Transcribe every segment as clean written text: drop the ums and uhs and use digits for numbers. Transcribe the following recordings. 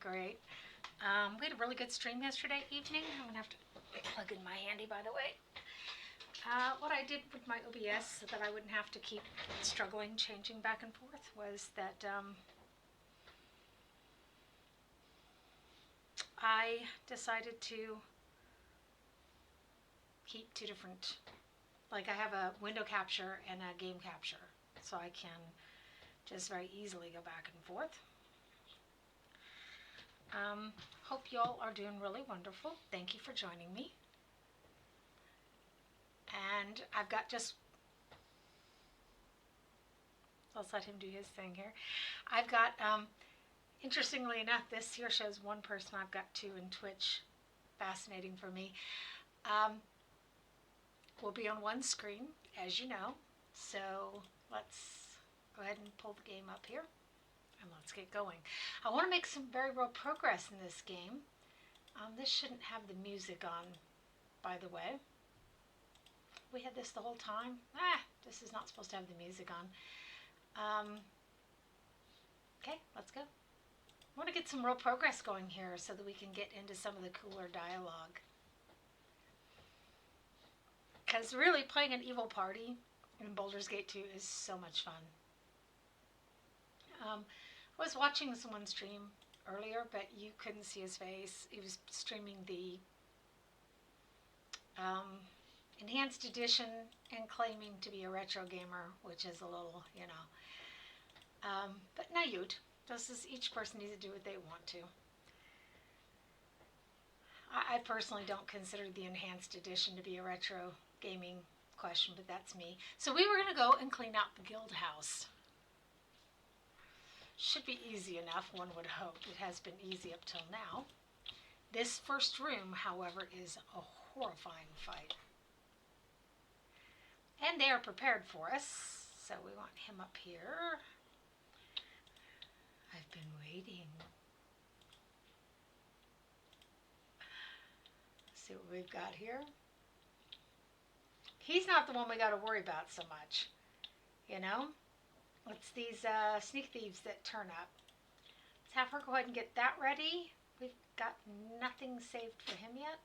Great. We had a really good stream yesterday evening. I'm going to have to plug in my handy, by the way. What I did with my OBS so that I wouldn't have to keep struggling changing back and forth was that I decided to keep two different, like I have a window capture and a game capture, so I can just very easily go back and forth. Hope y'all are doing really wonderful. Thank you for joining me. And I've got just, let's let him do his thing here. I've got, interestingly enough, this here shows one person. I've got two in Twitch. Fascinating for me. We'll be on one screen, as you know. So let's go ahead and pull the game up here. And let's get going. I want to make some very real progress in this game. This shouldn't have the music on, by the way. We had this the whole time. This is not supposed to have the music on. Okay, let's go. I want to get some real progress going here so that we can get into some of the cooler dialogue. Because really playing an evil party in Baldur's Gate 2 is so much fun. I was watching someone stream earlier, but you couldn't see his face. He was streaming the enhanced edition and claiming to be a retro gamer, which is a little, you know. But no you'd. Each person needs to do what they want to. I personally don't consider the enhanced edition to be a retro gaming question, but that's me. So we were going to go and clean out the guild house. Should be easy enough, one would hope. It has been easy up till now. This first room, however, is a horrifying fight. And they are prepared for us, so we want him up here. I've been waiting. Let's see what we've got here. He's not the one we got to worry about so much, you know? It's these sneak thieves that turn up. Let's have her go ahead and get that ready. We've got nothing saved for him yet.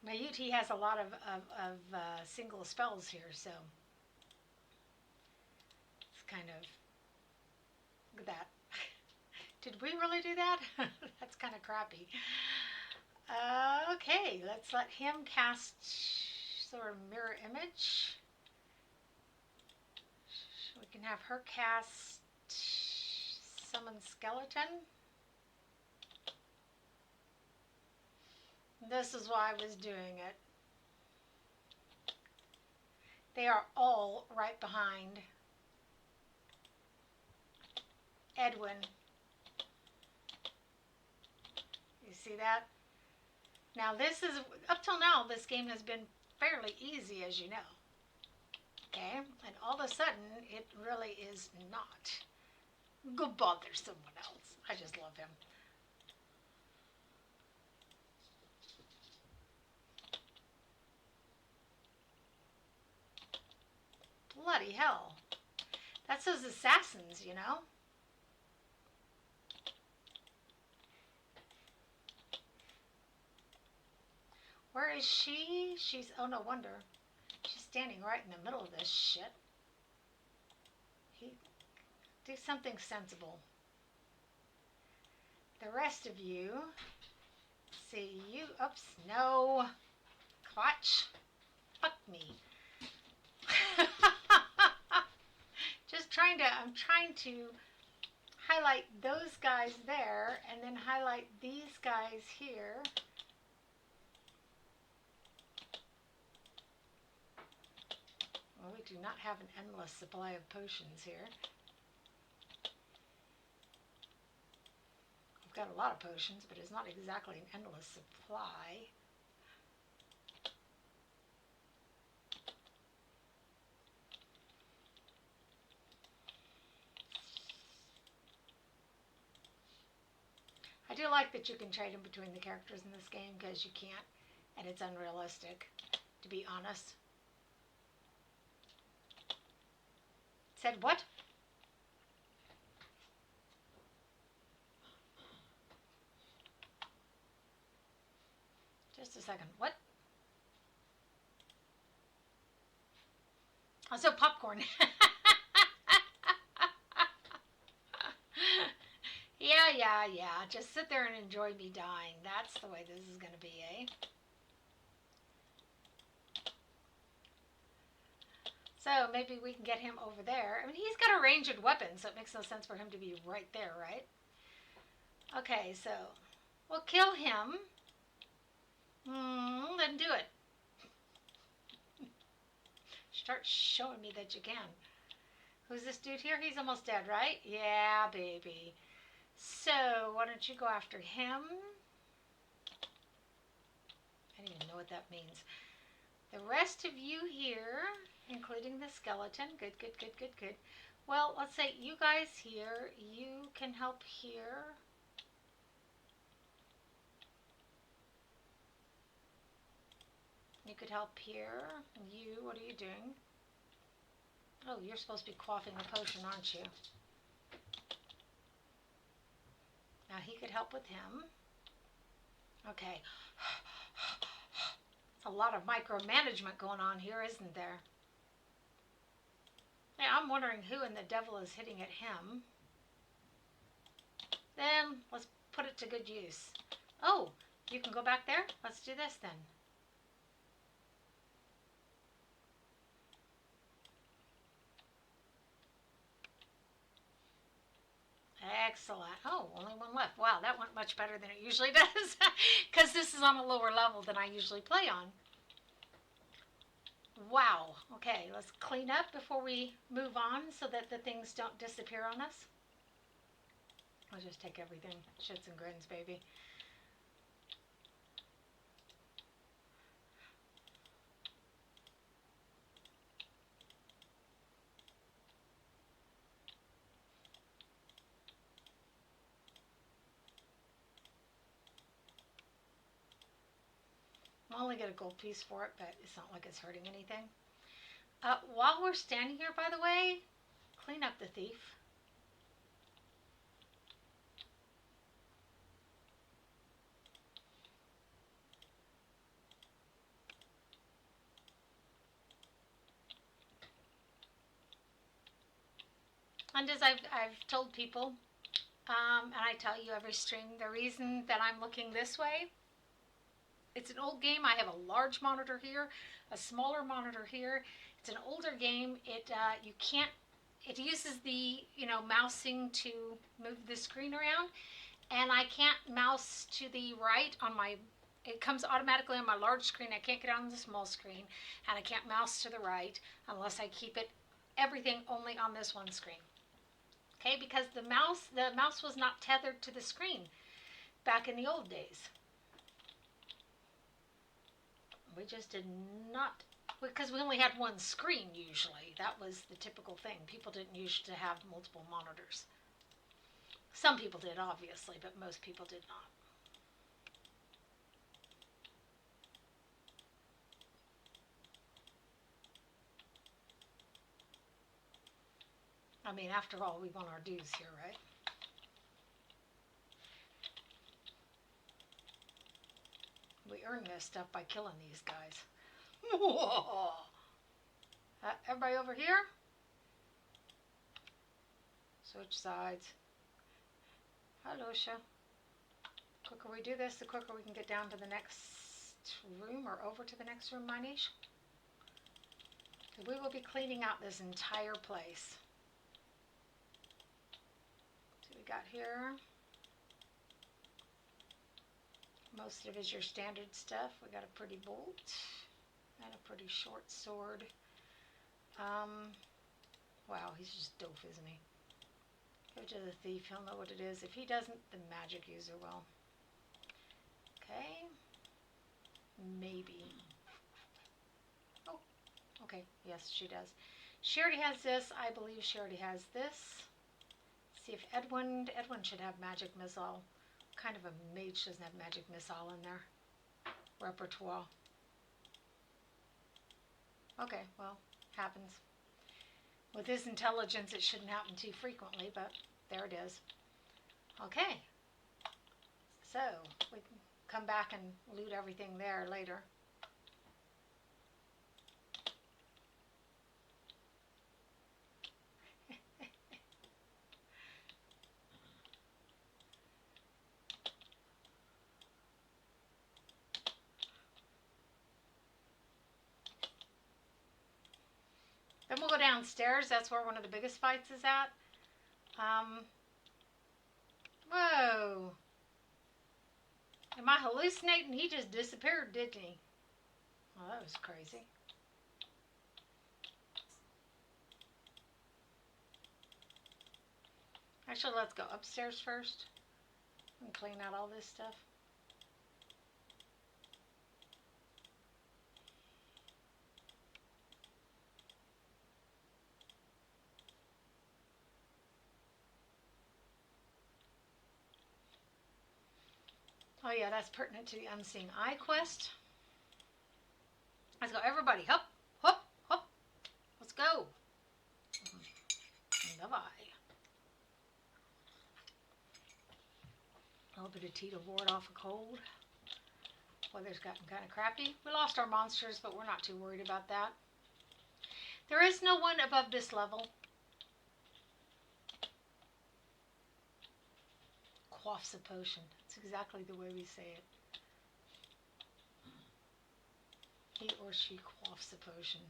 Mayuti has a lot of single spells here, so it's kind of, look at that. Did we really do that? That's kind of crappy. Okay, let's let him cast sort of mirror image. We can have her cast summon skeleton. This is why I was doing it. They are all right behind Edwin. You see that? Now this is, up till now, this game has been fairly easy, as you know. Okay? And all of a sudden, it really is not. Go bother someone else. I just love him. Bloody hell. That's those assassins, you know? Where is she? Oh, no wonder. She's standing right in the middle of this shit. Do something sensible. The rest of you, see you, oops, no. Clutch. Fuck me. I'm trying to highlight those guys there and then highlight these guys here. Well, we do not have an endless supply of potions here. We've got a lot of potions, but it's not exactly an endless supply. I do like that you can trade in between the characters in this game, because you can't, and it's unrealistic, to be honest. Said what? Just a second. What? Oh, so popcorn. Yeah. Just sit there and enjoy me dying. That's the way this is going to be, eh? So maybe we can get him over there. I mean, he's got a ranged weapon, so it makes no sense for him to be right there, right? Okay, so we'll kill him. Then do it. Start showing me that you can. Who's this dude here? He's almost dead, right? Yeah, baby. So, why don't you go after him? I don't even know what that means. The rest of you here, including the skeleton. Good. Well, let's say you guys here, you can help here. You could help here. You, what are you doing? Oh, you're supposed to be quaffing a potion, aren't you? Now he could help with him. Okay. A lot of micromanagement going on here, isn't there? Yeah, I'm wondering who in the devil is hitting at him. Then let's put it to good use. Oh, you can go back there? Let's do this then. Excellent. Oh, only one left. Wow, that went much better than it usually does. Because this is on a lower level than I usually play on. Wow. Okay, let's clean up before we move on so that the things don't disappear on us. I'll just take everything. Shits and grins, baby. I'll only get a gold piece for it, but it's not like it's hurting anything. While we're standing here, by the way, clean up the thief. And as I've told people, and I tell you every stream, the reason that I'm looking this way, it's an old game. I have a large monitor here, a smaller monitor here. It's an older game. You can't. It uses the mousing to move the screen around, and I can't mouse to the right on my. It comes automatically on my large screen. I can't get on the small screen, and I can't mouse to the right unless I keep everything only on this one screen. Okay, because the mouse was not tethered to the screen back in the old days. We just did not, because we only had one screen usually. That was the typical thing. People didn't used to have multiple monitors. Some people did, obviously, but most people did not. I mean, after all, we want our dues here, right? We earn this stuff by killing these guys. Everybody over here? Switch sides. Hello, Sha. The quicker we do this, the quicker we can get down to the next room or over to the next room, my niche. We will be cleaning out this entire place. So we got here. Most of it is your standard stuff. We got a pretty bolt and a pretty short sword. Wow, he's just doof, isn't he? Go to the thief, he'll know what it is. If he doesn't, the magic user will. Okay. Maybe. Oh, okay. Yes, she does. She already has this. I believe she already has this. See if Edwin should have magic missile. Kind of a mage doesn't have magic missile in their repertoire. Okay, well, happens. With his intelligence, it shouldn't happen too frequently, but there it is. Okay, so we can come back and loot everything there later. Then we'll go downstairs. That's where one of the biggest fights is at. Whoa. Am I hallucinating? He just disappeared, didn't he? Well, that was crazy. Actually, let's go upstairs first and clean out all this stuff. Oh yeah, that's pertinent to the Unseen Eye quest. Let's go, everybody. Hop, hop, hop. Let's go. Bye-bye. A little bit of tea to ward off a cold. Weather's gotten kind of crappy. We lost our monsters, but we're not too worried about that. There is no one above this level. Quaffs a potion. That's exactly the way we say it. He or she quaffs a potion.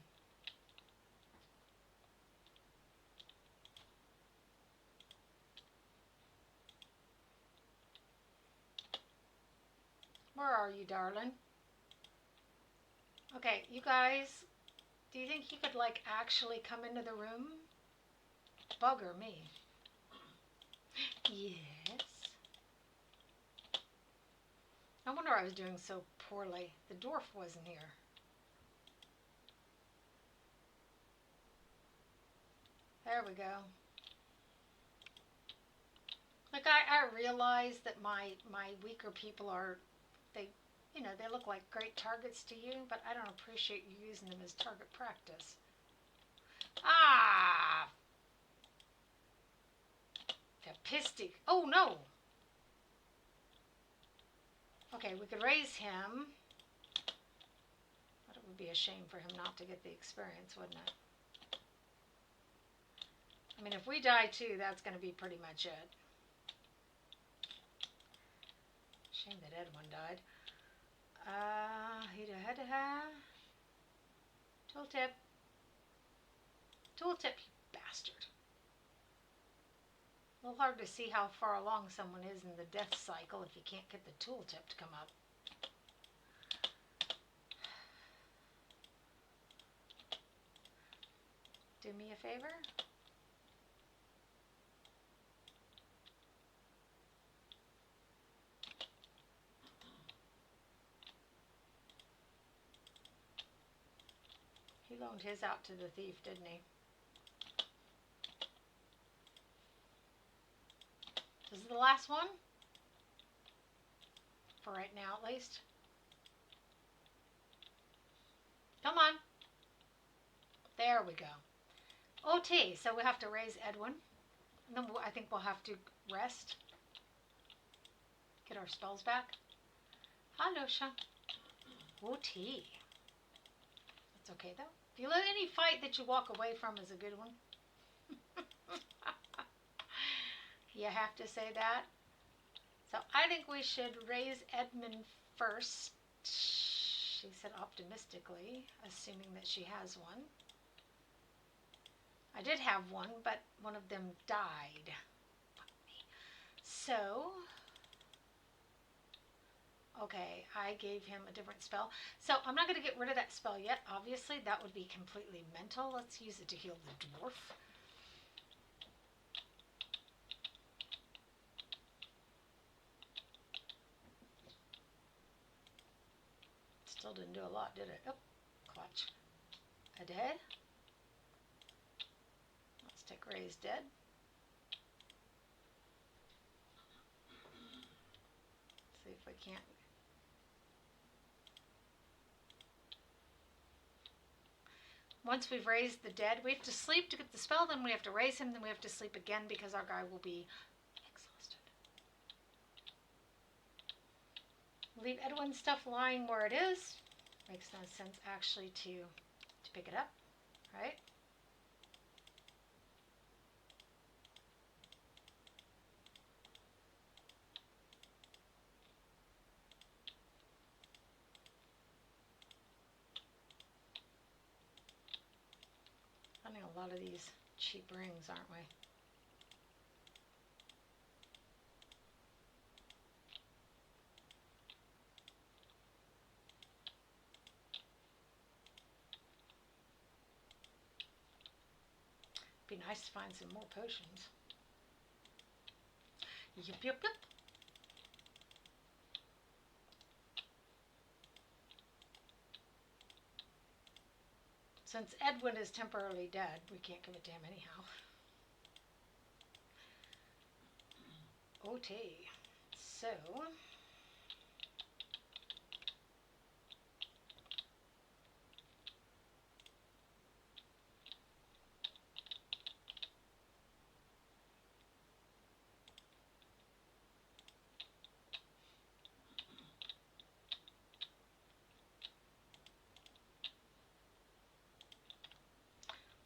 Where are you, darling? Okay, you guys, do you think you could, like, actually come into the room? Bugger me. Yes. No wonder I was doing so poorly. The dwarf wasn't here. There we go. Like, I realize that my weaker people are, they look like great targets to you, but I don't appreciate you using them as target practice. Ah! Capistic. Oh, no! Okay, we could raise him. But it would be a shame for him not to get the experience, wouldn't it? I mean, if we die too, that's going to be pretty much it. Shame that Edwin died. Tooltip. Tooltip, you bastard. A little hard to see how far along someone is in the death cycle if you can't get the tooltip to come up. Do me a favor. He loaned his out to the thief, didn't he? This is the last one? For right now, at least. Come on. There we go. OT, so we have to raise Edwin. And then I think we'll have to rest. Get our spells back. Hello, Sha. OT. That's okay, though. If you let any fight that you walk away from is a good one. You have to say that. So I think we should raise Edmund first. She said optimistically, assuming that she has one. I did have one, but one of them died. So, okay, I gave him a different spell. So I'm not going to get rid of that spell yet. Obviously, that would be completely mental. Let's use it to heal the dwarf. Still didn't do a lot, did it? Oh, clutch. A dead. Let's take raised dead. See if we can't. Once we've raised the dead, we have to sleep to get the spell, then we have to raise him, then we have to sleep again because our guy will be exhausted. Leave Edwin's stuff lying where it is. Makes no sense actually to pick it up, right? Finding a lot of these cheap rings, aren't we? Be nice to find some more potions. Yep, yep, yep. Since Edwin is temporarily dead, we can't give it to him anyhow. Okay, so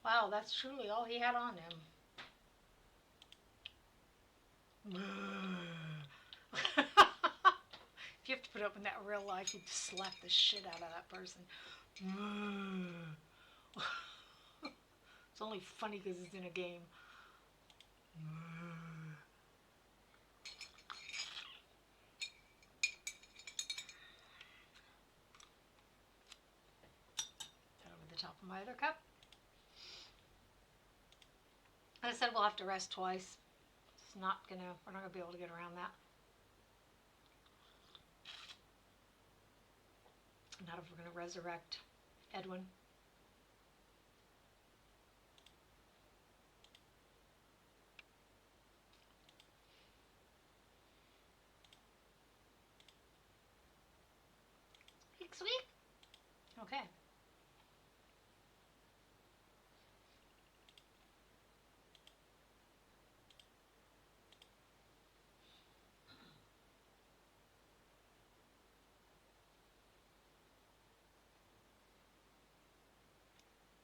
wow, that's truly all he had on him. If you have to put up in that real life, you'd slap the shit out of that person. It's only funny because it's in a game. That over the top of my other cup. I said we'll have to rest twice. We're not gonna be able to get around that. Not if we're gonna resurrect Edwin. Sweet. Okay.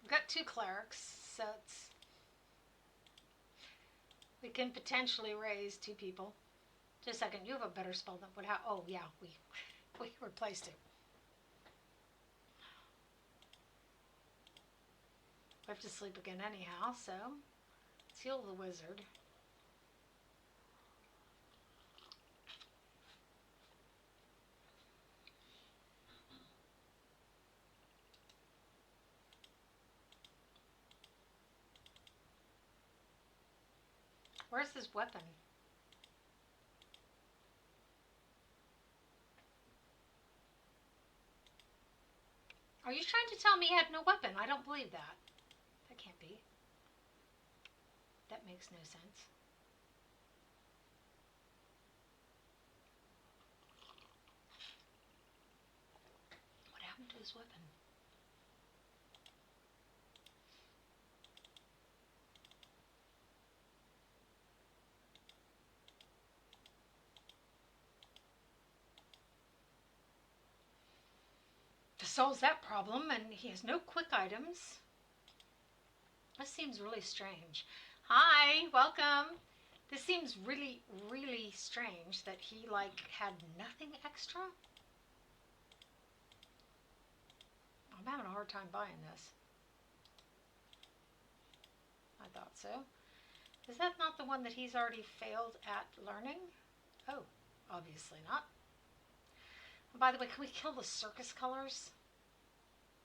We've got two clerics, so we can potentially raise two people. Just a second, you have a better spell than what? Oh yeah, we replaced it. We have to sleep again anyhow, so let's heal the wizard. Where's his weapon? Are you trying to tell me he had no weapon? I don't believe that. That can't be. That makes no sense. What happened to his weapon? To solve that problem, and he has no quick items. This seems really strange. Hi, welcome. This seems really, really strange that he had nothing extra. I'm having a hard time buying this. I thought so. Is that not the one that he's already failed at learning? Oh, obviously not. And by the way, can we kill the circus colors?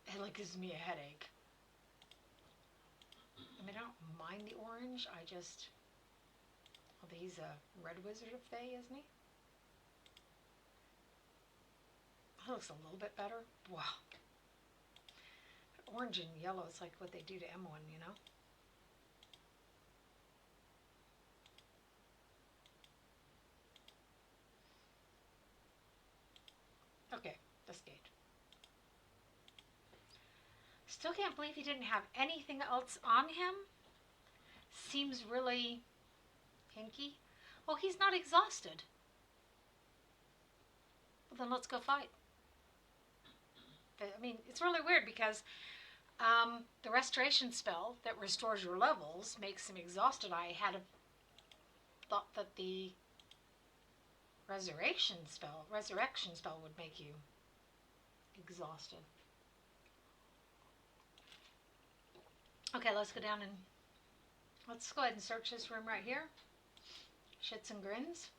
It gives me a headache. I mean, I don't mind the orange. I just... Oh, he's a red wizard of Fae, isn't he? That looks a little bit better. Wow. Orange and yellow is like what they do to M1, you know? Okay, that's good. Still can't believe he didn't have anything else on him. Seems really hinky. Oh, he's not exhausted. Well, then let's go fight. I mean, it's really weird because the restoration spell that restores your levels makes him exhausted. I had thought that the resurrection spell would make you exhausted. Okay, let's go down and let's go ahead and search this room right here. Shits and grins.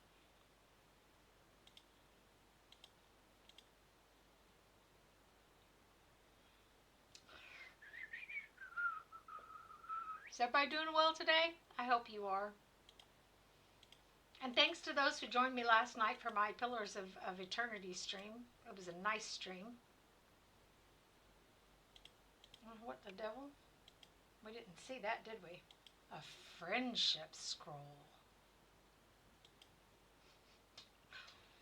Is everybody doing well today? I hope you are. And thanks to those who joined me last night for my Pillars of Eternity stream. It was a nice stream. What the devil? We didn't see that, did we? A friendship scroll.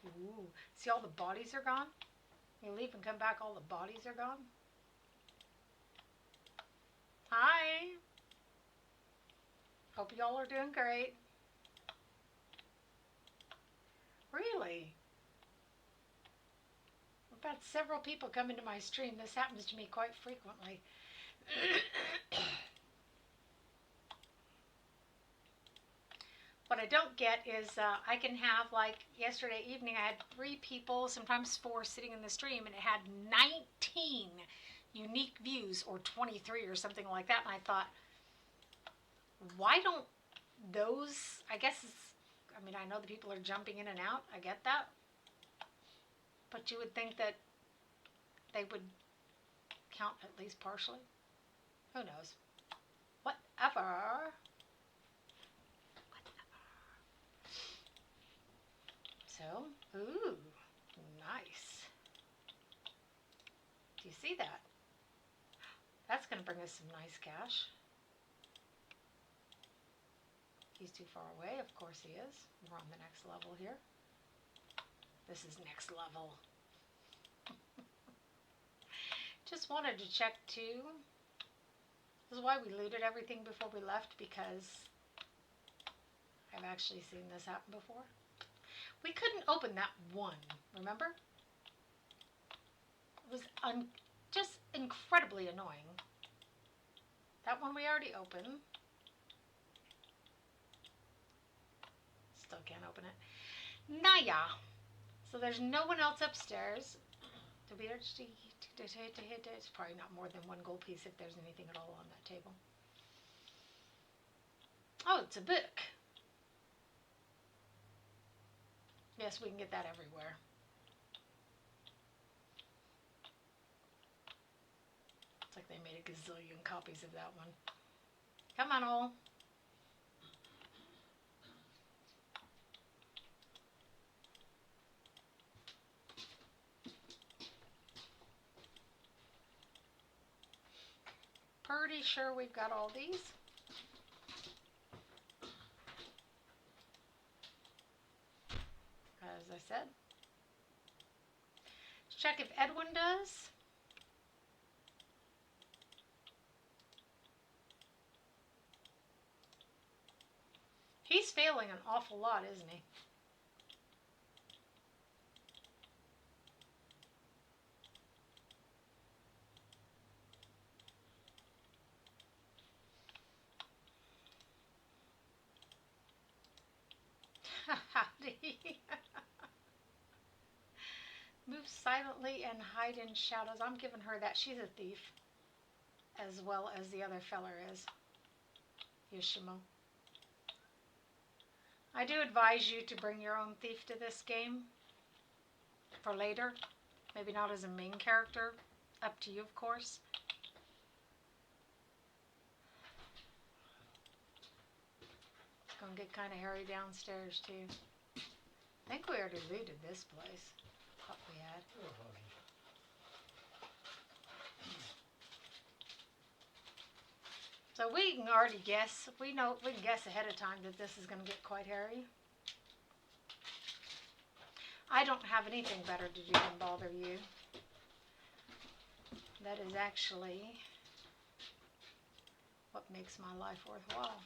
Ooh. See, all the bodies are gone? You leave and come back, all the bodies are gone? Hi! Hope y'all are doing great. Really? I've had several people come into my stream. This happens to me quite frequently. What I don't get is I can have, like yesterday evening, I had 3 people, sometimes 4, sitting in the stream, and it had 19 unique views, or 23 or something like that. And I thought, why don't those, I guess it's, I mean, I know the people are jumping in and out. I get that. But you would think that they would count at least partially. Who knows? Whatever. So, ooh, nice. Do you see that? That's going to bring us some nice cash. He's too far away. Of course he is. We're on the next level here. This is next level. Just wanted to check too. This is why we looted everything before we left, because I've actually seen this happen before. We couldn't open that one, remember? It was just incredibly annoying. That one we already opened. Still can't open it. Naya. So there's no one else upstairs. It's probably not more than 1 gold piece if there's anything at all on that table. Oh, it's a book. Yes, we can get that everywhere. It's like they made a gazillion copies of that one. Come on, all. Pretty sure we've got all these. As I said. Let's check if Edwin does. He's failing an awful lot, isn't he? Move silently and hide in shadows. I'm giving her that. She's a thief, as well as the other feller is. Yoshimo. I do advise you to bring your own thief to this game for later. Maybe not as a main character. Up to you, of course. It's going to get kind of hairy downstairs, too. I think we already looted this place. Thought we had. So we can already guess. We can guess ahead of time that this is going to get quite hairy. I don't have anything better to do than bother you. That is actually what makes my life worthwhile.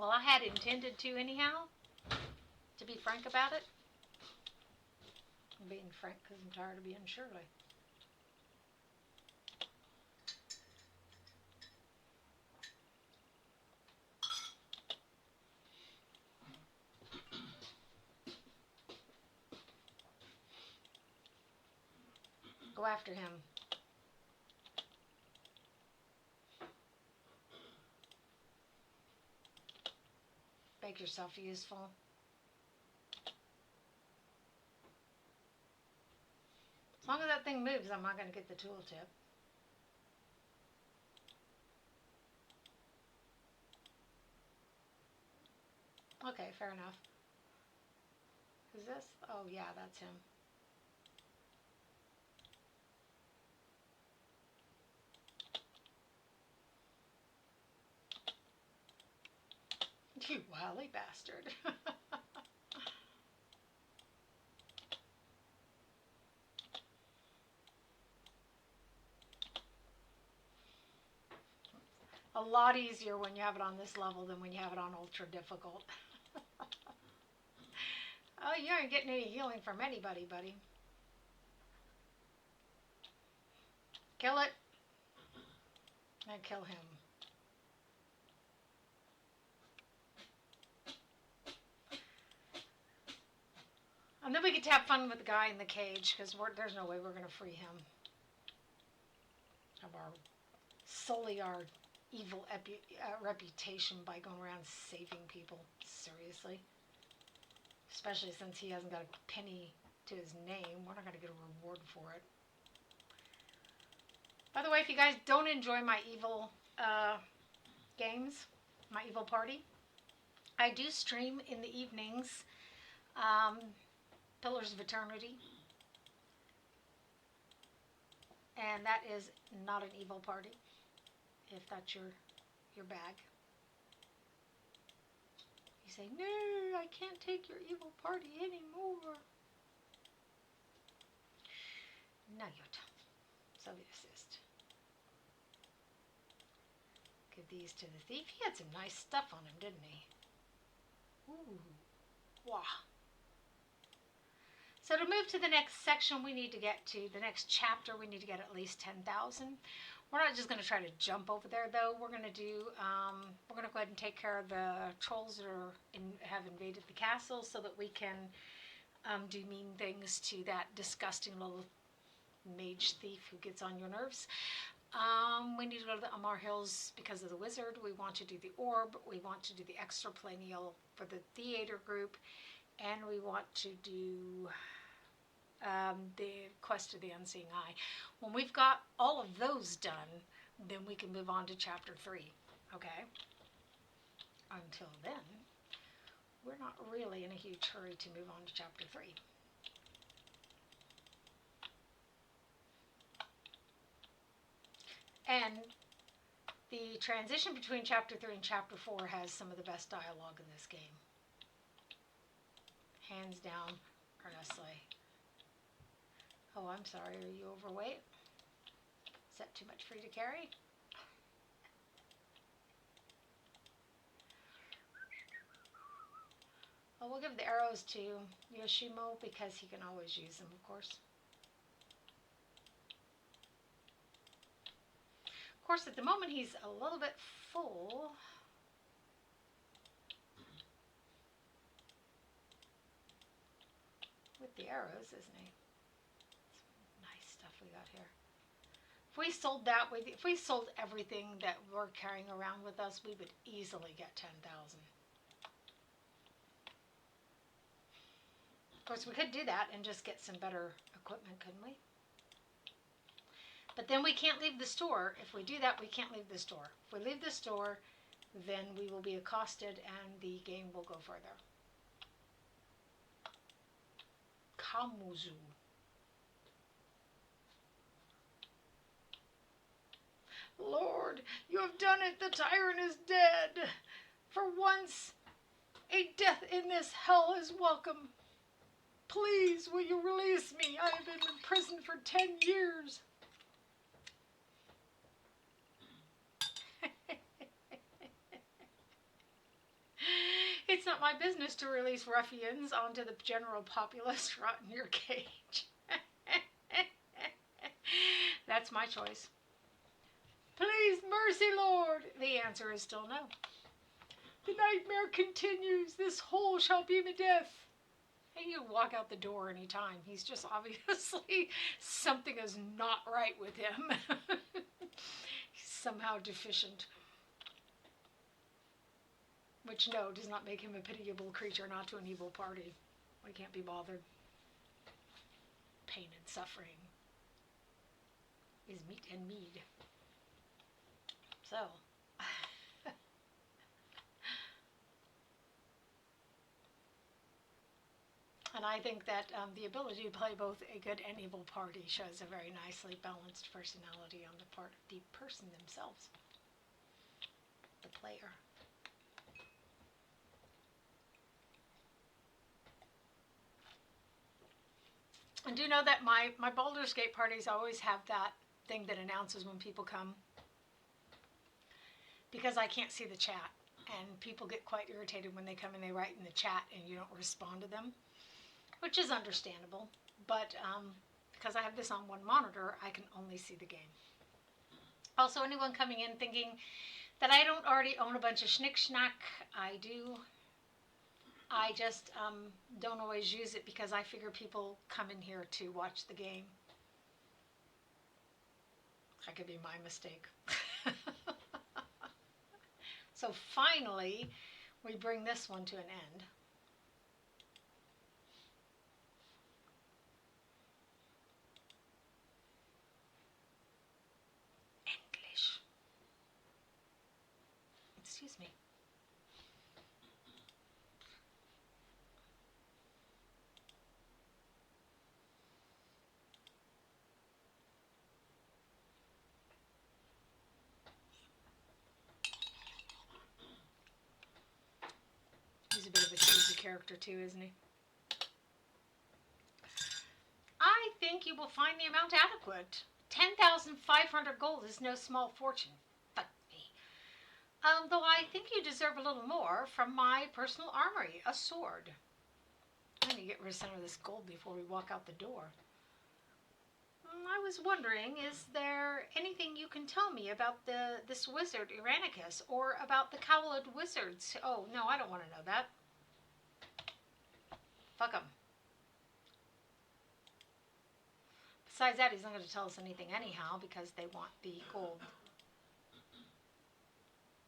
Well, I had intended to anyhow, to be frank about it. I'm being frank because I'm tired of being Shirley. Go after him. Make yourself useful. As long as that thing moves, I'm not going to get the tooltip. Okay, fair enough. Who's this? Oh, yeah, that's him. You wily bastard. A lot easier when you have it on this level than when you have it on ultra difficult. Oh, you aren't getting any healing from anybody, buddy. Kill it. And kill him. And then we get to have fun with the guy in the cage, because there's no way we're going to free him of solely our evil reputation by going around saving people. Seriously. Especially since he hasn't got a penny to his name. We're not going to get a reward for it. By the way, if you guys don't enjoy my evil games, my evil party, I do stream in the evenings. Pillars of Eternity. And that is not an evil party, if that's your bag. You say, no, I can't take your evil party anymore. No, you don't. Soviet assist. Give these to the thief. He had some nice stuff on him, didn't he? Ooh. Wow. So to move to the next section, we need to get to the next chapter. We need to get at least 10,000. We're not just going to try to jump over there, though. We're going to do. We're going to go ahead and take care of the trolls that have invaded the castle, so that we can do mean things to that disgusting little mage thief who gets on your nerves. We need to go to the Amar Hills because of the wizard. We want to do the orb. We want to do the extraplanial for the theater group. And we want to do the quest of the Unseeing Eye. When we've got all of those done, then we can move on to chapter 3. Okay? Until then, we're not really in a huge hurry to move on to chapter 3. And the transition between chapter 3 and chapter 4 has some of the best dialogue in this game. Hands down, earnestly. Oh, I'm sorry, are you overweight? Is that too much for you to carry? Well, we'll give the arrows to Yoshimo because he can always use them, of course. Of course, at the moment he's a little bit full. With the arrows, isn't he? Some nice stuff we got here. If we sold that, if we sold everything that we're carrying around with us, we would easily get 10,000. Of course, we could do that and just get some better equipment, couldn't we? But then we can't leave the store. If we do that, we can't leave the store. If we leave the store, then we will be accosted and the game will go further. Kamuzu. Lord, you have done it. The tyrant is dead. For once, a death in this hell is welcome. Please, will you release me? I have been in prison for 10 years. It's not my business to release ruffians onto the general populace. Rot in your cage. That's my choice. Please, mercy, Lord. The answer is still no. The nightmare continues. This hole shall be my death. And you walk out the door anytime. He's just obviously something is not right with him. He's somehow deficient. Which, no, does not make him a pitiable creature, not to an evil party. We can't be bothered. Pain and suffering is meat and mead. So, and I think that the ability to play both a good and evil party shows a very nicely balanced personality on the part of the person themselves, the player. And do you know that my Baldur's Gate parties always have that thing that announces when people come? Because I can't see the chat, and people get quite irritated when they come and they write in the chat and you don't respond to them, which is understandable. But because I have this on one monitor, I can only see the game. Also, anyone coming in thinking that I don't already own a bunch of schnick-schnack, I do. I just don't always use it because I figure people come in here to watch the game. That could be my mistake. So finally, we bring this one to an end. English. Excuse me. He's a bit of a cheesy character too, isn't he? I think you will find the amount adequate. 10,500 gold is no small fortune. Fuck me. Though I think you deserve a little more from my personal armory, a sword. I'm going to get rid of some of this gold before we walk out the door. I was wondering, is there anything you can tell me about this wizard, Iranicus, or about the cowled wizards? Oh, no, I don't want to know that. Fuck them. Besides that, he's not going to tell us anything anyhow because they want the gold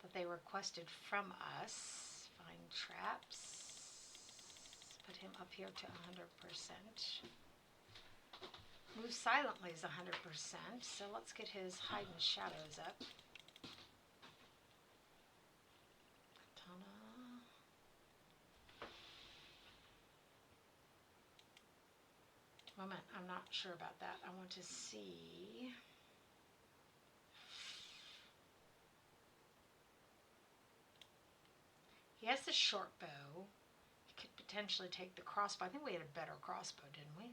that they requested from us. Find traps. Put him up here to 100%. Move silently is 100%, so let's get his hide and shadows up. Katana. Moment, I'm not sure about that. I want to see. He has the short bow. He could potentially take the crossbow. I think we had a better crossbow, didn't we?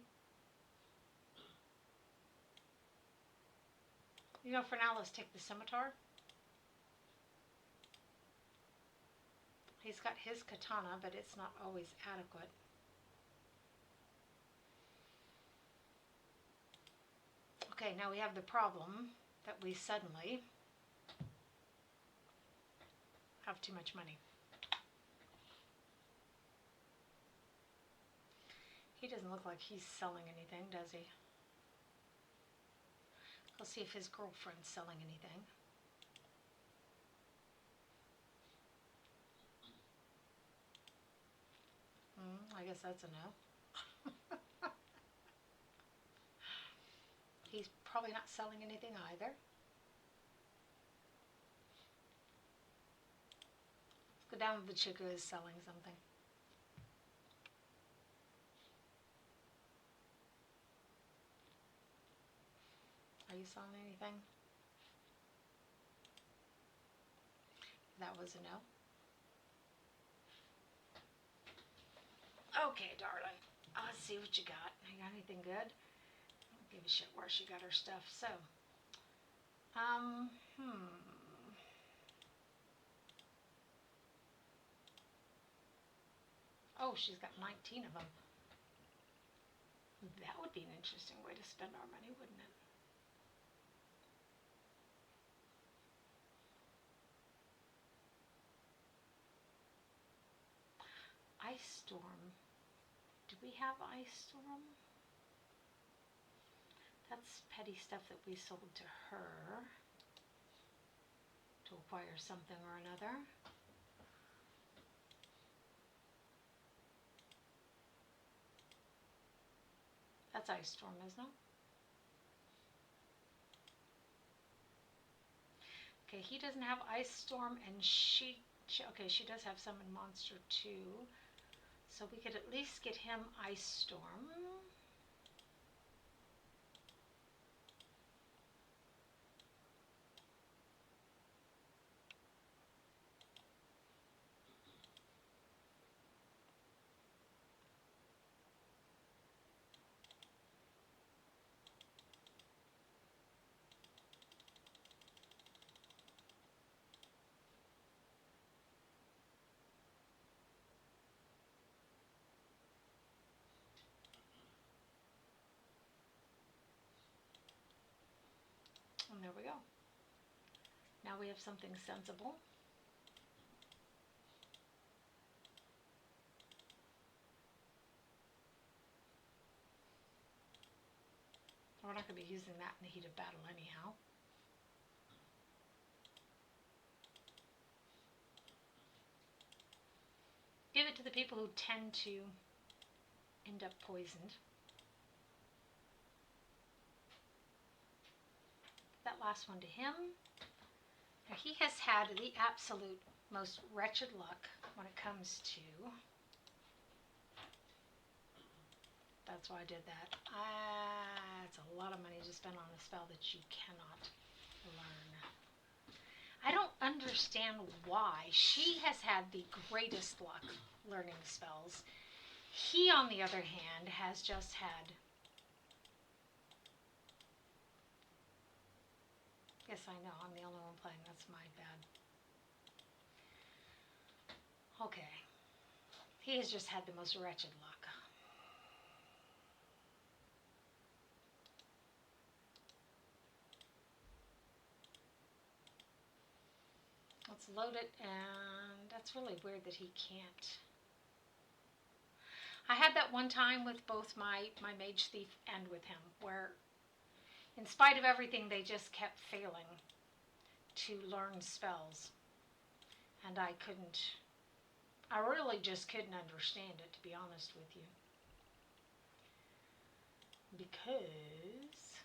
You know, for now, let's take the scimitar. He's got his katana, but it's not always adequate. Okay, now we have the problem that we suddenly have too much money. He doesn't look like he's selling anything, does he? Let's see if his girlfriend's selling anything. I guess that's a no. He's probably not selling anything either. Let's go down to the chick who is selling something. Are you selling anything? That was a no. Okay, darling. Let's see what you got. You got anything good? I don't give a shit where she got her stuff. So, Oh, she's got 19 of them. That would be an interesting way to spend our money, wouldn't it? Ice Storm. Do we have Ice Storm? That's petty stuff that we sold to her to acquire something or another. That's Ice Storm, isn't it? Okay, he doesn't have Ice Storm, and okay, she does have Summon Monster too. So we could at least get him Ice Storm. And there we go. Now we have something sensible. We're not going to be using that in the heat of battle anyhow. Give it to the people who tend to end up poisoned. That last one to him. Now he has had the absolute most wretched luck when it comes to... That's why I did that. It's a lot of money to spend on a spell that you cannot learn. I don't understand why. She has had the greatest luck learning spells. He, on the other hand, has just had... Yes, I know. I'm the only one playing. That's my bad. Okay. He has just had the most wretched luck. Let's load it, and that's really weird that he can't. I had that one time with both my Mage Thief and with him, where in spite of everything, they just kept failing to learn spells. And I really just couldn't understand it, to be honest with you. Because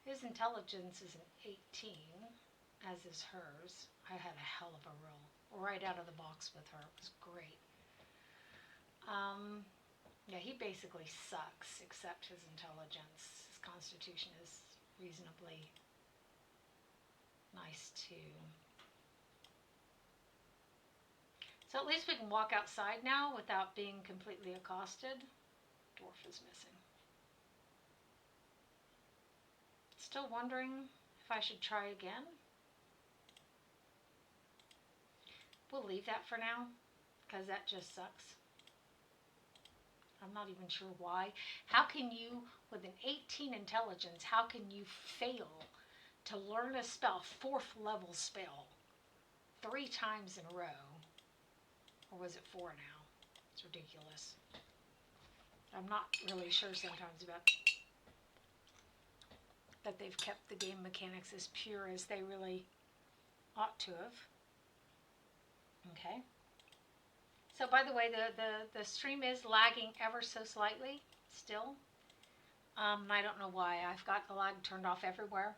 his intelligence is an 18, as is hers. I had a hell of a roll right out of the box with her. It was great. Yeah, he basically sucks, except his intelligence. His constitution is reasonably nice too. So at least we can walk outside now without being completely accosted. Dwarf is missing. Still wondering if I should try again. We'll leave that for now, because that just sucks. I'm not even sure why. How can you, with an 18 intelligence, how can you fail to learn a spell, 4th level spell, 3 times in a row? Or was it 4 now? It's ridiculous. I'm not really sure sometimes about that they've kept the game mechanics as pure as they really ought to have. Okay. So by the way, the stream is lagging ever so slightly still. I don't know why. I've got the lag turned off everywhere.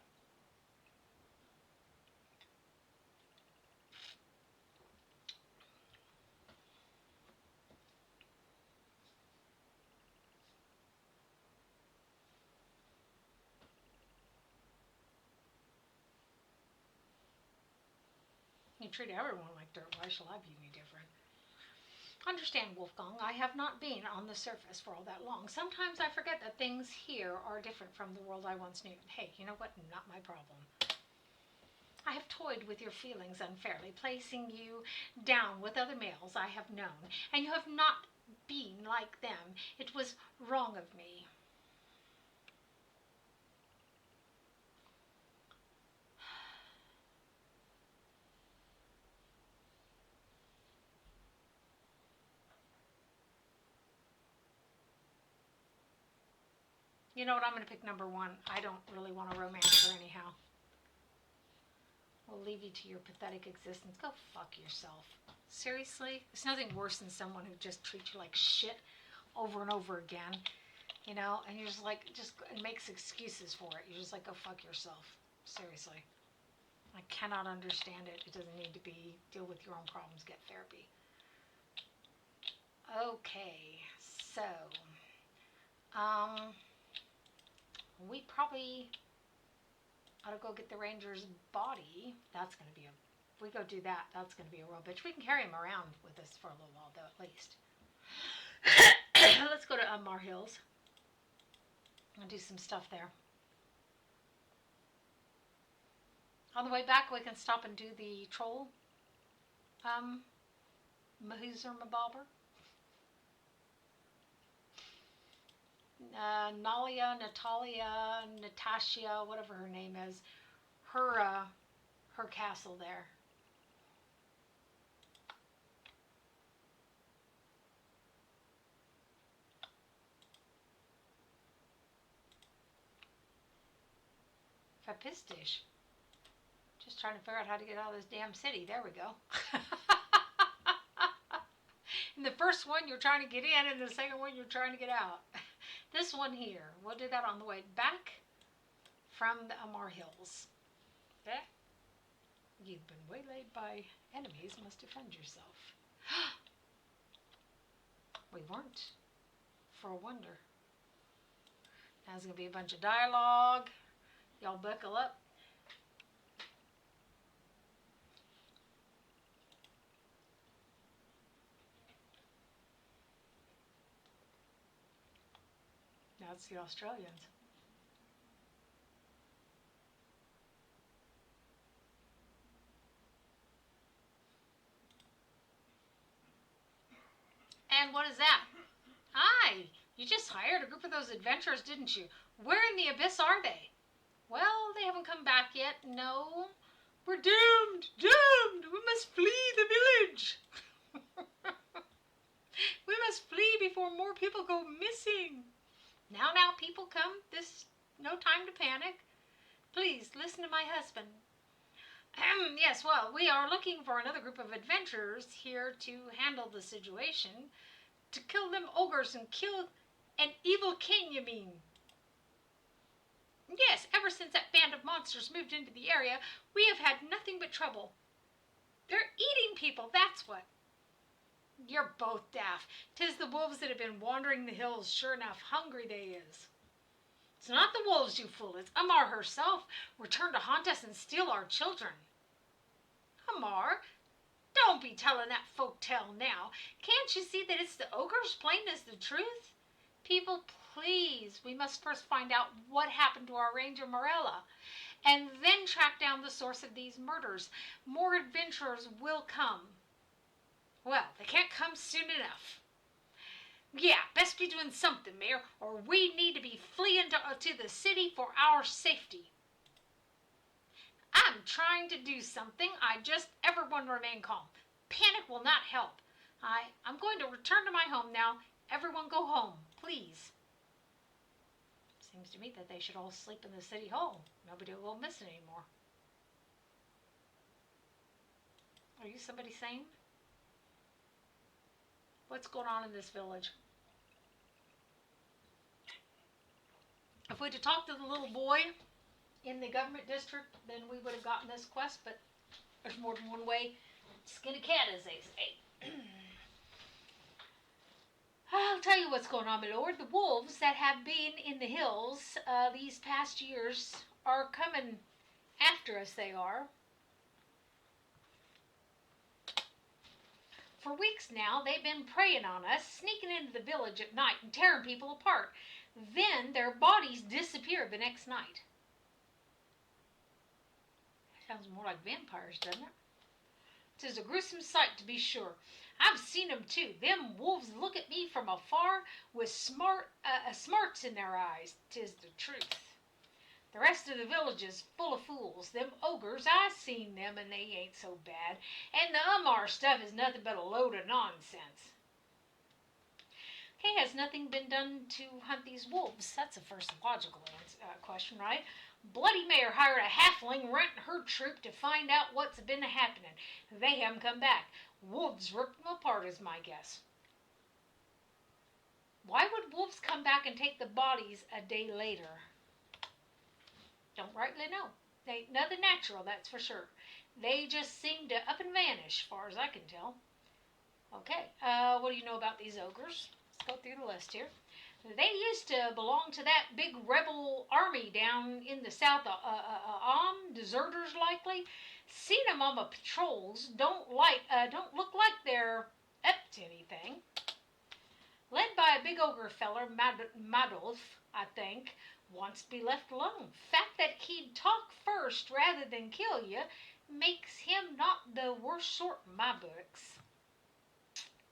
You treat everyone like dirt. Why shall I be any different? Understand, Wolfgang, I have not been on the surface for all that long. Sometimes I forget that things here are different from the world I once knew. Hey, you know what? Not my problem. I have toyed with your feelings unfairly, placing you down with other males I have known, and you have not been like them. It was wrong of me. You know what? I'm going to pick number one. I don't really want a romance her anyhow. We'll leave you to your pathetic existence. Go fuck yourself. Seriously? There's nothing worse than someone who just treats you like shit over and over again. You know, and you're just like, just makes excuses for it. You're just like, go fuck yourself. Seriously. I cannot understand it. It doesn't need to be. Deal with your own problems. Get therapy. Okay, so, we probably ought to go get the ranger's body. That's going to be if we go do that, that's going to be a real bitch. We can carry him around with us for a little while, though, at least. Let's go to Mar Hills and do some stuff there. On the way back, we can stop and do the troll, Mahuzer Mabalber. Natalia, Natasha, whatever her name is, her castle there. Fapistish. Just trying to figure out how to get out of this damn city. There we go. In the first one, you're trying to get in, and the second one, you're trying to get out. This one here, we'll do that on the way back from the Amar Hills. Okay? You've been waylaid by enemies, must defend yourself. We weren't, for a wonder. Now there's going to be a bunch of dialogue. Y'all buckle up. That's the Australians. And what is that? Hi, you just hired a group of those adventurers, didn't you? Where in the abyss are they? Well, they haven't come back yet. No. We're doomed! Doomed! We must flee the village! We must flee before more people go missing. Now, people come. This no time to panic. Please, listen to my husband. Yes, well, we are looking for another group of adventurers here to handle the situation. To kill them ogres and kill an evil king, you mean? Yes, ever since that band of monsters moved into the area, we have had nothing but trouble. They're eating people, that's what. You're both daft. 'Tis the wolves that have been wandering the hills, sure enough. Hungry they is. It's not the wolves, you fool. It's Amar herself, returned to haunt us and steal our children. Amar, don't be telling that folk tale now. Can't you see that it's the ogres, plain as the truth? People, please, we must first find out what happened to our ranger Morella, and then track down the source of these murders. More adventurers will come. Well, they can't come soon enough. Yeah, best be doing something, Mayor, or we need to be fleeing to the city for our safety. I'm trying to do something. Everyone remain calm. Panic will not help. I'm going to return to my home now. Everyone go home, please. Seems to me that they should all sleep in the city hall. Nobody will go missing anymore. Are you somebody sane? What's going on in this village? If we'd have talked to the little boy in the government district, then we would have gotten this quest, but there's more than one way to skin a cat, as they say. I'll tell you what's going on, my lord. The wolves that have been in the hills these past years are coming after us, they are. For weeks now, they've been preying on us, sneaking into the village at night and tearing people apart. Then their bodies disappear the next night. Sounds more like vampires, doesn't it? 'Tis a gruesome sight, to be sure. I've seen 'em too. Them wolves look at me from afar with smarts in their eyes. 'Tis the truth. The rest of the village is full of fools. Them ogres, I seen them, and they ain't so bad. And the Umar stuff is nothing but a load of nonsense. Okay, has nothing been done to hunt these wolves? That's the first logical question, right? Bloody Mayor hired a halfling, rent her troop to find out what's been happening. They haven't come back. Wolves ripped them apart, is my guess. Why would wolves come back and take the bodies a day later? Don't rightly know. They ain't nothing natural, that's for sure. They just seem to up and vanish, far as I can tell. Okay, what do you know about these ogres? Let's go through the list here. They used to belong to that big rebel army down in the south, deserters likely. Seen them on the patrols. Don't look like they're up to anything. Led by a big ogre feller, Madolf, I think, wants to be left alone. Fact that he'd talk first rather than kill you makes him not the worst sort in my books.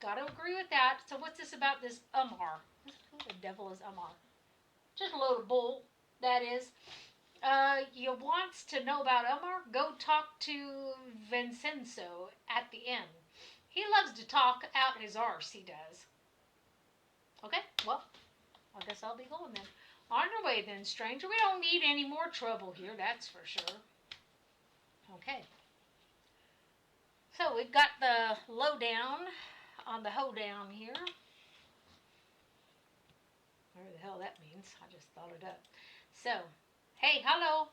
Gotta agree with that. So what's this about this Umar? Who the devil is Umar? Just a load of bull, that is. You wants to know about Umar? Go talk to Vincenzo at the inn. He loves to talk out his arse, he does. Okay, well, I guess I'll be going then. On your way then, stranger. We don't need any more trouble here, that's for sure. Okay. So we've got the lowdown on the hoedown here. Whatever the hell that means. I just thought it up. So, hey, hello.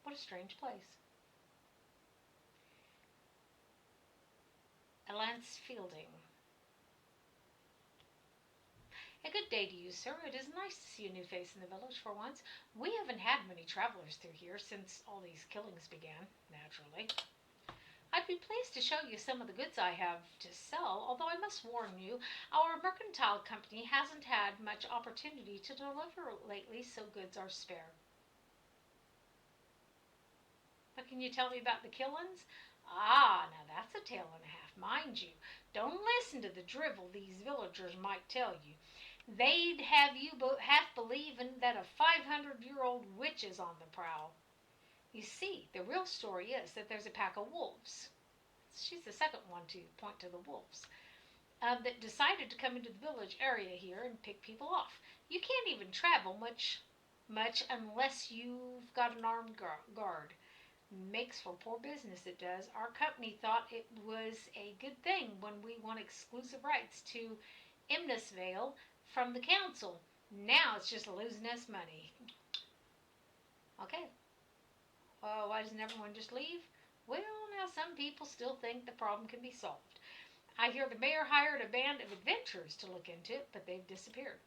What a strange place. Lance Fielding. A good day to you, sir. It is nice to see a new face in the village for once. We haven't had many travelers through here since all these killings began, naturally. I'd be pleased to show you some of the goods I have to sell, although I must warn you, our mercantile company hasn't had much opportunity to deliver lately, so goods are spare. What can you tell me about the killings? Ah, now that's a tale and a half, mind you. Don't listen to the drivel these villagers might tell you. They'd have you half believing that a 500-year-old witch is on the prowl. You see, the real story is that there's a pack of wolves. She's the second one to point to the wolves. That decided to come into the village area here and pick people off. You can't even travel much unless you've got an armed guard. Makes for poor business, it does. Our company thought it was a good thing when we won exclusive rights to Imnisvale from the council. Now it's just losing us money. Okay. Why doesn't everyone just leave? Well, now some people still think the problem can be solved. I hear the mayor hired a band of adventurers to look into it, but they've disappeared.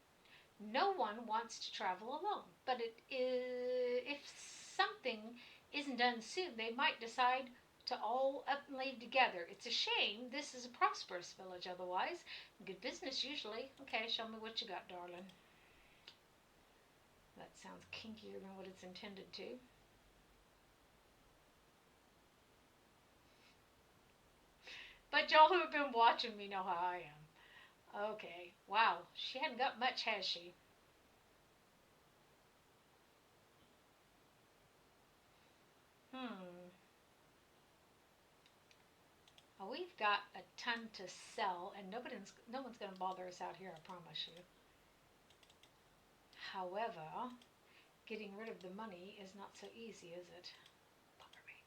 No one wants to travel alone, but if something isn't done soon, they might decide to all up and leave together. It's a shame. This is a prosperous village otherwise. Good business usually. Okay, show me what you got, darling. That sounds kinkier than what it's intended to. But y'all who have been watching me know how I am. Okay. Wow. She hadn't got much, has she? Well, we've got a ton to sell, and no one's going to bother us out here, I promise you. However, getting rid of the money is not so easy, is it? Bother me.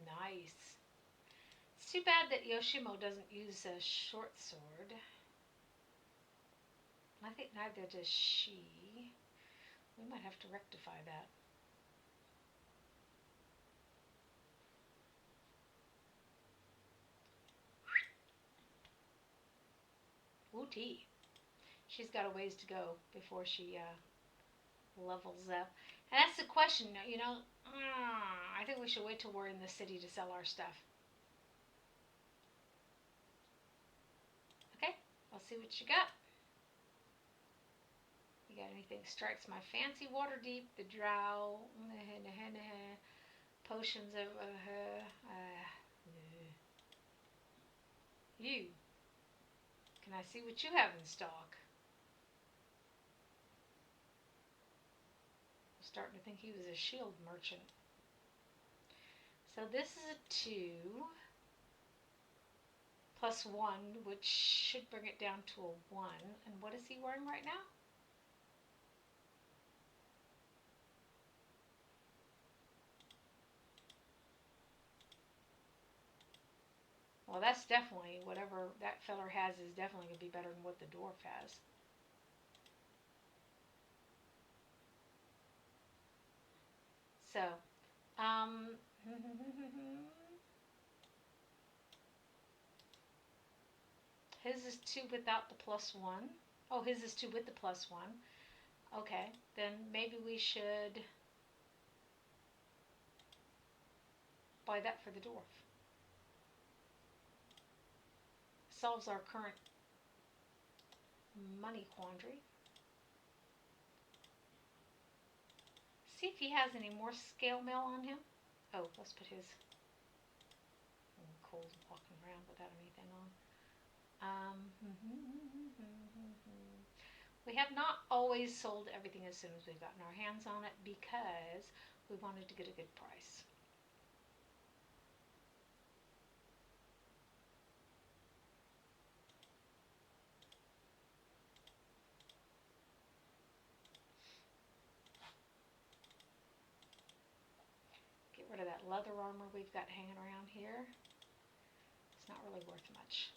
Nice. It's too bad that Yoshimo doesn't use a short sword. I think neither does she. We might have to rectify that. Woo-tee. She's got a ways to go before she levels up. And that's the question, I think we should wait till we're in the city to sell our stuff. see what you got. You got anything that strikes my fancy? Water deep, the drow, potions of you. Can I see what you have in stock? I'm starting to think he was a shield merchant. So this is a 2 plus 1, which should bring it down to a 1. And what is he wearing right now? Well, that's definitely, whatever that feller has is definitely going to be better than what the dwarf has. So, his is 2 without the plus 1. Oh, his is 2 with the plus 1. Okay, then maybe we should buy that for the dwarf. Solves our current money quandary. See if he has any more scale mail on him. Oh, let's put his cold walking around without anything on. We have not always sold everything as soon as we've gotten our hands on it because we wanted to get a good price. Get rid of that leather armor we've got hanging around here. It's not really worth much.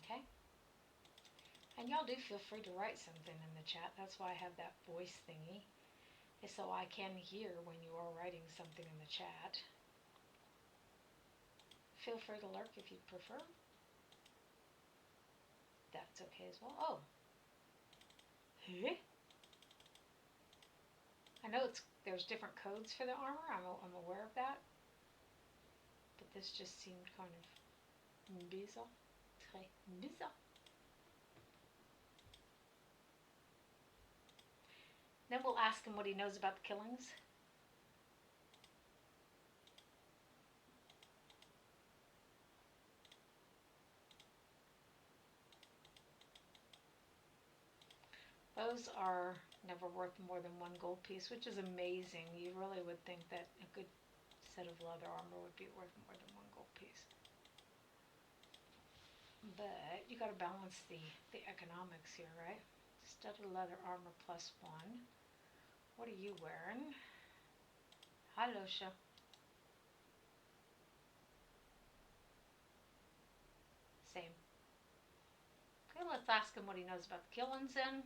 Okay. And y'all do feel free to write something in the chat. That's why I have that voice thingy. Is so I can hear when you are writing something in the chat. Feel free to lurk if you prefer. That's okay as well. Oh. Hey. I know there's different codes for the armor. I'm aware of that. But this just seemed kind of bizarre. Très bizarre. Then we'll ask him what he knows about the killings. Those are never worth more than 1 gold piece, which is amazing. You really would think that a good set of leather armor would be worth more than 1 gold piece. But you got to balance the economics here, right? Studded leather armor plus 1. What are you wearing? Hi, Losha. Same. Okay, let's ask him what he knows about the killings then.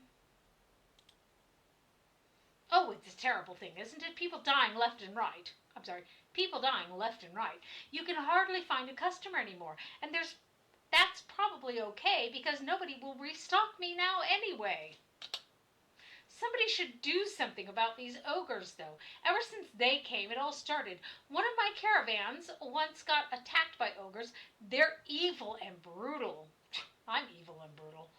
Oh, it's a terrible thing, isn't it? People dying left and right. I'm sorry, people dying left and right. You can hardly find a customer anymore. And that's probably okay because nobody will restock me now anyway. Somebody should do something about these ogres, though. Ever since they came, it all started. One of my caravans once got attacked by ogres. They're evil and brutal. I'm evil and brutal.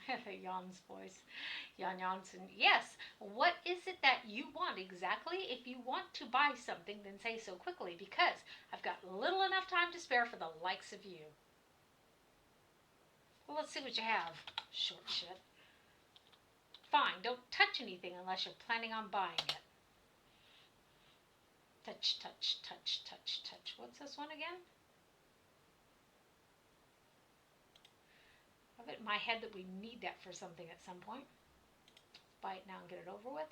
Jan's voice. Jan Jansen. Yes, what is it that you want exactly? If you want to buy something, then say so quickly, because I've got little enough time to spare for the likes of you. Well, let's see what you have, short shit. Fine, don't touch anything unless you're planning on buying it. Touch, touch, touch, touch, touch. What's this one again? I have it in my head that we need that for something at some point. Let's buy it now and get it over with.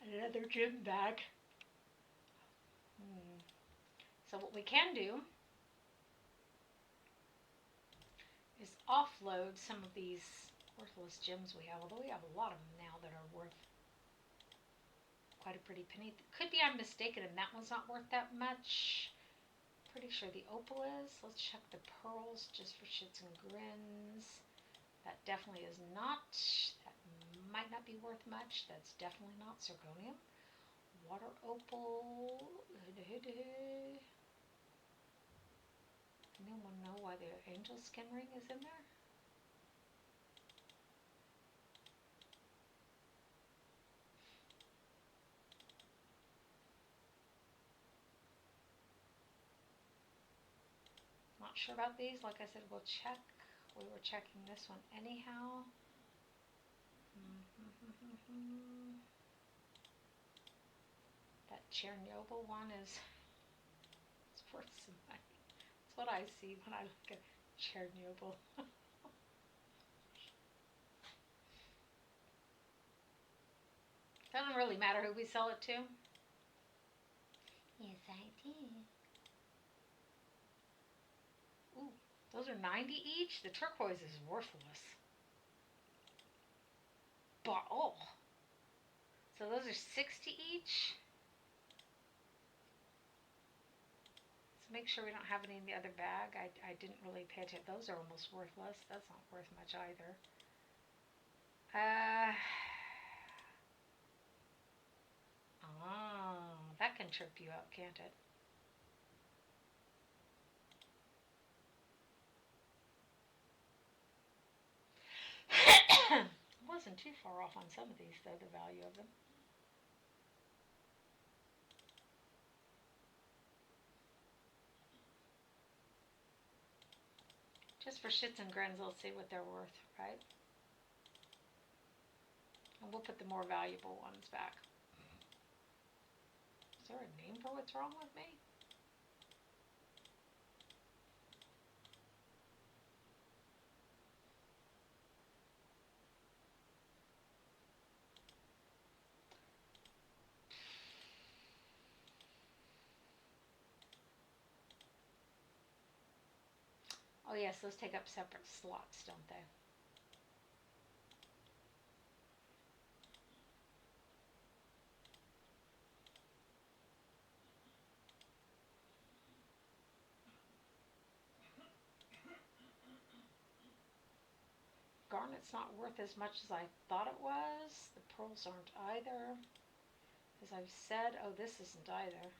Another gym bag. So what we can do is offload some of these worthless gems we have, although we have a lot of them now that are worth quite a pretty penny. Could be I'm mistaken and that one's not worth that much. Pretty sure the opal is. Let's check the pearls just for shits and grins. That definitely is not. That might not be worth much. That's definitely not zirconium. Water opal. Anyone know why the angel skin ring is in there? Not sure about these. Like I said, we'll check. We were checking this one anyhow. That Chernobyl one is it's worth some money. That's what I see when I look at Chernobyl. Doesn't really matter who we sell it to. Yes, I do. Ooh, those are 90 each? The turquoise is worthless. But, oh. So those are 60 each? Let's make sure we don't have any in the other bag. I didn't really pay attention. Those are almost worthless. That's not worth much either. Oh, that can trip you up, can't it? Wasn't too far off on some of these, though, the value of them. Just for shits and grins, let's see what they're worth, right? And we'll put the more valuable ones back. Is there a name for what's wrong with me? Oh yes, those take up separate slots, don't they? Garnet's not worth as much as I thought it was. The pearls aren't either. As I've said, oh, this isn't either.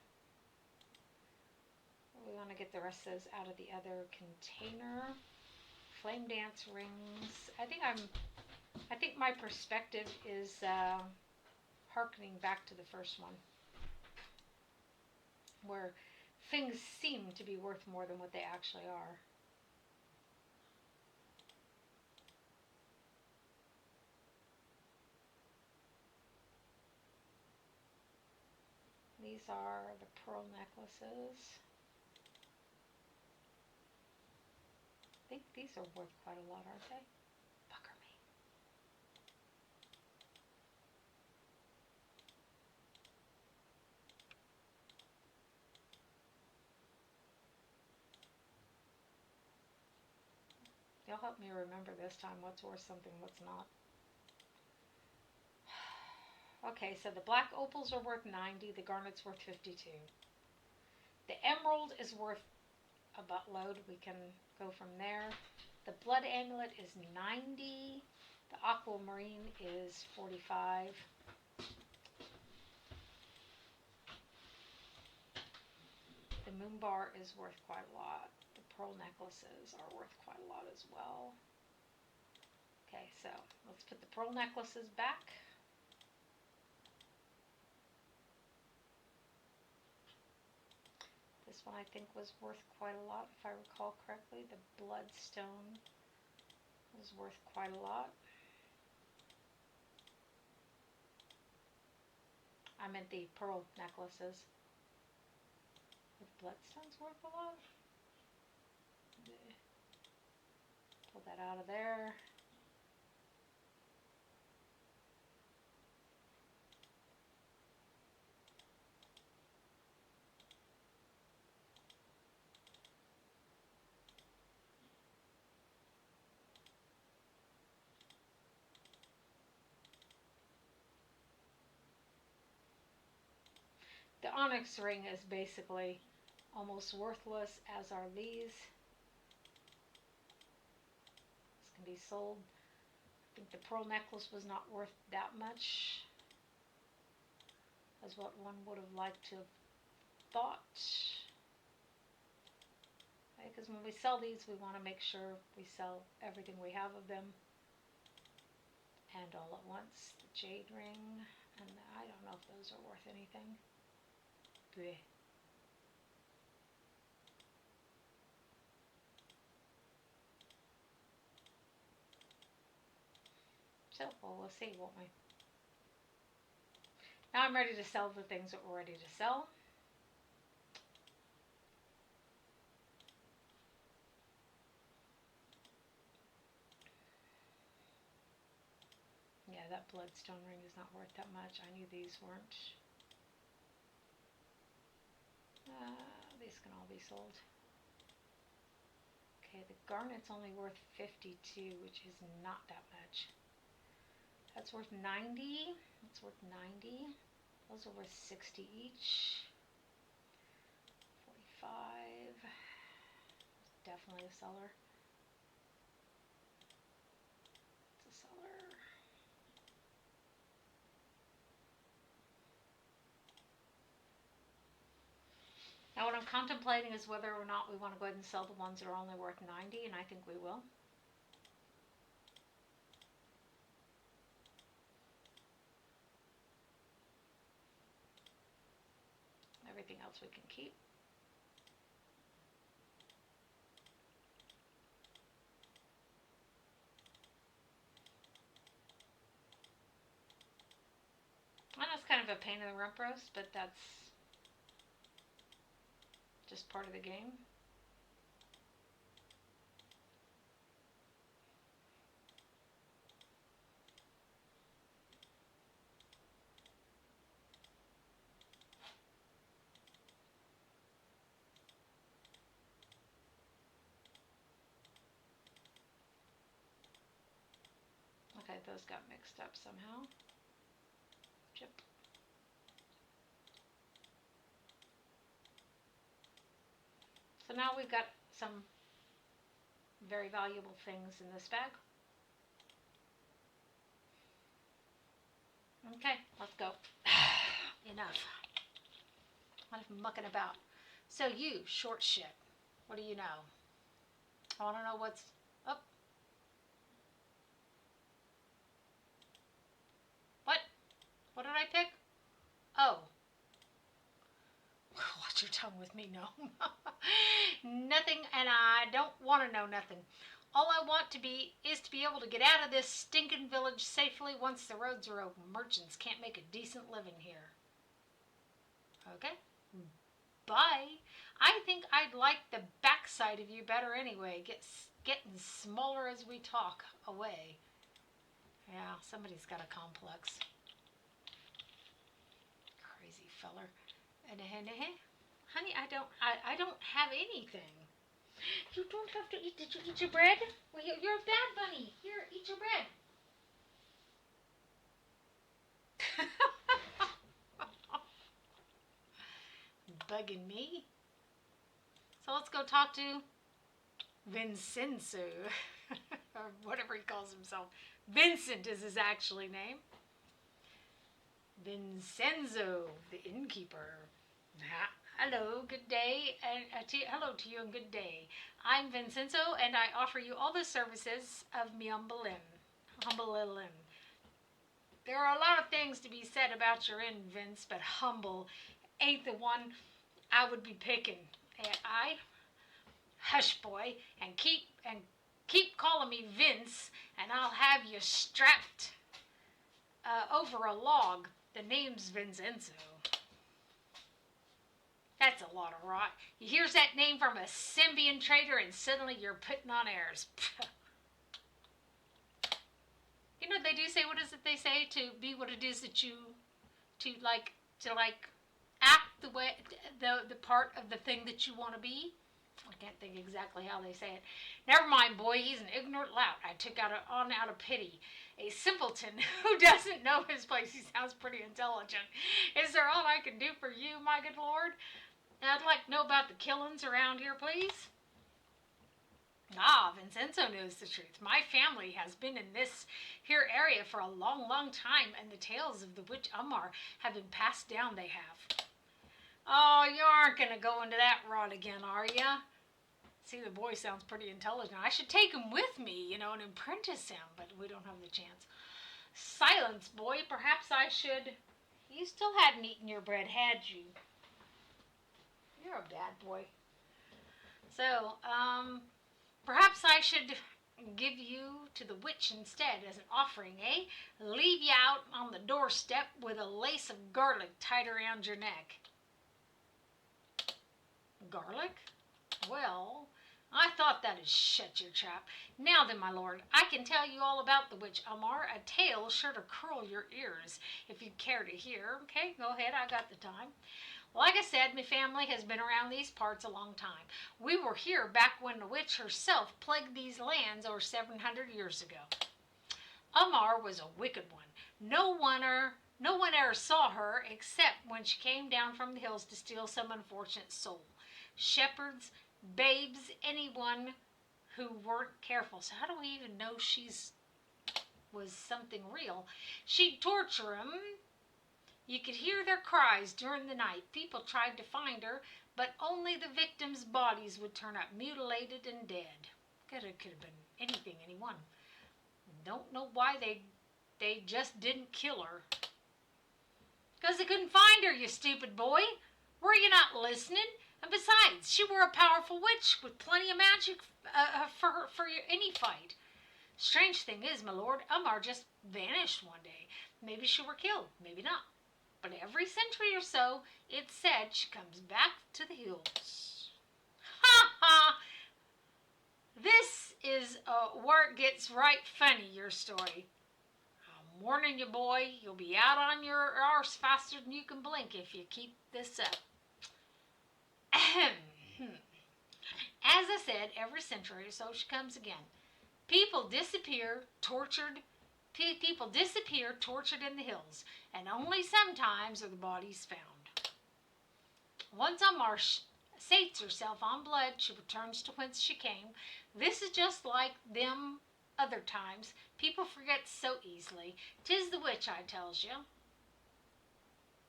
We want to get the rest of those out of the other container. Flame dance rings. I think my perspective is harkening back to the first one, where things seem to be worth more than what they actually are. These are the pearl necklaces. I think these are worth quite a lot, aren't they? Pucker me. You'll help me remember this time what's worth something, what's not. Okay, so the black opals are worth 90, the garnet's worth 52. The emerald is worth a buttload. We can go from there. The blood amulet is 90. The aquamarine is 45. The moon bar is worth quite a lot. The pearl necklaces are worth quite a lot as well. Okay, so let's put the pearl necklaces back. This one I think was worth quite a lot, if I recall correctly. The bloodstone was worth quite a lot. I meant the pearl necklaces. The bloodstone's worth a lot. Pull that out of there. The onyx ring is basically almost worthless, as are these. This can be sold. I think the pearl necklace was not worth that much as what one would have liked to have thought. Because when we sell these, we want to make sure we sell everything we have of them. And all at once, the jade ring, and I don't know if those are worth anything. Blech. So, well, we'll see, won't we? Now I'm ready to sell the things that we're ready to sell. Yeah, that bloodstone ring is not worth that much. I knew these weren't. These can all be sold. Okay, the garnet's only worth 52, which is not that much. That's worth 90. That's worth 90. Those are worth 60 each. 45. Definitely a seller. It's a seller. Now what I'm contemplating is whether or not we want to go ahead and sell the ones that are only worth 90, and I think we will. Everything else we can keep. I know it's kind of a pain in the rump roast, but that's just part of the game. Okay, those got mixed up somehow. Chip. So now we've got some very valuable things in this bag. Okay, let's go. Enough. Enough mucking about. So you, short shit, what do you know? I want to know what's up. What? What did I pick? Oh. Watch your tongue with me, no. Nothing, and I don't want to know nothing. All I want to be is to be able to get out of this stinking village safely once the roads are open. Merchants can't make a decent living here. Okay? Bye. I think I'd like the backside of you better anyway. Getting smaller as we talk away. Yeah, somebody's got a complex. Crazy feller. Honey, I don't have anything. You don't have to eat. Did you eat your bread? Well, you're a bad bunny. Here, eat your bread. Bugging me. So let's go talk to Vincenzo, or whatever he calls himself. Vincent is his actually name. Vincenzo, the innkeeper. Hello, good day, and hello to you and good day. I'm Vincenzo, and I offer you all the services of me humble inn. There are a lot of things to be said about your inn, Vince, but humble ain't the one I would be picking. And hush, boy, and keep calling me Vince, and I'll have you strapped over a log. The name's Vincenzo. That's a lot of rot. You hears that name from a Symbian trader, and suddenly you're putting on airs. You know they do say, what is it they say, to be what it is that you to act the way the part of the thing that you want to be. I can't think exactly how they say it. Never mind, boy, he's an ignorant lout. I took out of pity. A simpleton who doesn't know his place. He sounds pretty intelligent. Is there aught I can do for you, my good lord? I'd like to know about the killings around here, please. Ah, Vincenzo knows the truth. My family has been in this here area for a long, long time, and the tales of the witch Umar have been passed down, they have. Oh, you aren't going to go into that rot again, are ya? See, the boy sounds pretty intelligent. I should take him with me, and apprentice him, but we don't have the chance. Silence, boy. Perhaps I should... You still hadn't eaten your bread, had you? You're a bad boy. So, perhaps I should give you to the witch instead as an offering, eh? Leave you out on the doorstep with a lace of garlic tied around your neck. Garlic? Well, I thought that'd shut your trap. Now then, my lord, I can tell you all about the witch Umar, a tale sure to curl your ears, if you'd care to hear. Okay, go ahead, I got the time. Like I said, my family has been around these parts a long time. We were here back when the witch herself plagued these lands over 700 years ago. Umar was a wicked one. No one ever saw her except when she came down from the hills to steal some unfortunate soul. Shepherds, babes, anyone who weren't careful. So how do we even know was something real? She'd torture them. You could hear their cries during the night. People tried to find her, but only the victims' bodies would turn up mutilated and dead. Could have been anything, anyone. Don't know why they just didn't kill her. Because they couldn't find her, you stupid boy. Were you not listening? And besides, she were a powerful witch with plenty of magic for any fight. Strange thing is, my lord, Umar just vanished one day. Maybe she were killed, maybe not. But every century or so, it's said she comes back to the hills. Ha ha! This is where it gets right funny, your story. I'm warning you, boy, you'll be out on your arse faster than you can blink if you keep this up. As I said, every century or so she comes again. People disappear, tortured in the hills, and only sometimes are the bodies found. Once Umar sates herself on blood, she returns to whence she came. This is just like them other times. People forget so easily. 'Tis the witch, I tells you.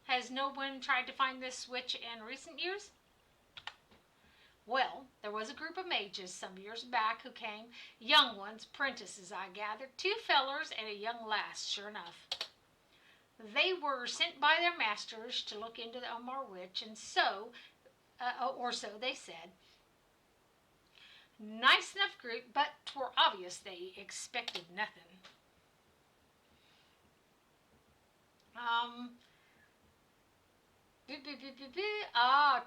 Has no one tried to find this witch in recent years? Well, there was a group of mages some years back who came, young ones, prentices I gathered, 2 fellers and a young lass, sure enough. They were sent by their masters to look into the Umar witch, and so they said. Nice enough group, but 'twere obvious they expected nothing.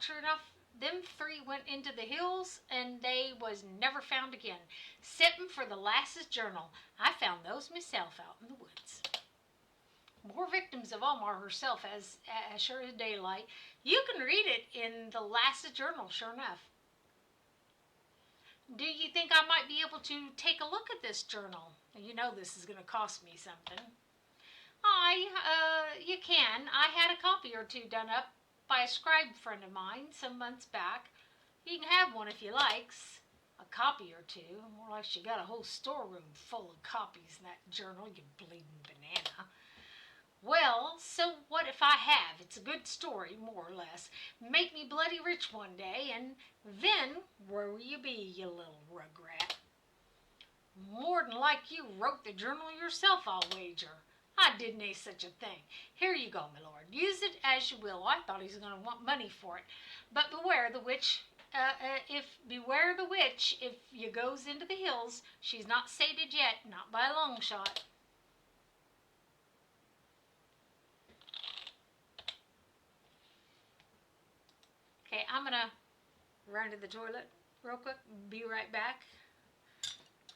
True enough. Them 3 went into the hills, and they was never found again. Excepting for the lass's journal. I found those myself out in the woods. More victims of Omar herself, as sure as daylight. You can read it in the lass's journal, sure enough. Do you think I might be able to take a look at this journal? You know this is going to cost me something. You can. I had a copy or 2 done up by a scribe friend of mine some months back. You can have one if you likes. A copy or 2. More like she got a whole storeroom full of copies in that journal, you bleeding banana. Well, so what if I have? It's a good story, more or less. Make me bloody rich one day, and then where will you be, you little rugrat? More than like you wrote the journal yourself, I'll wager. I didn't say such a thing. Here you go, my lord. Use it as you will. I thought he was going to want money for it. But beware the witch. Beware the witch. If you goes into the hills, she's not sated yet, not by a long shot. Okay, I'm gonna run to the toilet real quick. Be right back.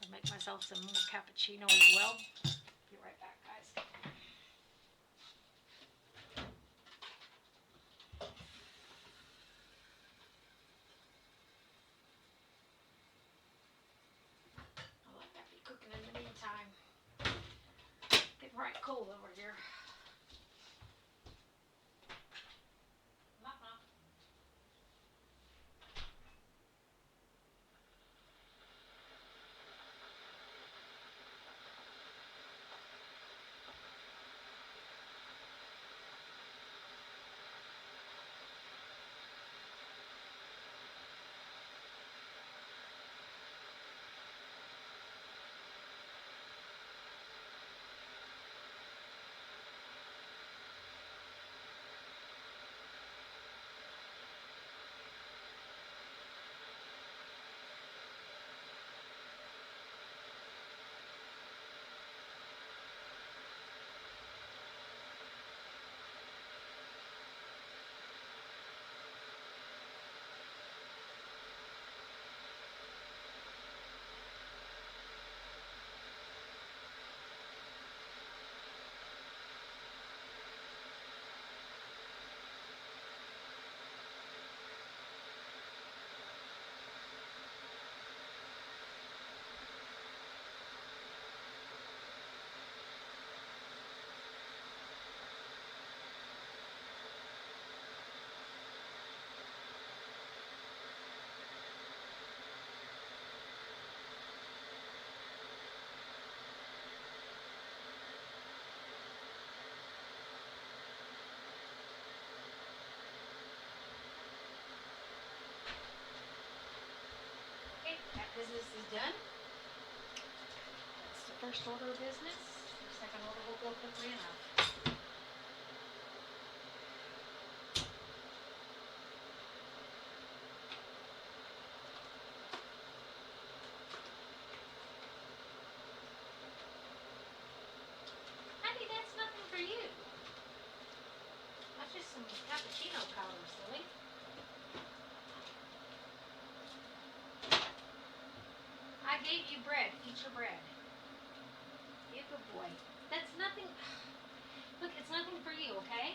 I'll make myself some more cappuccino as well. Be right back, guys. I'll let that be cooking in the meantime. Getting right cold over here. business is done. That's the first order of business. The second order will go quickly enough. Honey, that's nothing for you. That's just some cappuccino powder, silly. I gave you bread. Eat your bread. Be a good boy. That's nothing. Look, it's nothing for you, okay?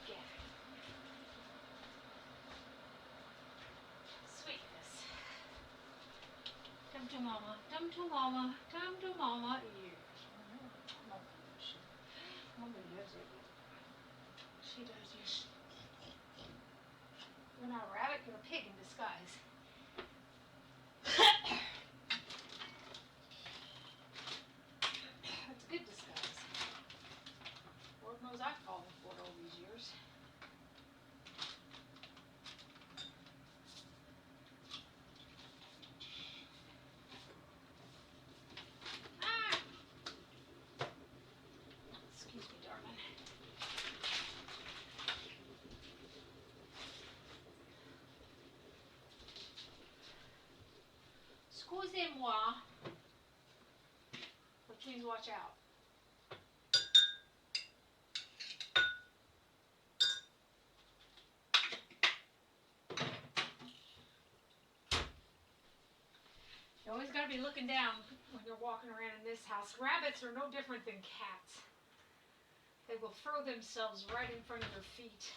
Get. Sweetness. Come to mama. Come to mama. Come to mama. Yes. Mama does it. She does, yes. You're not a rabbit, you're a pig in disguise. That's a good disguise. Lord knows I've fallen for it all these years. Ah! Excuse me, darling. Excusez-moi. Which means watch out. You always got to be looking down when you're walking around in this house. Rabbits are no different than cats. They will throw themselves right in front of your feet,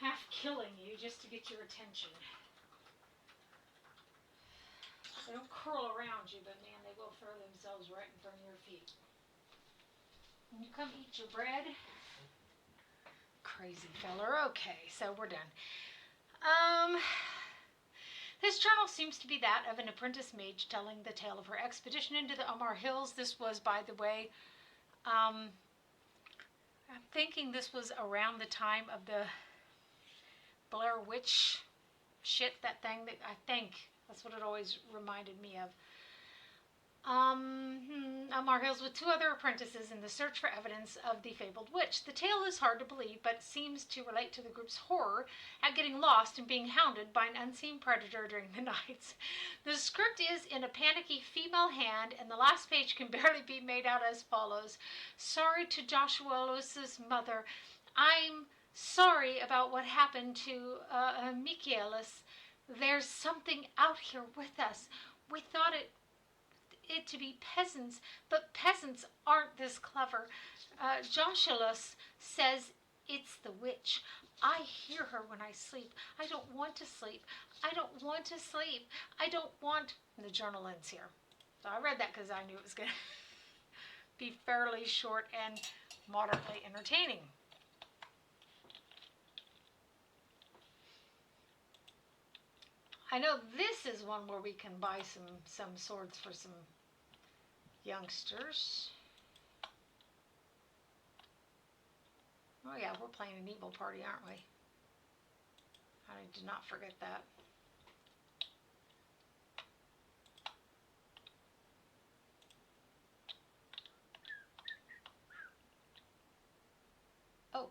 half killing you just to get your attention. They don't curl around you, but man, they will throw themselves right in front of your feet. When you come eat your bread. Crazy feller. Okay, so we're done. This journal seems to be that of an apprentice mage telling the tale of her expedition into the Amar Hills. This was, by the way, I'm thinking this was around the time of the Blair Witch shit, that thing that I think that's what it always reminded me of. Amar Hills with two other apprentices in the search for evidence of the fabled witch. The tale is hard to believe, but seems to relate to the group's horror at getting lost and being hounded by an unseen predator during the nights. The script is in a panicky female hand, and the last page can barely be made out as follows. Sorry to Joshua Lewis's mother. I'm sorry about what happened to Michaelis. There's something out here with us. We thought it to be peasants, but peasants aren't this clever. Joshulus says it's the witch. I hear her when I sleep. I don't want to sleep. I don't want to sleep. I don't want... And the journal ends here. So I read that because I knew it was going to be fairly short and moderately entertaining. I know this is one where we can buy some swords for some youngsters. Oh yeah, we're playing an evil party, aren't we? I did not forget that. Oh.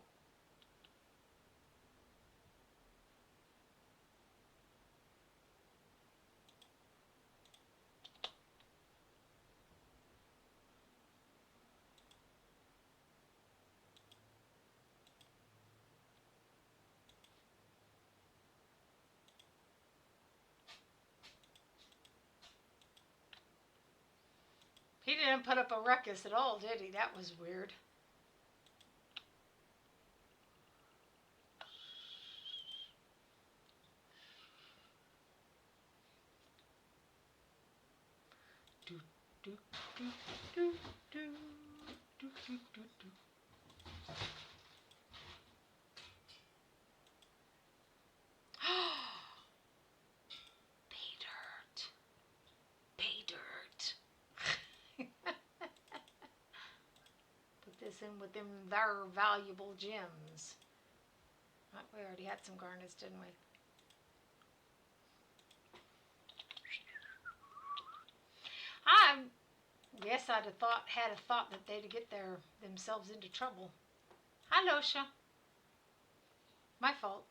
He didn't put up a ruckus at all, did he? That was weird. Do, do, do, do, do, do, do, do, do. Pay dirt. Pay dirt. Put this in with them their valuable gems. We already had some garnets, didn't we? I guess had a thought that they'd get themselves into trouble. Hi, Losha. My fault.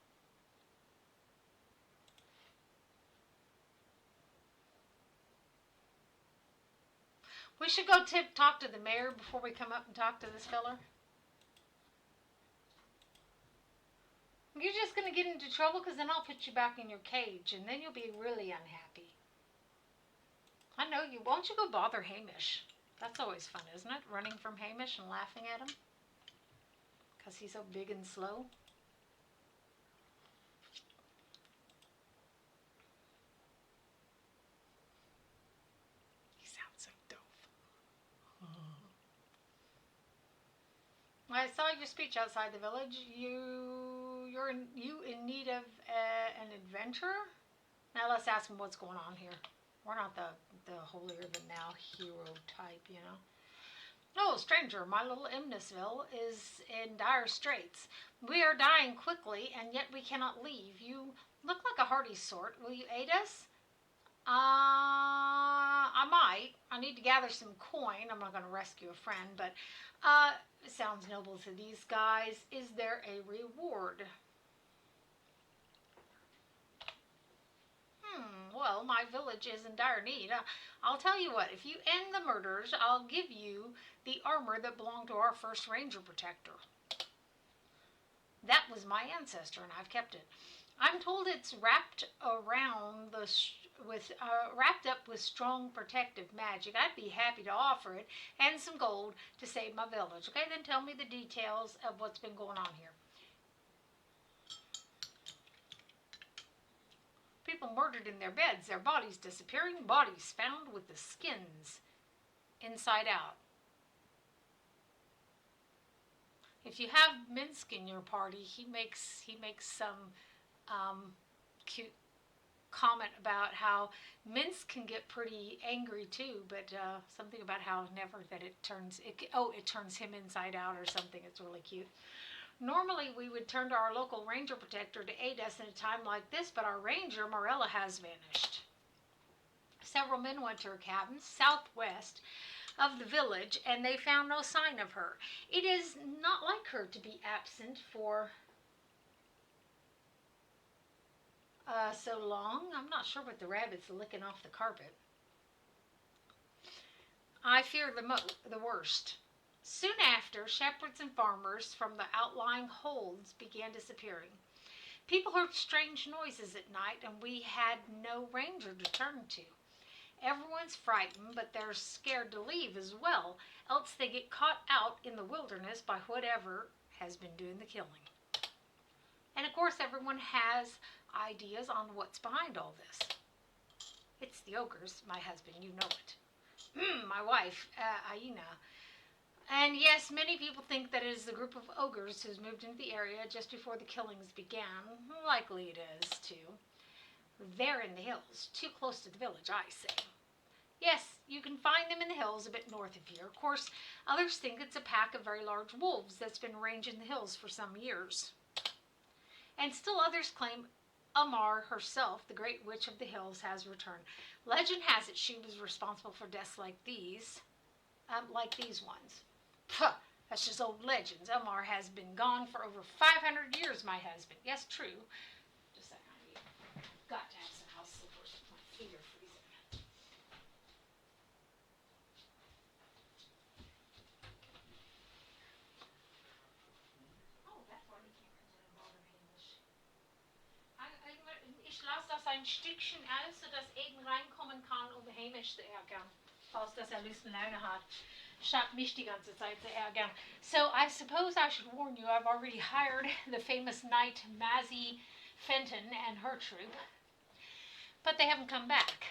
We should go talk to the mayor before we come up and talk to this fella. You're just going to get into trouble because then I'll put you back in your cage and then you'll be really unhappy. I know you. Why don't you go bother Hamish? That's always fun, isn't it? Running from Hamish and laughing at him because he's so big and slow. He sounds so dope. I saw your speech outside the village. You in need of an adventurer? Now let's ask him what's going on here. We're not the holier than thou hero type, you know. Oh, stranger, my little Imnisville is in dire straits. We are dying quickly, and yet we cannot leave. You look like a hardy sort. Will you aid us? I might. I need to gather some coin. I'm not going to rescue a friend, but it sounds noble to these guys. Is there a reward? Well, my village is in dire need. I'll tell you what, if you end the murders, I'll give you the armor that belonged to our first ranger protector. That was my ancestor, and I've kept it. I'm told it's wrapped around wrapped up with strong protective magic. I'd be happy to offer it and some gold to save my village. Okay, then tell me the details of what's been going on here. People murdered in their beds, their bodies disappearing, bodies found with the skins inside out. If you have Minsk in your party, he makes some cute comment about how Minsk can get pretty angry too, but something about how it turns him inside out or something. It's really cute. Normally we would turn to our local ranger protector to aid us in a time like this, but our ranger, Morella, has vanished. Several men went to her cabin southwest of the village, and they found no sign of her. It is not like her to be absent for so long. I'm not sure what the rabbit's licking off the carpet. I fear the worst. Soon after, shepherds and farmers from the outlying holds began disappearing. People heard strange noises at night, and we had no ranger to turn to. Everyone's frightened, but they're scared to leave as well, else they get caught out in the wilderness by whatever has been doing the killing. And of course, everyone has ideas on what's behind all this. It's the ogres, my husband, you know it. My wife, Aina. And yes, many people think that it is the group of ogres who's moved into the area just before the killings began. Likely it is, too. They're in the hills, too close to the village, I say. Yes, you can find them in the hills a bit north of here. Of course, others think it's a pack of very large wolves that's been ranging the hills for some years. And still others claim Amar herself, the great witch of the hills, has returned. Legend has it she was responsible for deaths like these ones. Puh, that's just old legends. Amar has been gone for over 500 years, my husband. Yes, true. Just a second. I've got to have some house slippers. My feet are freezing. Oh, that's why we can't continue to bother Hamish. Ich lasse das ein Stückchen aus, sodass Eden reinkommen kann, um Hamish zu ärgern. Falls das Lust und Laune hat. Statt mich die ganze Zeit zu ärgern. So I suppose I should warn you, I've already hired the famous knight Mazzy Fenton and her troop. But they haven't come back.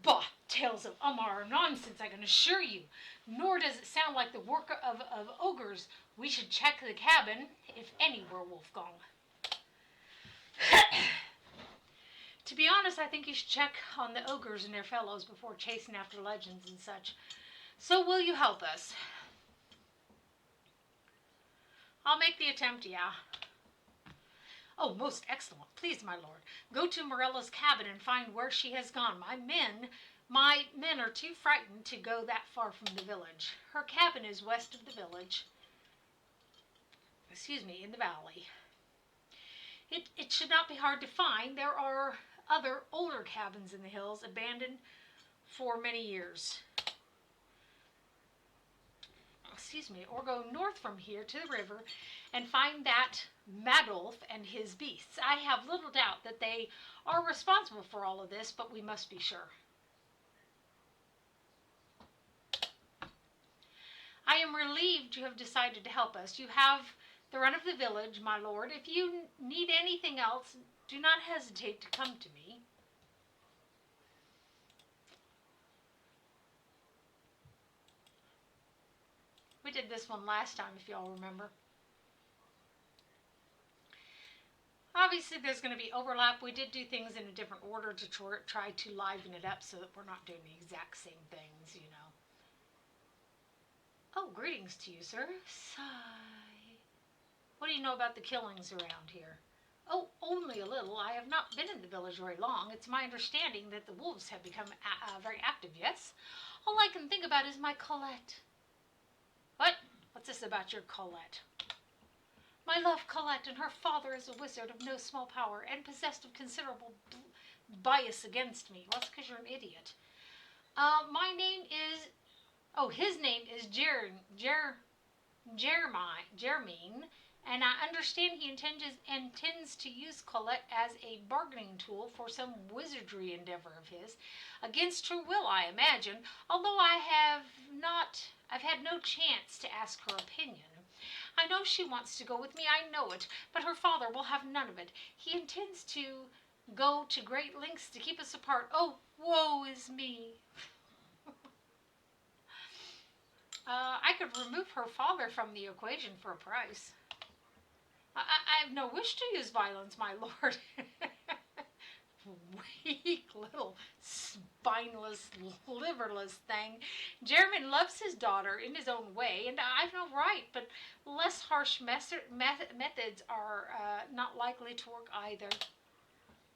Bah! Tales of Amar are nonsense, I can assure you. Nor does it sound like the work of ogres. We should check the cabin, if any were Wolfgang. To be honest, I think you should check on the ogres and their fellows before chasing after legends and such. So will you help us? I'll make the attempt, yeah. Oh, most excellent. Please, my lord, go to Morella's cabin and find where she has gone. My men My men are too frightened to go that far from the village. Her cabin is west of the village. Excuse me, in the valley. It should not be hard to find. There are other older cabins in the hills, abandoned for many years. Excuse me, or go north from here to the river and find that Madolf and his beasts. I have little doubt that they are responsible for all of this, but we must be sure. I am relieved you have decided to help us. You have the run of the village, my lord. If you need anything else, do not hesitate to come to me. We did this one last time, if y'all remember. Obviously, there's going to be overlap. We did do things in a different order to try to liven it up so that we're not doing the exact same things, you know. Oh, greetings to you, sir. Sigh. What do you know about the killings around here? Oh, only a little. I have not been in the village very long. It's my understanding that the wolves have become very active, yes? All I can think about is my Colette. What? What's this about your Colette? My love, Colette, and her father is a wizard of no small power and possessed of considerable bias against me. Well, that's because you're an idiot. My name is... Oh, his name is Jermaine, and I understand he intends to use Colette as a bargaining tool for some wizardry endeavor of his, against her will, I imagine, although I've had no chance to ask her opinion. I know she wants to go with me, I know it, but her father will have none of it. He intends to go to great lengths to keep us apart. Oh, woe is me. I could remove her father from the equation for a price. I have no wish to use violence, my lord. Weak little spineless, liverless thing. Jeremy loves his daughter in his own way, and I've no right, but less harsh methods are not likely to work either.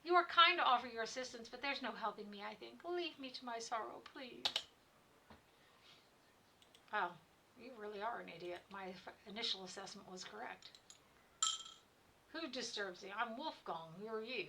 You are kind to offer your assistance, but there's no helping me, I think. Leave me to my sorrow, please. Wow, you really are an idiot. My initial assessment was correct. Who disturbs you? I'm Wolfgang. Who are you?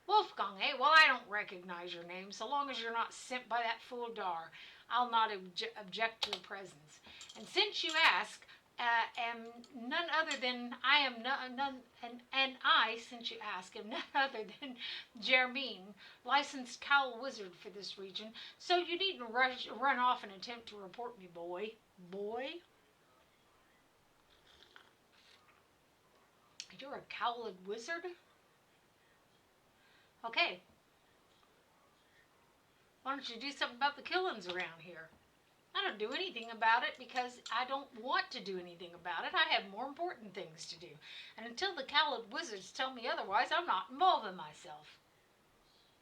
Wolfgang, eh? Well, I don't recognize your name. So long as you're not sent by that fool Dar, I'll not object to your presence. And since you ask, am none other than I am none, and I, since you ask, am none other than Jermaine, licensed cowl wizard for this region. So you needn't run off and attempt to report me, boy. Boy? You're a cowled wizard? Okay. Why don't you do something about the killings around here? I don't do anything about it because I don't want to do anything about it. I have more important things to do. And until the cowled wizards tell me otherwise, I'm not involving myself.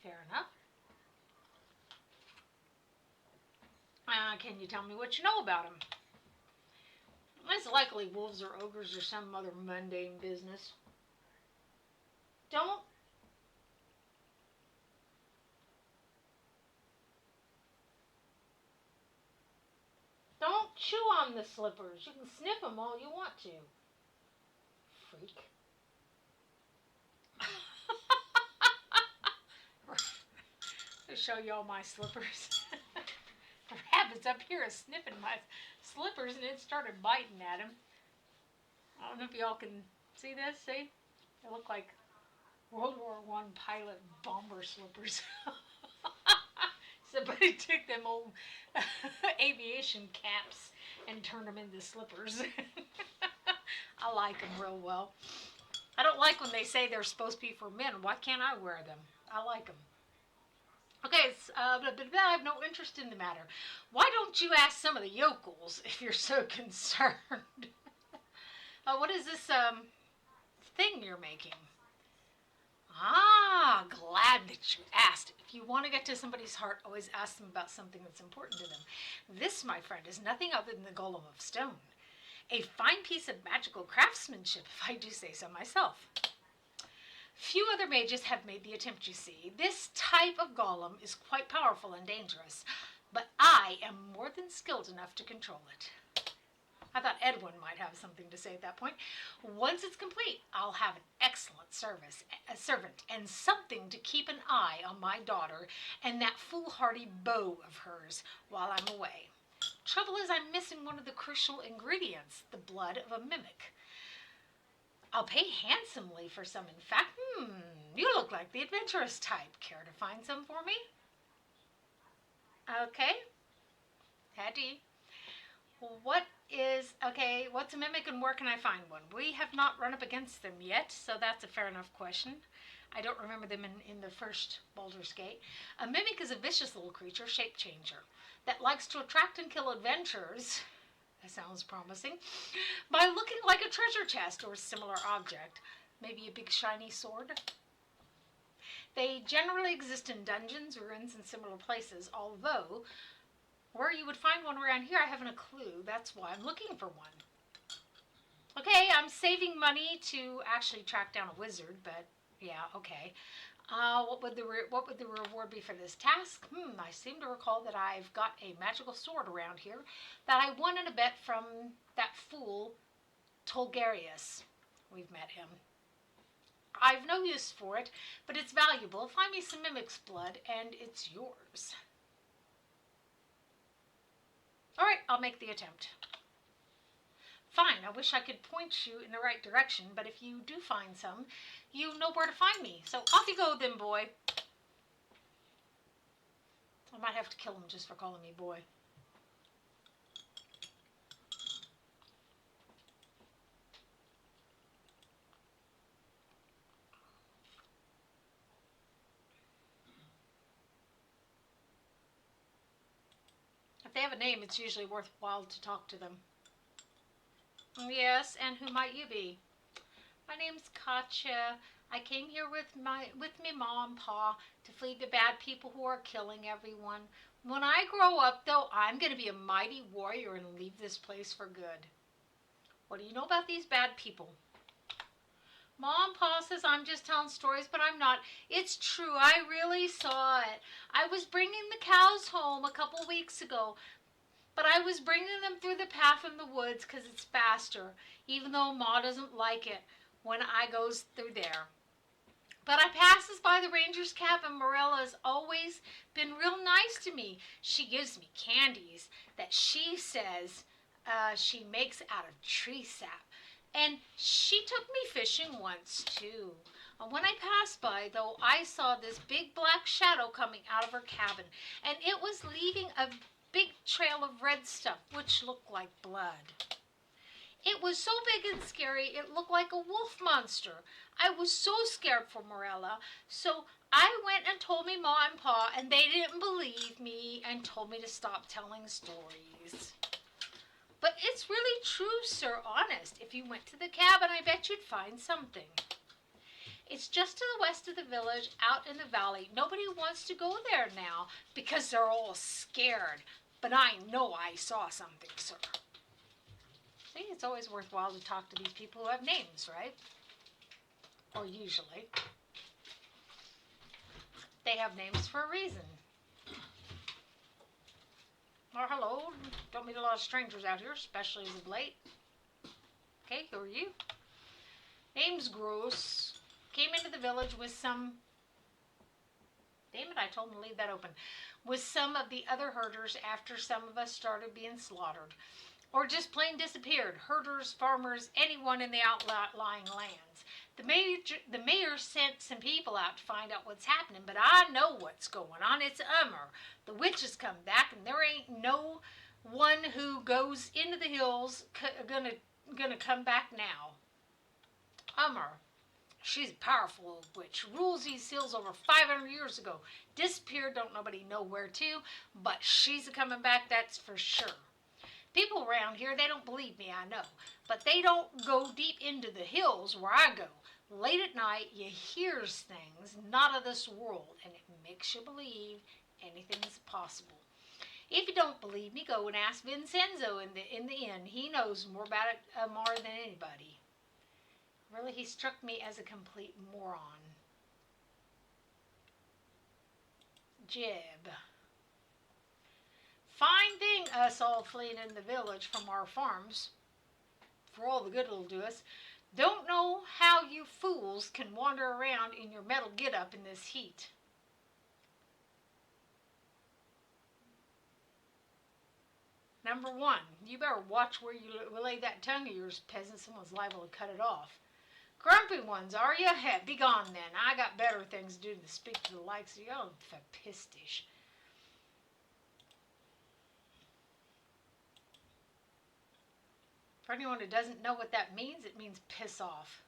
Fair enough. Can you tell me what you know about them? It's likely wolves or ogres or some other mundane business. Don't chew on the slippers. You can sniff them all you want to. Freak. I'll show you all my slippers. The rabbit's up here is sniffing my slippers and it started biting at him. I don't know if y'all can see this. See? They look like World War I pilot bomber slippers. Somebody took them old aviation caps and turned them into slippers. I like them real well. I don't like when they say they're supposed to be for men. Why can't I wear them? I like them. Okay, but I have no interest in the matter. Why don't you ask some of the yokels if you're so concerned? What is this thing you're making? Ah, glad that you asked. If you want to get to somebody's heart, always ask them about something that's important to them. This, my friend, is nothing other than the golem of stone. A fine piece of magical craftsmanship, if I do say so myself. Few other mages have made the attempt, you see. This type of golem is quite powerful and dangerous, but I am more than skilled enough to control it. I thought Edwin might have something to say at that point. Once it's complete, I'll have an excellent servant, and something to keep an eye on my daughter and that foolhardy beau of hers while I'm away. Trouble is, I'm missing one of the crucial ingredients, the blood of a mimic. I'll pay handsomely for some, in fact. You look like the adventurous type. Care to find some for me? Okay. Hattie. What's a mimic and where can I find one? We have not run up against them yet, so that's a fair enough question. I don't remember them in the first Baldur's Gate. A mimic is a vicious little creature, shape changer, that likes to attract and kill adventurers. That sounds promising. By looking like a treasure chest or a similar object. Maybe a big shiny sword. They generally exist in dungeons, ruins, and similar places, although where you would find one around here, I haven't a clue. That's why I'm looking for one. Okay, I'm saving money to actually track down a wizard, but yeah, okay. What would the reward be for this task? I seem to recall that I've got a magical sword around here that I won in a bet from that fool Tolgarius. We've met him. I've no use for it, but it's valuable. Find me some mimic's blood, and it's yours. All right, I'll make the attempt. Fine, I wish I could point you in the right direction, but if you do find some, you know where to find me. So off you go then, boy. I might have to kill him just for calling me boy. If they have a name, it's usually worthwhile to talk to them. Yes, and who might you be? My name's Katya. I came here with me ma and pa to flee the bad people who are killing everyone. When I grow up, though, I'm going to be a mighty warrior and leave this place for good. What do you know about these bad people? Mom and Pa says I'm just telling stories, but I'm not. It's true. I really saw it. I was bringing the cows home a couple weeks ago, but I was bringing them through the path in the woods because it's faster, even though Ma doesn't like it when I goes through there. But I passes by the ranger's cabin. Morella's always been real nice to me. She gives me candies that she says she makes out of tree sap. And she took me fishing once, too. When I passed by, though, I saw this big black shadow coming out of her cabin, and it was leaving a big trail of red stuff, which looked like blood. It was so big and scary, it looked like a wolf monster. I was so scared for Morella, so I went and told me Ma and Pa, and they didn't believe me and told me to stop telling stories. But it's really true, sir, honest. If you went to the cabin, I bet you'd find something. It's just to the west of the village, out in the valley. Nobody wants to go there now because they're all scared. But I know I saw something, sir. See, it's always worthwhile to talk to these people who have names, right? Or usually. They have names for a reason. Or hello, don't meet a lot of strangers out here, especially as of late. Okay, who are you? Name's Gross. Came into the village with some... Damn it, I told him to leave that open. With some of the other herders after some of us started being slaughtered. Or just plain disappeared. Herders, farmers, anyone in the outlying lands. The mayor sent some people out to find out what's happening, but I know what's going on. It's Ummer. The witches come back, and there ain't no one who goes into the hills gonna come back now. Ummer. She's a powerful old witch. Rules these hills over 500 years ago. Disappeared, don't nobody know where to, but she's a-coming back, that's for sure. People around here, they don't believe me, I know, but they don't go deep into the hills where I go. Late at night, you hears things not of this world, and it makes you believe anything's possible. If you don't believe me, go and ask Vincenzo in the inn. He knows more about it more than anybody. Really, he struck me as a complete moron. Jib. Fine thing, us all fleeing in the village from our farms, for all the good it'll do us. Don't know how you fools can wander around in your metal get-up in this heat. Number one, you better watch where you lay that tongue of yours, peasant. Someone's liable to cut it off. Grumpy ones, are you? Be gone then. I got better things to do than to speak to the likes of you. Oh, fapistish. For anyone who doesn't know what that means, it means piss off.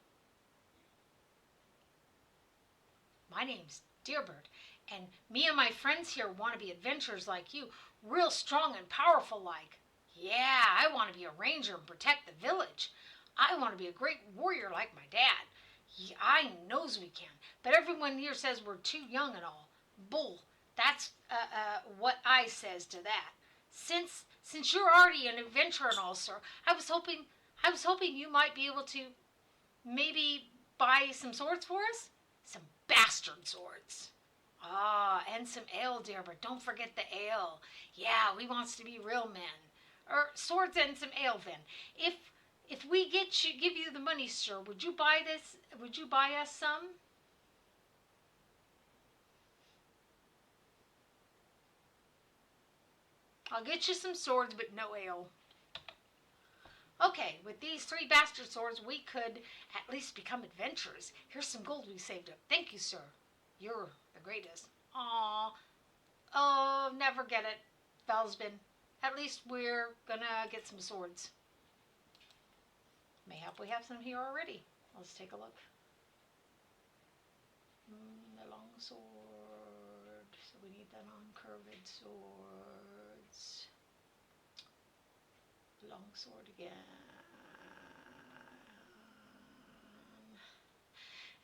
My name's Dearbird, and me and my friends here want to be adventurers like you, real strong and powerful like. Yeah, I want to be a ranger and protect the village. I want to be a great warrior like my dad. Yeah, I knows we can, but everyone here says we're too young and all. Bull. That's what I says to that. Since you're already an adventurer and all, sir, I was hoping you might be able to maybe buy some swords for us. Some bastard swords. Ah, and some ale, dear, but don't forget the ale. Yeah, we wants to be real men. Swords and some ale then. If we give you the money, sir, would you buy this? Would you buy us some? I'll get you some swords, but no ale. Okay, with these 3 bastard swords, we could at least become adventurers. Here's some gold we saved up. Thank you, sir. You're the greatest. Aw. Oh, never get it, Valsbin. At least we're gonna get some swords. Mayhap we have some here already. Let's take a look. The long sword. So we need that uncurved swords. Long sword again.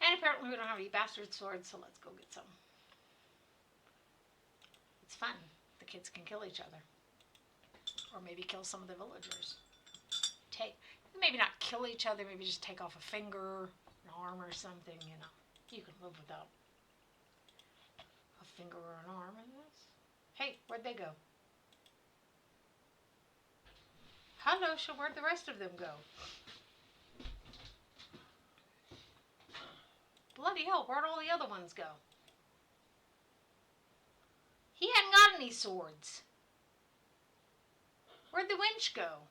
And apparently we don't have any bastard swords, so let's go get some. It's fun. The kids can kill each other. Or maybe kill some of the villagers. Maybe not kill each other, maybe just take off a finger, an arm or something, you know. You can live without a finger or an arm in this. Hey, where'd they go? Hello, so where'd the rest of them go? Bloody hell, where'd all the other ones go? He hadn't got any swords. Where'd the wench go?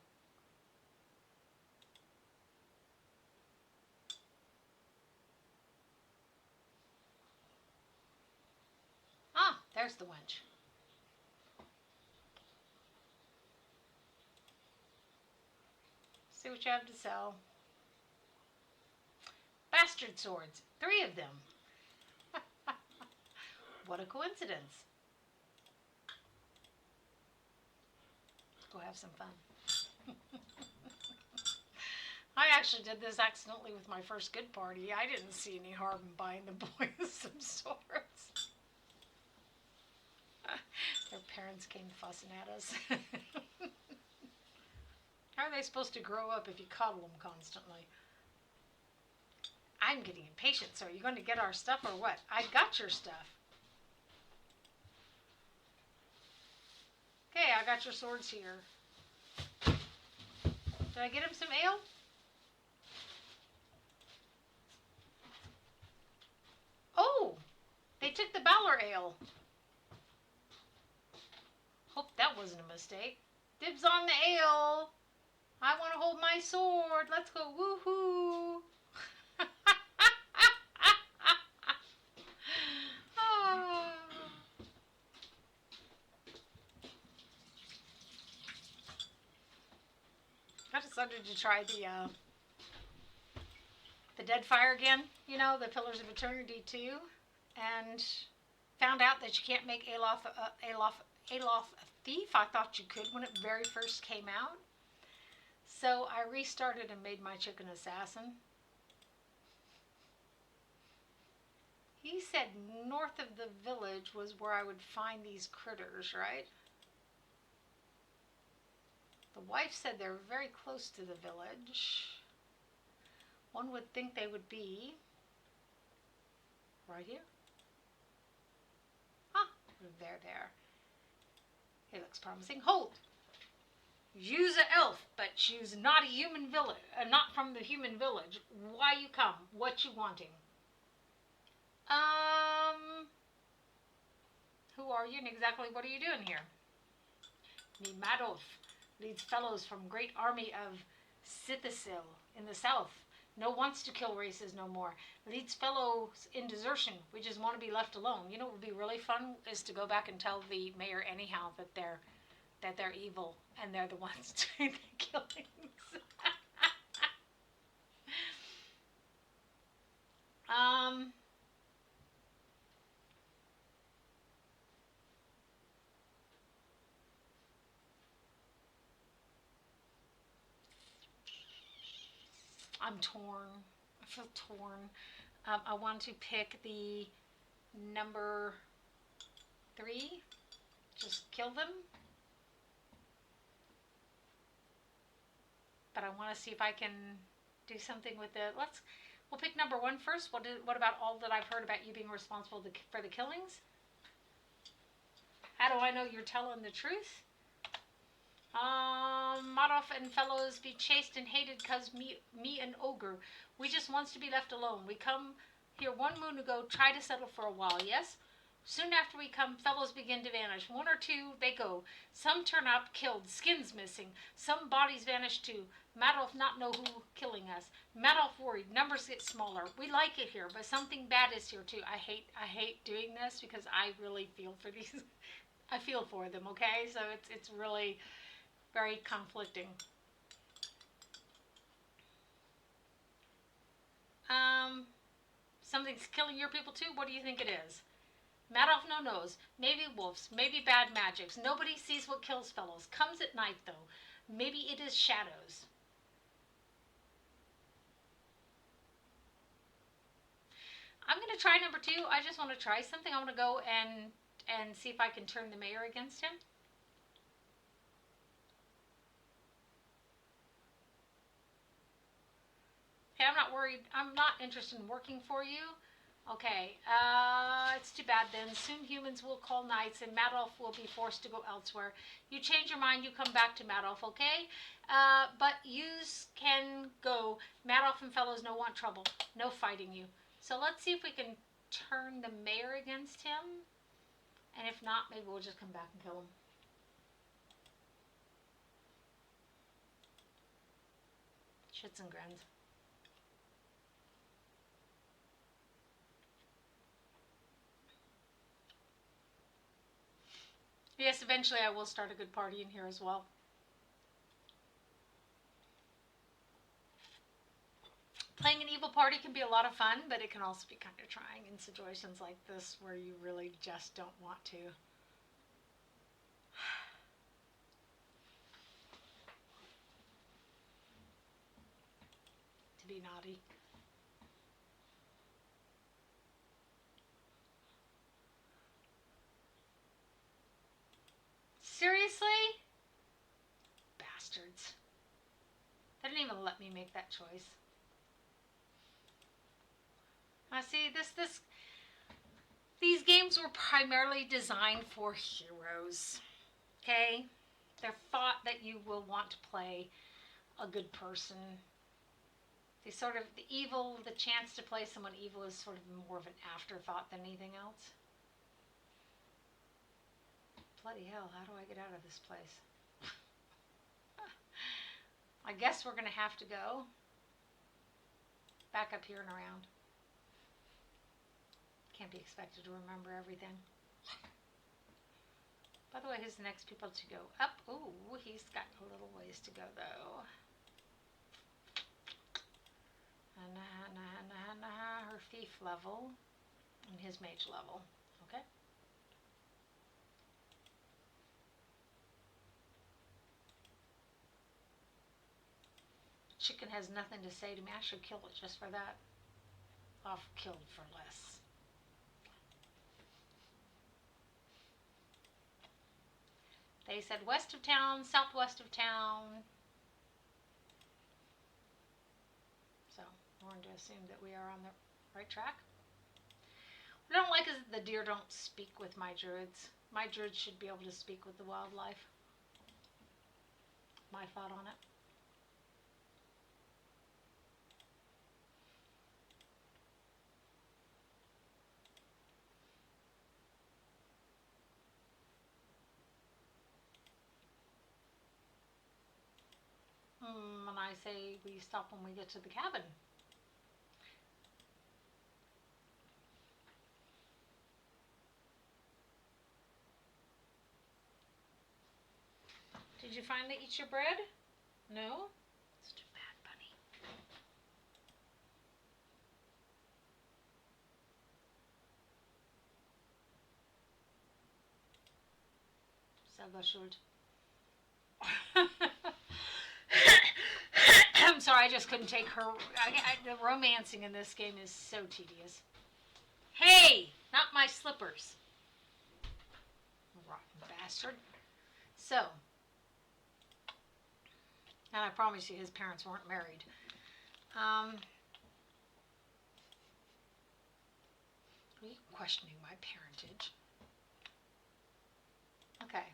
Ah, there's the wench. See what you have to sell. Bastard swords. 3 of them. What a coincidence. Let's go have some fun. I actually did this accidentally with my first good party. I didn't see any harm in buying the boys some swords. Their parents came fussing at us. How are they supposed to grow up if you coddle them constantly? I'm getting impatient, so are you going to get our stuff or what? I got your stuff. Okay, I got your swords here. Did I get him some ale? Oh, they took the Baldur ale. Hope that wasn't a mistake. Dibs on the ale. I want to hold my sword. Let's go. Woohoo. Oh. I decided to try the dead fire again. You know, the Pillars of Eternity 2. And found out that you can't make Aloth a thief. I thought you could when it very first came out. So I restarted and made my chicken assassin. He said north of the village was where I would find these critters, right? The wife said they're very close to the village. One would think they would be right here. Ah, there. It looks promising. Hold. You's a elf, but you's not a human village, not from the human village. Why you come? What you wanting? Um, who are you and exactly what are you doing here? Me Madolf leads fellows from great army of Sithisil in the south. No wants to kill races no more. Leads fellows in desertion. We just want to be left alone. You know what would be really fun is to go back and tell the mayor anyhow that they're evil and they're the ones doing the killings. um I'm torn. I feel torn. I want to pick the number 3. Just kill them. But I want to see if I can do something with it. We'll pick number 1 first. What about all that I've heard about you being responsible for the killings? How do I know you're telling the truth? Madoff and fellows be chased and hated cause me an ogre. We just wants to be left alone. We come here 1 moon ago, try to settle for a while, yes? Soon after we come, fellows begin to vanish. 1 or 2, they go. Some turn up, killed, skins missing. Some bodies vanish too. Madoff not know who killing us. Madoff worried, numbers get smaller. We like it here, but something bad is here too. I hate doing this because I really feel for these. I feel for them, okay? So it's really very conflicting. Something's killing your people too? What do you think it is? Madoff no knows. Maybe wolves, maybe bad magics. Nobody sees what kills fellows. Comes at night though. Maybe it is shadows. I'm going to try number 2. I just want to try something. I want to go and see if I can turn the mayor against him. Okay, I'm not worried. I'm not interested in working for you. Okay, it's too bad then. Soon humans will call knights and Madoff will be forced to go elsewhere. You change your mind, you come back to Madoff, okay? But yous can go. Madoff and fellows no want trouble. No fighting you. So let's see if we can turn the mayor against him. And if not, maybe we'll just come back and kill him. Shits and grins. Yes, eventually I will start a good party in here as well. Playing an evil party can be a lot of fun, but it can also be kind of trying in situations like this where you really just don't want to. To be naughty. Seriously? Bastards. They didn't even let me make that choice. I see these games were primarily designed for heroes. Okay? They're thought that you will want to play a good person. The evil, the chance to play someone evil is sort of more of an afterthought than anything else. Bloody hell, how do I get out of this place? I guess we're going to have to go back up here and around. Can't be expected to remember everything. By the way, who's the next people to go up? Ooh, he's got a little ways to go though. Her thief level and his mage level. Okay. Chicken has nothing to say to me. I should kill it just for that. I've killed for less. They said west of town, southwest of town. So going to assume that we are on the right track. What I don't like is that the deer don't speak with my druids. My druids should be able to speak with the wildlife. My thought on it. And I say we stop when we get to the cabin. Did you finally eat your bread? No? It's too bad, bunny. Selber schuld. I'm sorry, I just couldn't take her. The romancing in this game is so tedious. Hey, not my slippers. Rotten bastard. So, and I promise you his parents weren't married. Are you questioning my parentage? Okay.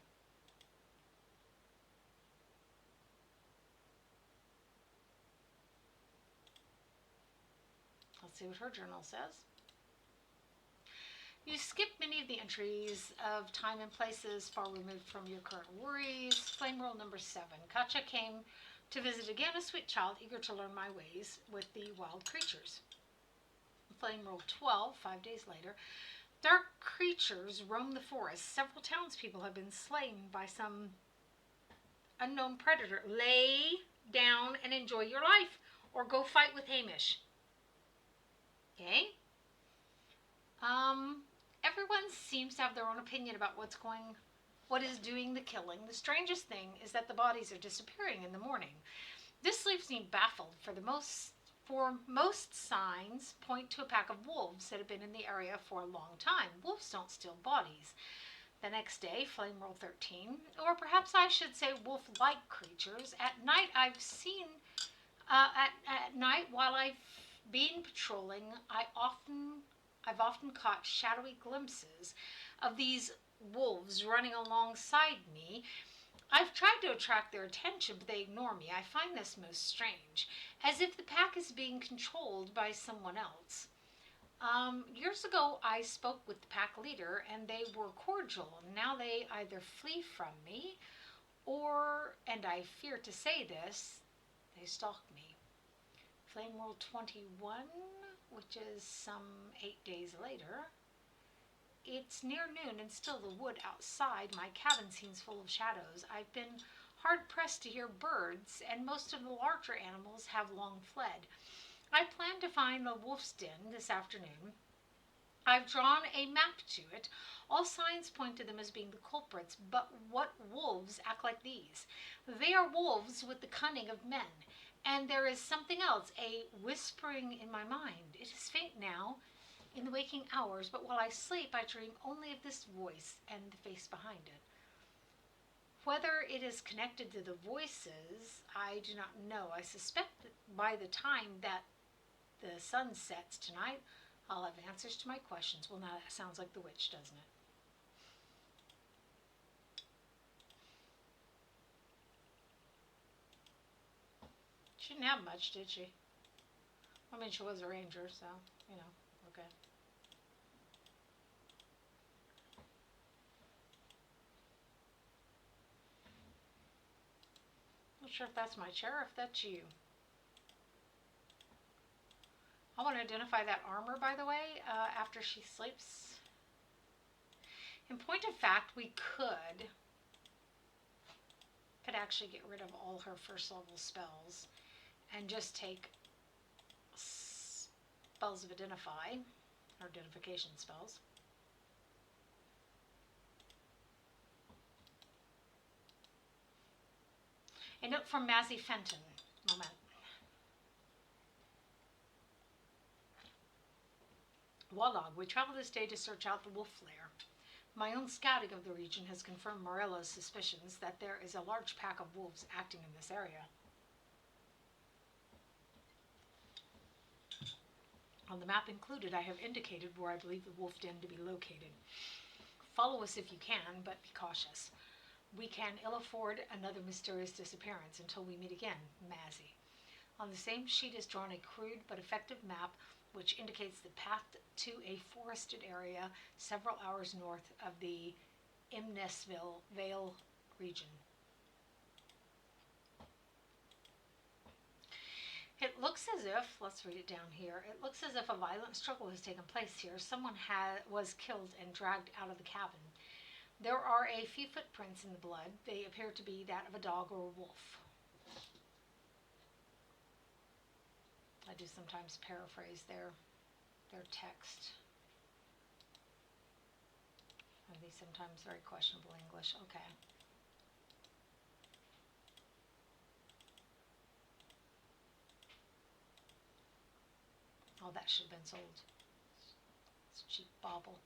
Let's see what her journal says. You skip many of the entries of time and places far removed from your current worries. Flame rule number 7. Katja came to visit again, a sweet child eager to learn my ways with the wild creatures. Flame rule 12, 5 days later. Dark creatures roam the forest. Several townspeople have been slain by some unknown predator. Lay down and enjoy your life, or go fight with Hamish. Okay? Everyone seems to have their own opinion about what is doing the killing. The strangest thing is that the bodies are disappearing in the morning. This leaves me baffled, for most signs point to a pack of wolves that have been in the area for a long time. Wolves don't steal bodies. The next day, flame roll 13, or perhaps I should say wolf-like creatures. At night, I've seen, at night while I've been patrolling, I've often caught shadowy glimpses of these wolves running alongside me. I've tried to attract their attention, but they ignore me. I find this most strange, as if the pack is being controlled by someone else. Years ago, I spoke with the pack leader, and they were cordial. Now they either flee from me, or, and I fear to say this, they stalk me. Flame roll 21, which is some 8 days later. It's near noon, and still the wood outside my cabin seems full of shadows. I've been hard-pressed to hear birds, and most of the larger animals have long fled. I plan to find the wolf's den this afternoon. I've drawn a map to it. All signs point to them as being the culprits, but what wolves act like these? They are wolves with the cunning of men. And there is something else, a whispering in my mind. It is faint now, in the waking hours, but while I sleep, I dream only of this voice and the face behind it. Whether it is connected to the voices, I do not know. I suspect that by the time that the sun sets tonight, I'll have answers to my questions. Well, now that sounds like the witch, doesn't it? She didn't have much, did she? I mean, she was a ranger, so, okay. Not sure if that's my chair or if that's you. I want to identify that armor, by the way, after she sleeps. In point of fact, we could actually get rid of all her first level spells and just take spells of identify, or identification spells. A note from Mazzy Fenton. Moment. Wallog, we travel this day to search out the wolf lair. My own scouting of the region has confirmed Morella's suspicions that there is a large pack of wolves acting in this area. On the map included, I have indicated where I believe the wolf den to be located. Follow us if you can, but be cautious. We can ill afford another mysterious disappearance until we meet again, Mazzy. On the same sheet is drawn a crude but effective map which indicates the path to a forested area several hours north of the Imnesville Vale region. It looks as if, let's read it down here, it looks as if a violent struggle has taken place here. Someone was killed and dragged out of the cabin. There are a few footprints in the blood. They appear to be that of a dog or a wolf. I do sometimes paraphrase their text. And these sometimes very questionable English. Okay. Oh, that should have been sold. It's a cheap bauble.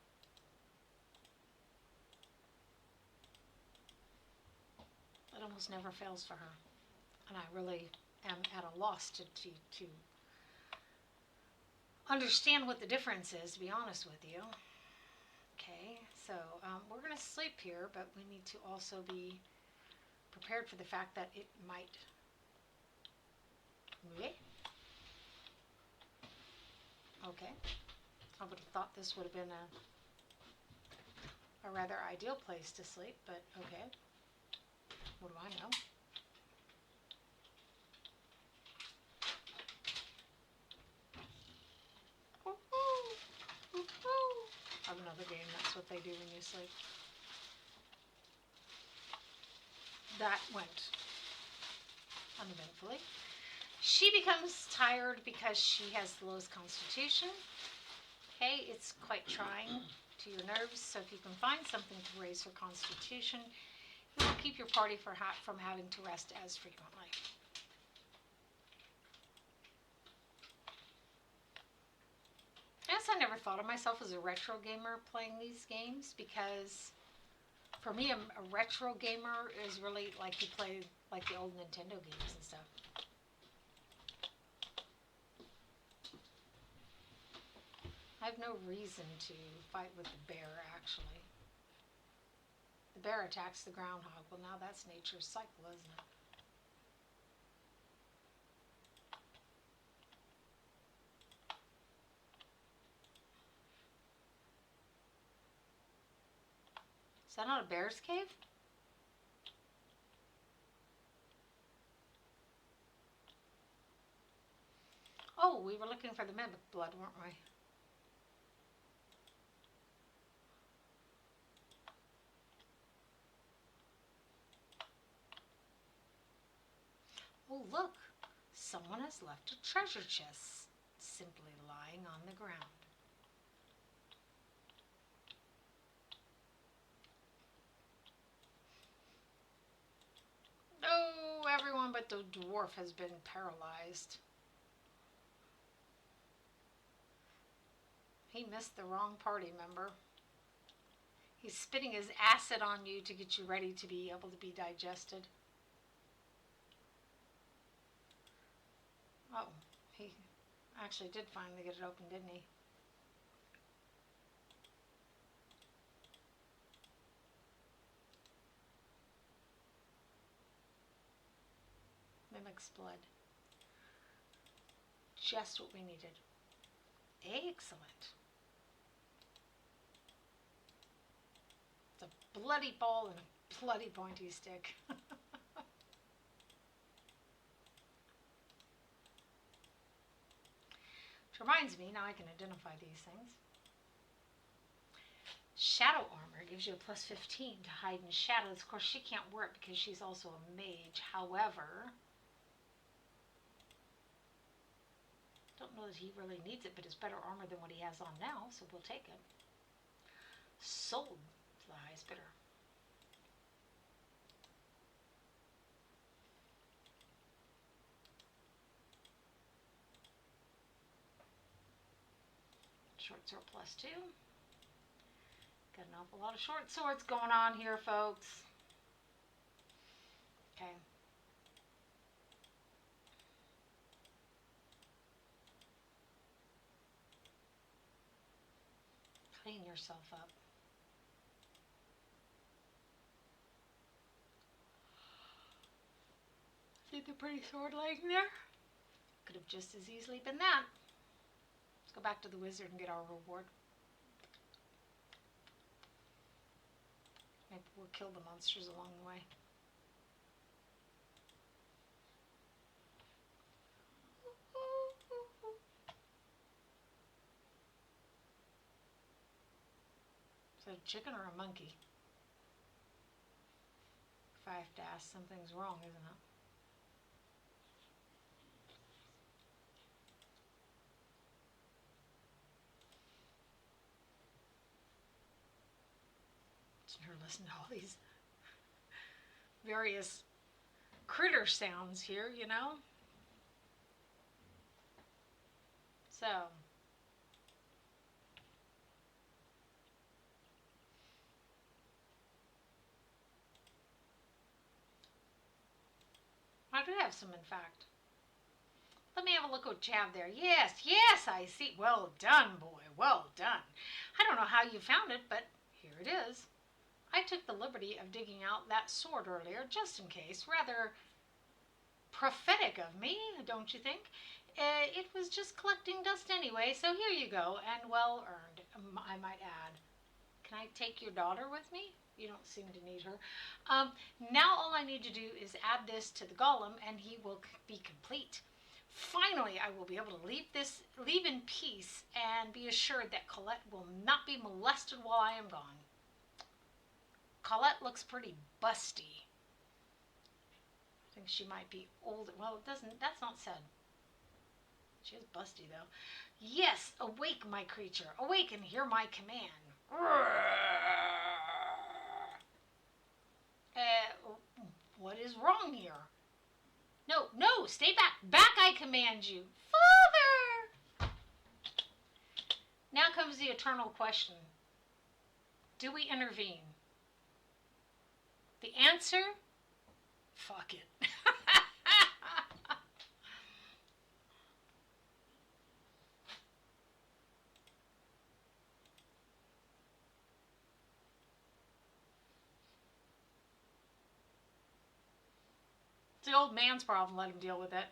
It almost never fails for her. And I really am at a loss to understand what the difference is, to be honest with you. Okay, so we're going to sleep here, but we need to also be prepared for the fact that it might. Okay, I would have thought this would have been a rather ideal place to sleep, but okay. What do I know? Of another game, that's what they do when you sleep. That went uneventfully. She becomes tired because she has the lowest constitution. Okay, it's quite trying to your nerves, so if you can find something to raise her constitution, it will keep your party from having to rest as frequently. I guess I never thought of myself as a retro gamer playing these games, because for me, a retro gamer is really like you play like the old Nintendo games and stuff. I have no reason to fight with the bear, actually. The bear attacks the groundhog. Well, now that's nature's cycle, isn't it? Is that not a bear's cave? Oh, we were looking for the mimic blood, weren't we? Oh, look. Someone has left a treasure chest simply lying on the ground. No, everyone but the dwarf has been paralyzed. He missed the wrong party member. He's spitting his acid on you to get you ready to be able to be digested. Oh, he actually did finally get it open, didn't he? Mimic's blood. Just what we needed. Excellent. It's a bloody ball and a bloody pointy stick. Which reminds me, now I can identify these things. Shadow armor gives you a plus 15 to hide in shadows. Of course, she can't wear it because she's also a mage. However, don't know that he really needs it, but it's better armor than what he has on now, so we'll take it. Sold to the highest bidder. Short sword plus 2. Got an awful lot of short swords going on here, folks. Okay. Clean yourself up. See the pretty sword laying there? Could have just as easily been that. Let's go back to the wizard and get our reward. Maybe we'll kill the monsters along the way. Is that a chicken or a monkey? If I have to ask, something's wrong, isn't it? Never listen to all these various critter sounds here, you know? So, I do have some, in fact. Let me have a look what you have there. Yes, yes, I see. Well done, boy. Well done. I don't know how you found it, but here it is. I took the liberty of digging out that sword earlier, just in case. Rather prophetic of me, don't you think? It was just collecting dust anyway, so here you go, and well earned, I might add. Can I take your daughter with me? You don't seem to need her. Now all I need to do is add this to the golem, and he will be complete. Finally, I will be able to leave in peace and be assured that Colette will not be molested while I am gone. Colette looks pretty busty. I think she might be older. Well, it doesn't. That's not said. She is busty though. Yes, awake, my creature. Awake and hear my command. What is wrong here? No, no, stay back. Back, I command you. Father! Now comes the eternal question. Do we intervene? The answer? Fuck it. It's the old man's problem. Let him deal with it.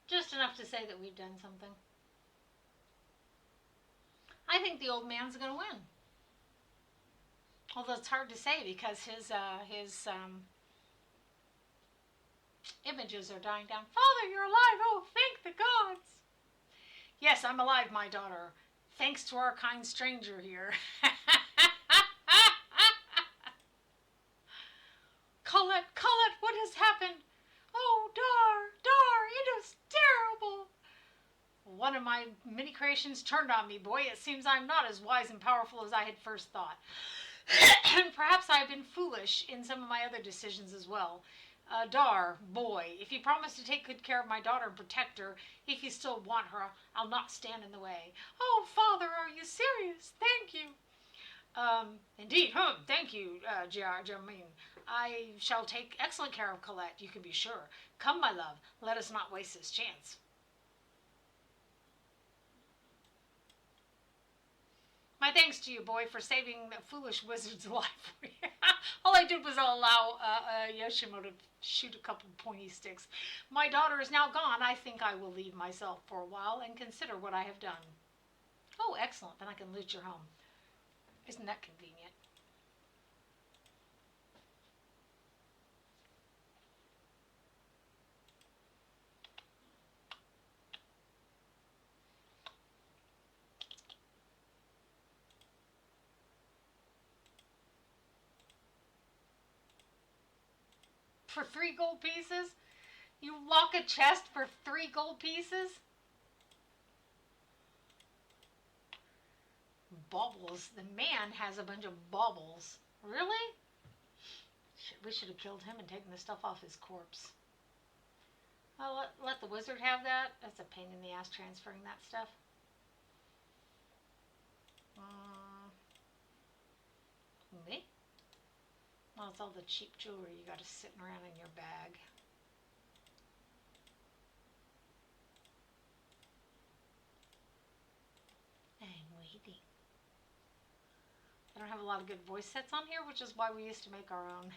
Just enough to say that we've done something. I think the old man's going to win. Although it's hard to say because his images are dying down. Father, you're alive! Oh, thank the gods! Yes, I'm alive, my daughter. Thanks to our kind stranger here. Colette, Colette, what has happened? Oh, Dar, it is terrible. One of my mini creations turned on me, boy. It seems I'm not as wise and powerful as I had first thought. Perhaps I have been foolish in some of my other decisions as well. Dar, boy, if you promise to take good care of my daughter and protect her, if you still want her, I'll not stand in the way. Oh, Father, are you serious? Thank you. Indeed, thank you, Jermaine. I shall take excellent care of Colette, you can be sure. Come, my love, let us not waste this chance. My thanks to you, boy, for saving the foolish wizard's life. All I did was allow Yoshimo to shoot a couple pointy sticks. My daughter is now gone. I think I will leave myself for a while and consider what I have done. Oh, excellent. Then I can loot your home. Isn't that convenient? For 3 gold pieces? You lock a chest for 3 gold pieces? Baubles. The man has a bunch of baubles. Really? We should have killed him and taken the stuff off his corpse. Well, let the wizard have that. That's a pain in the ass transferring that stuff. Me? Well, it's all the cheap jewelry you got sitting around in your bag. I'm waiting. I don't have a lot of good voice sets on here, which is why we used to make our own.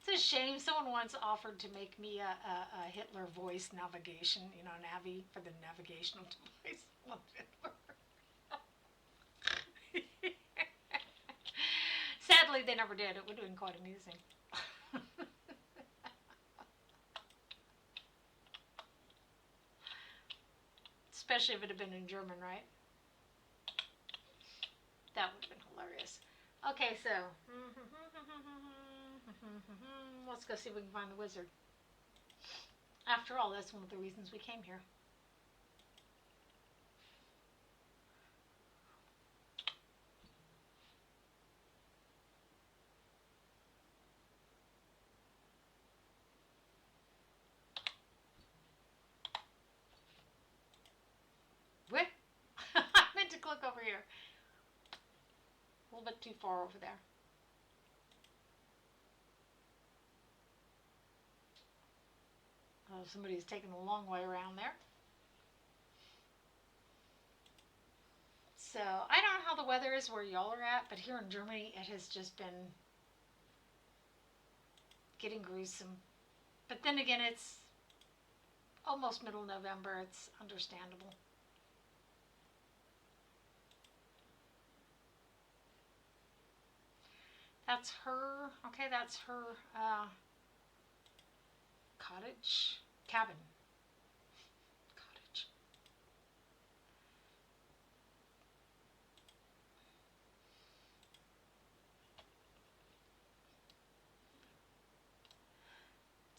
It's a shame. Someone once offered to make me a Hitler voice navigation, Navi for the navigational device. Sadly, they never did. It would have been quite amusing. Especially if it had been in German, right? That would have been hilarious. Okay, so let's go see if we can find the wizard. After all, that's one of the reasons we came here. What? I meant to click over here. A little bit too far over there. Oh, somebody's taken a long way around there. So, I don't know how the weather is where y'all are at, but here in Germany it has just been getting gruesome. But then again, it's almost middle November. It's understandable. That's her. Okay, that's her cabin. Cottage.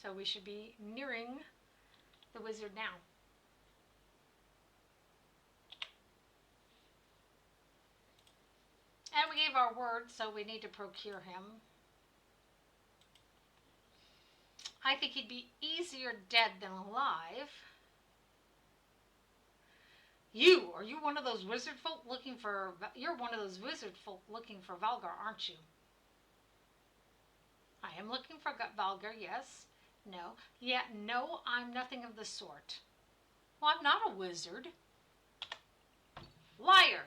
So we should be nearing the wizard now. And we gave our word, so we need to procure him. I think he'd be easier dead than alive. Are you one of those wizard folk looking for... You're one of those wizard folk looking for Baldur, aren't you? I am looking for Baldur, yes. No. Yeah, no, I'm nothing of the sort. Well, I'm not a wizard. Liar!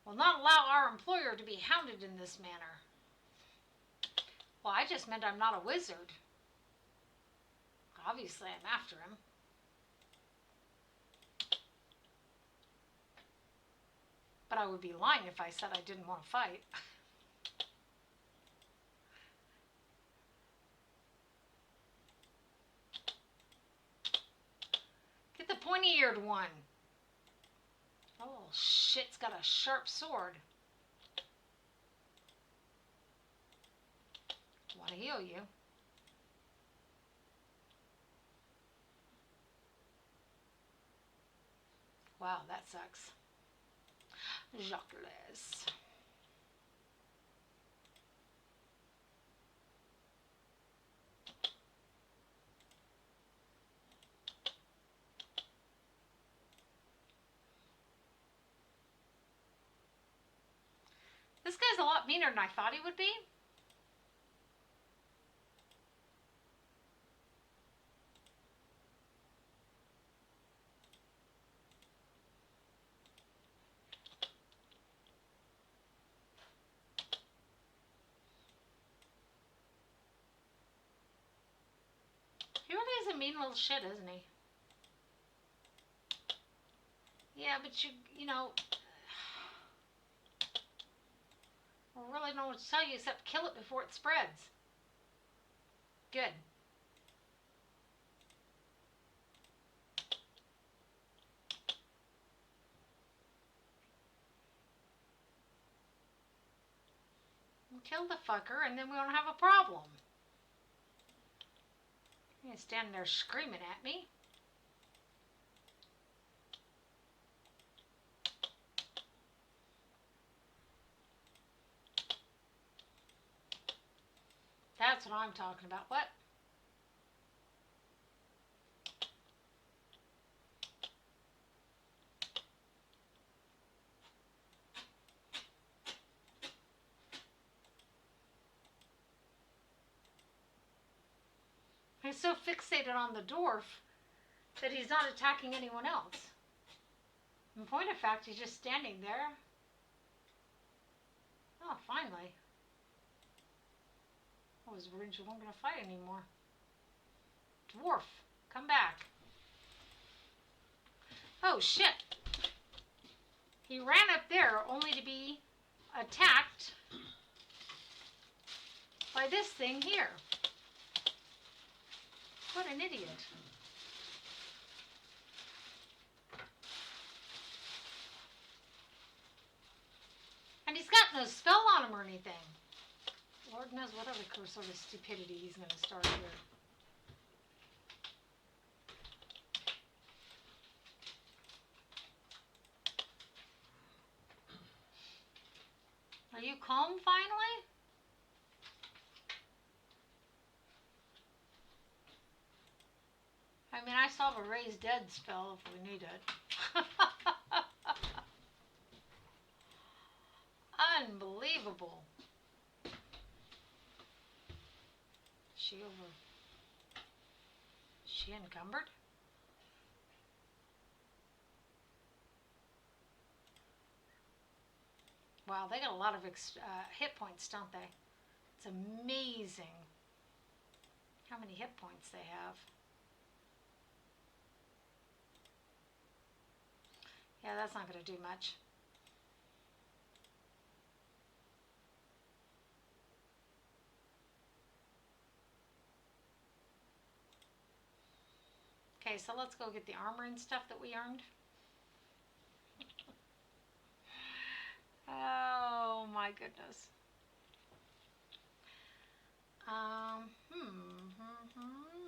Will not allow our employer to be hounded in this manner. Well, I just meant I'm not a wizard. Obviously, I'm after him. But I would be lying if I said I didn't want to fight. Get the pointy-eared one. Oh, shit, it's got a sharp sword. I want to heal you. Wow, that sucks. Jacques. This guy's a lot meaner than I thought he would be. He really is a mean little shit, isn't he? Yeah, but I really don't know what to tell you except kill it before it spreads. Good. Kill the fucker and then we don't have a problem. He's standing there screaming at me. That's what I'm talking about. What? He's so fixated on the dwarf that he's not attacking anyone else. In point of fact, he's just standing there. Oh, finally. I was worried you weren't going to fight anymore. Dwarf, come back. Oh, shit. He ran up there only to be attacked by this thing here. What an idiot. And he's got no spell on him or anything. Lord knows what other sort of stupidity he's going to start here. Are you calm finally? I mean, I still have a raise dead spell if we need it. Unbelievable. She encumbered? Wow, they got a lot of hit points, don't they? It's amazing how many hit points they have. Yeah, that's not going to do much. Okay, so let's go get the armor and stuff that we earned. Oh my goodness.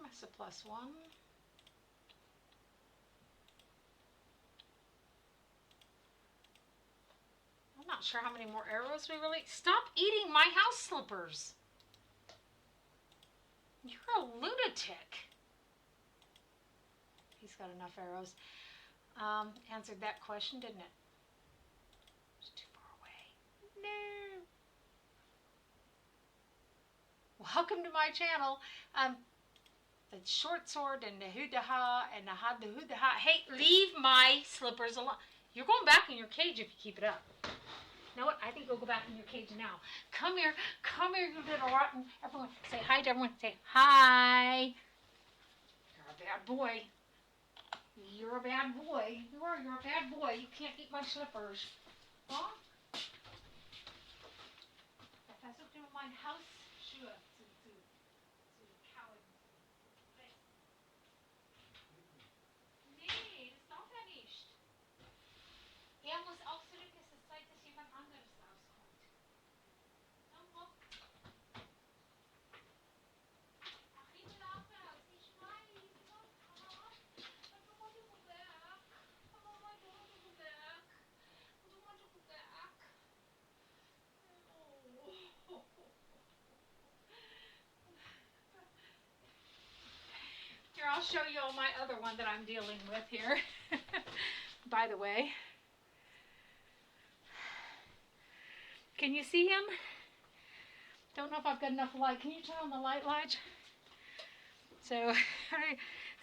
That's a +1. I'm not sure how many more arrows we really... Stop eating my house slippers. You're a lunatic. He's got enough arrows. Answered that question, didn't it? It's too far away. No. Welcome to my channel. The short sword and the hoo-da-ha and the ha-da-hoo-da-ha. Hey, leave my slippers alone. You're going back in your cage if you keep it up. You know what? I think you'll go back in your cage now. Come here, you little rotten. Everyone, say hi to everyone. Say hi. You're a bad boy. You're a bad boy. You're a bad boy. You can't eat my slippers. Huh? Versucht immer mein Hausschuhe zu kauen. Nee, das darf er nicht. Er muss auch zurück, es ist Zeit, dass jemand anderes rauskommt. Ach, ich will auch raus. Ich weiß. I don't want to go back. I don't want to go back. I don't want to go back. Oh. Here, I'll show you all my other one that I'm dealing with here. By the way. Can you see him? Don't know if I've got enough light. Can you turn on the light, Lige? So,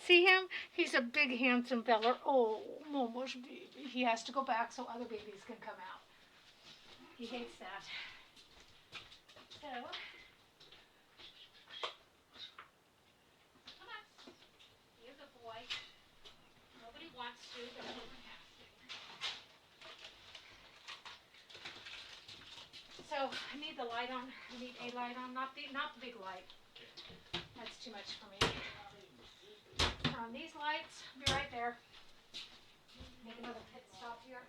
see him? He's a big, handsome fella. Oh, Momo's baby. He has to go back so other babies can come out. He hates that. So, come on. You're the boy. Nobody wants to, but everyone has to. So, I need the light on. I need a light on, not the big light. That's too much for me. Turn on these lights. I'll be right there. Make another pit stop here.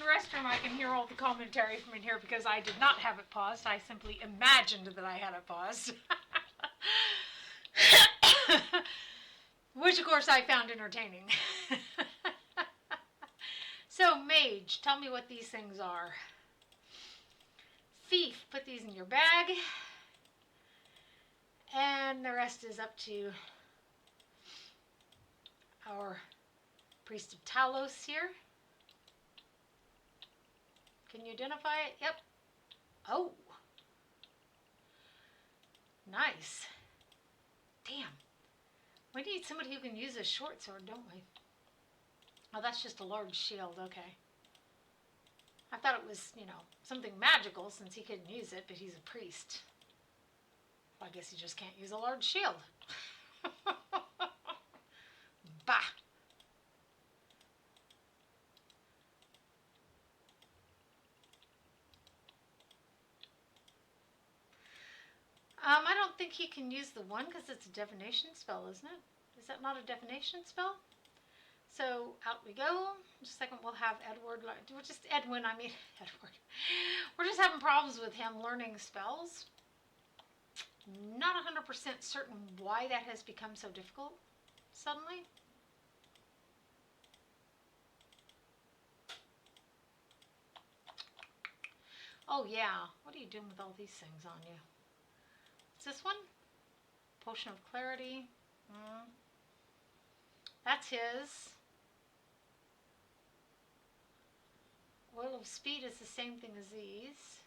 the restroom, I can hear all the commentary from in here because I did not have it paused. I simply imagined that I had it paused. Which, of course, I found entertaining. So, mage, tell me what these things are. Thief, put these in your bag. And the rest is up to our priest of Talos here. Can you identify it? Yep. Oh. Nice. Damn. We need somebody who can use a short sword, don't we? Oh, that's just a large shield. Okay. I thought it was, you know, something magical since he couldn't use it, but he's a priest. Well, I guess he just can't use a large shield. Bah. I don't think he can use the one because it's a divination spell, isn't it? Is that not a divination spell? So out we go. Just a second, we'll have Edward. We're just Edwin. I mean Edward. We're just having problems with him learning spells. Not 100% certain why that has become so difficult suddenly. Oh yeah. What are you doing with all these things on you? Is this one? Potion of Clarity. That's his. Oil of Speed is the same thing as these.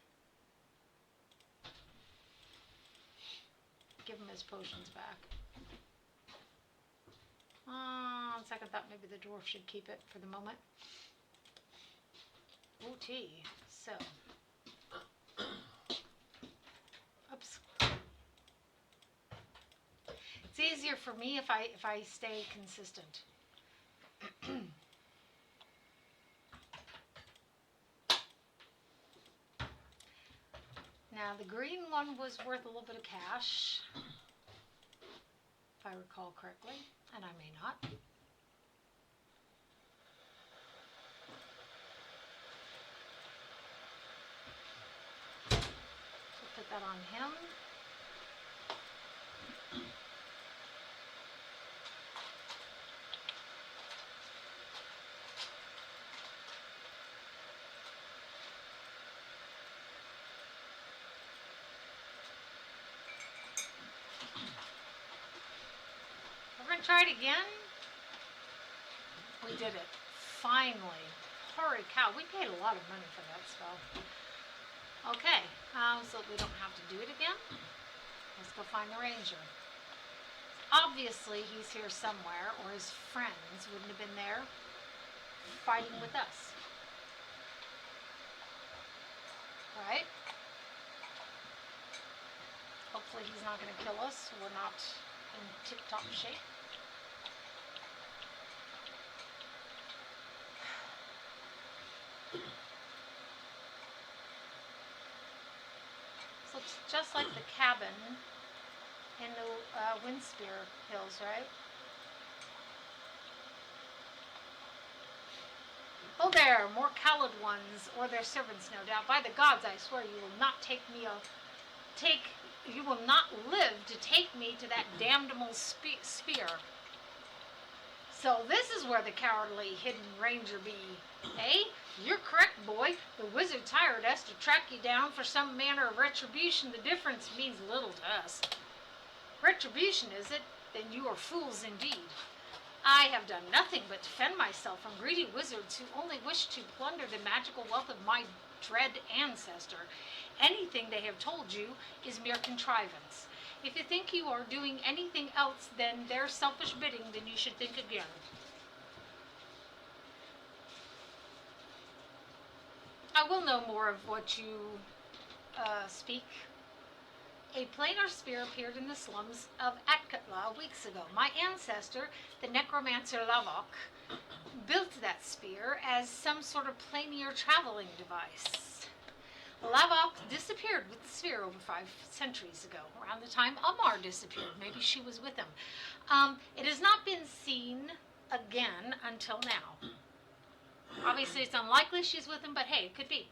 Give him his potions back. On second thought, maybe the dwarf should keep it for the moment. OT. So. Oops. It's easier for me if I stay consistent. Now the green one was worth a little bit of cash, if I recall correctly, and I may not. So put that on him. We're going to try it again. We did it. Finally. Holy cow. We paid a lot of money for that spell. Okay. So we don't have to do it again. Let's go find the ranger. Obviously, he's here somewhere, or his friends wouldn't have been there fighting with us. Right? Hopefully he's not going to kill us. We're not in tip-top shape. So it's just like the cabin in the Windspear Hills, right? Oh there, more cowled ones, or their servants, no doubt. By the gods, I swear you will not you will not live to take me to that damnable spear. So this is where the cowardly hidden ranger be, eh? You're correct, boy. The wizards hired us to track you down for some manner of retribution. The difference means little to us. Retribution, is it? Then you are fools indeed. I have done nothing but defend myself from greedy wizards who only wish to plunder the magical wealth of my dread ancestor. Anything they have told you is mere contrivance. If you think you are doing anything else than their selfish bidding, then you should think again. I will know more of what you speak. A planar spear appeared in the slums of Atkatla weeks ago. My ancestor, the necromancer Lavok, built that spear as some sort of planar traveling device. Lavok disappeared with the sphere over 5 centuries ago, around the time Amar disappeared. Maybe she was with him. It has not been seen again until now. Obviously, it's unlikely she's with him, but hey, it could be.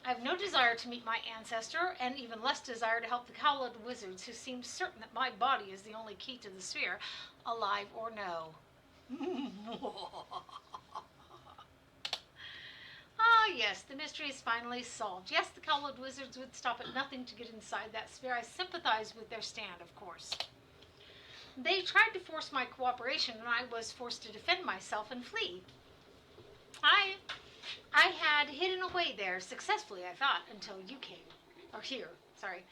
I have no desire to meet my ancestor, and even less desire to help the cowled wizards who seem certain that my body is the only key to the sphere, alive or no. Ah, yes, the mystery is finally solved. Yes, the cowled wizards would stop at nothing to get inside that sphere. I sympathize with their stand, of course. They tried to force my cooperation, and I was forced to defend myself and flee. I I had hidden away there successfully, I thought, until you came. Or here, sorry.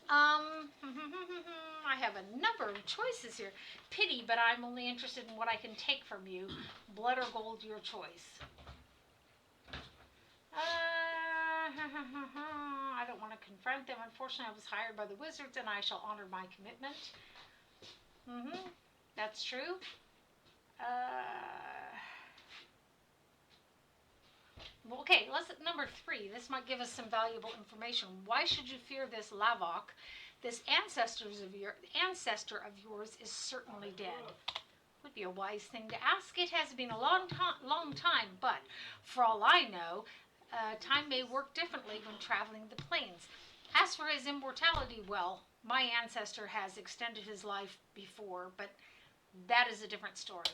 I have a number of choices here. Pity, but I'm only interested in what I can take from you. Blood or gold, your choice. I don't want to confront them. Unfortunately, I was hired by the wizards, and I shall honor my commitment. That's true. Well, okay, let's number 3. This might give us some valuable information. Why should you fear this Lavok? This ancestor of yours is certainly dead. Would be a wise thing to ask. It has been a long time, but for all I know, time may work differently when traveling the plains. As for his immortality, well, my ancestor has extended his life before, but that is a different story.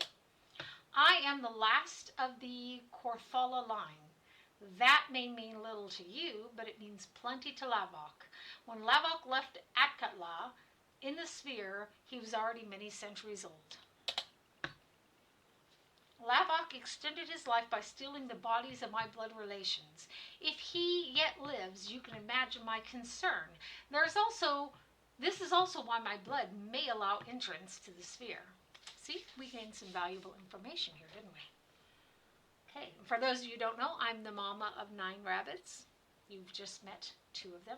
I am the last of the Corthala line. That may mean little to you, but it means plenty to Lavok. When Lavok left Atkatla in the sphere, he was already many centuries old. Lavok extended his life by stealing the bodies of my blood relations. If he yet lives, you can imagine my concern. This is also why my blood may allow entrance to the sphere. See, we gained some valuable information here, didn't we? Okay, for those of you who don't know, I'm the mama of 9 rabbits. You've just met 2 of them.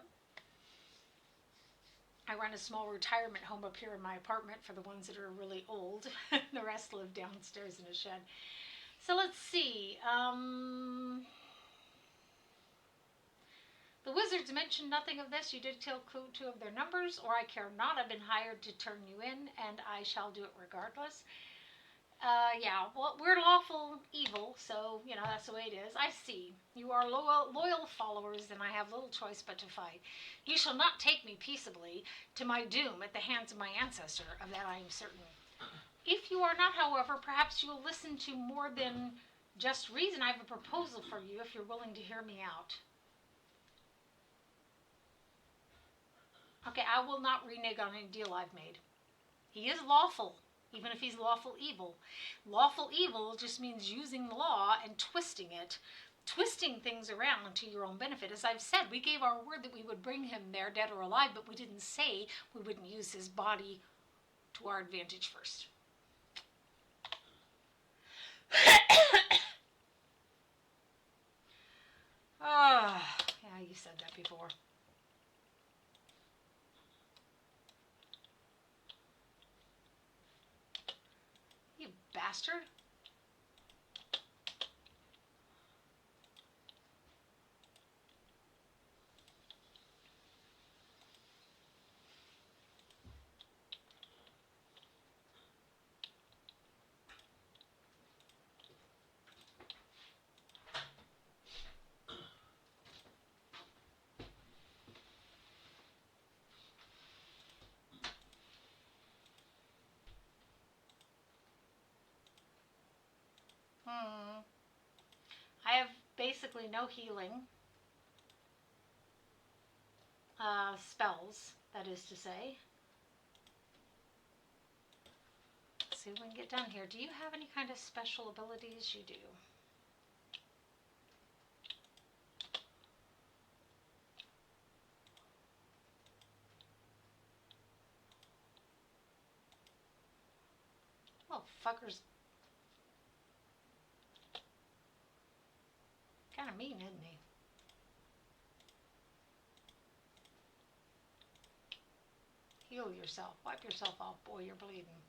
I run a small retirement home up here in my apartment for the ones that are really old. The rest live downstairs in a shed. So let's see. The wizards mentioned nothing of this. You did tell 2 of their numbers, or I care not. I've been hired to turn you in, and I shall do it regardless. Yeah, well, we're lawful evil, so, that's the way it is. I see. You are loyal followers, and I have little choice but to fight. You shall not take me peaceably to my doom at the hands of my ancestor, of that I am certain. If you are not, however, perhaps you'll listen to more than just reason. I have a proposal for you, if you're willing to hear me out. Okay, I will not renege on any deal I've made. He is lawful, even if he's lawful evil. Lawful evil just means using the law and twisting things around to your own benefit. As I've said, we gave our word that we would bring him there, dead or alive, but we didn't say we wouldn't use his body to our advantage first. Yeah, you said that before. You bastard. I have basically no healing spells, that is to say. Let's see if we can get done here. Do you have any kind of special abilities? You do. Oh, fucker's kind of mean, isn't he? Heal yourself. Wipe yourself off. Boy, you're bleeding.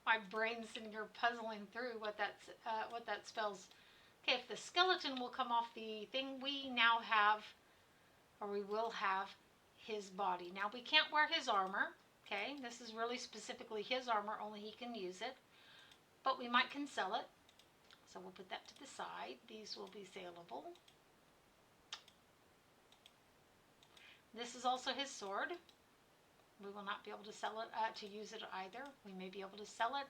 My brain's sitting here puzzling through what that spell's Okay, if the skeleton will come off the thing, we now have, or we will have, his body. Now we can't wear his armor. Okay, this is really specifically his armor, only he can use it. But we can sell it. So we'll put that to the side. These will be saleable. This is also his sword. We will not be able to sell it, to use it either. We may be able to sell it.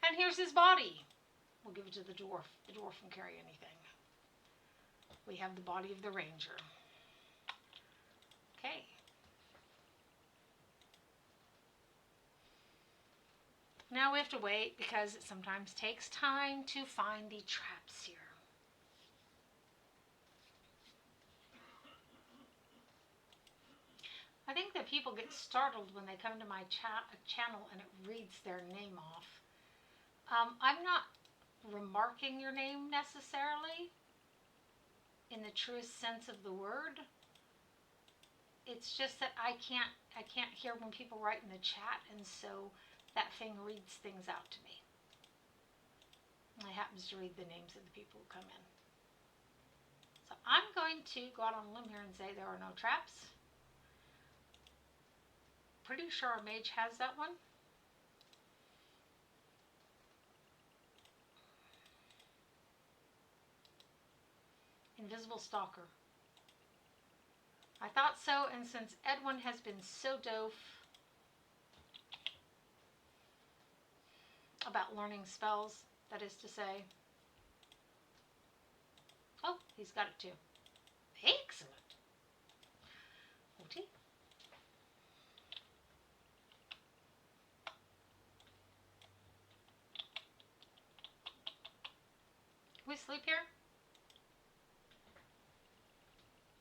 And here's his body. We'll give it to the dwarf. The dwarf can carry anything. We have the body of the ranger. Okay. Now we have to wait because it sometimes takes time to find the traps here. I think that people get startled when they come to my channel and it reads their name off. I'm not remarking your name necessarily in the truest sense of the word. It's just that I can't hear when people write in the chat, and so that thing reads things out to me. And it happens to read the names of the people who come in. So I'm going to go out on a limb here and say there are no traps. Pretty sure our mage has that one. Invisible Stalker. I thought so, and since Edwin has been so doof about learning spells, that is to say. Oh, he's got it too. Excellent. OT. Can we sleep here?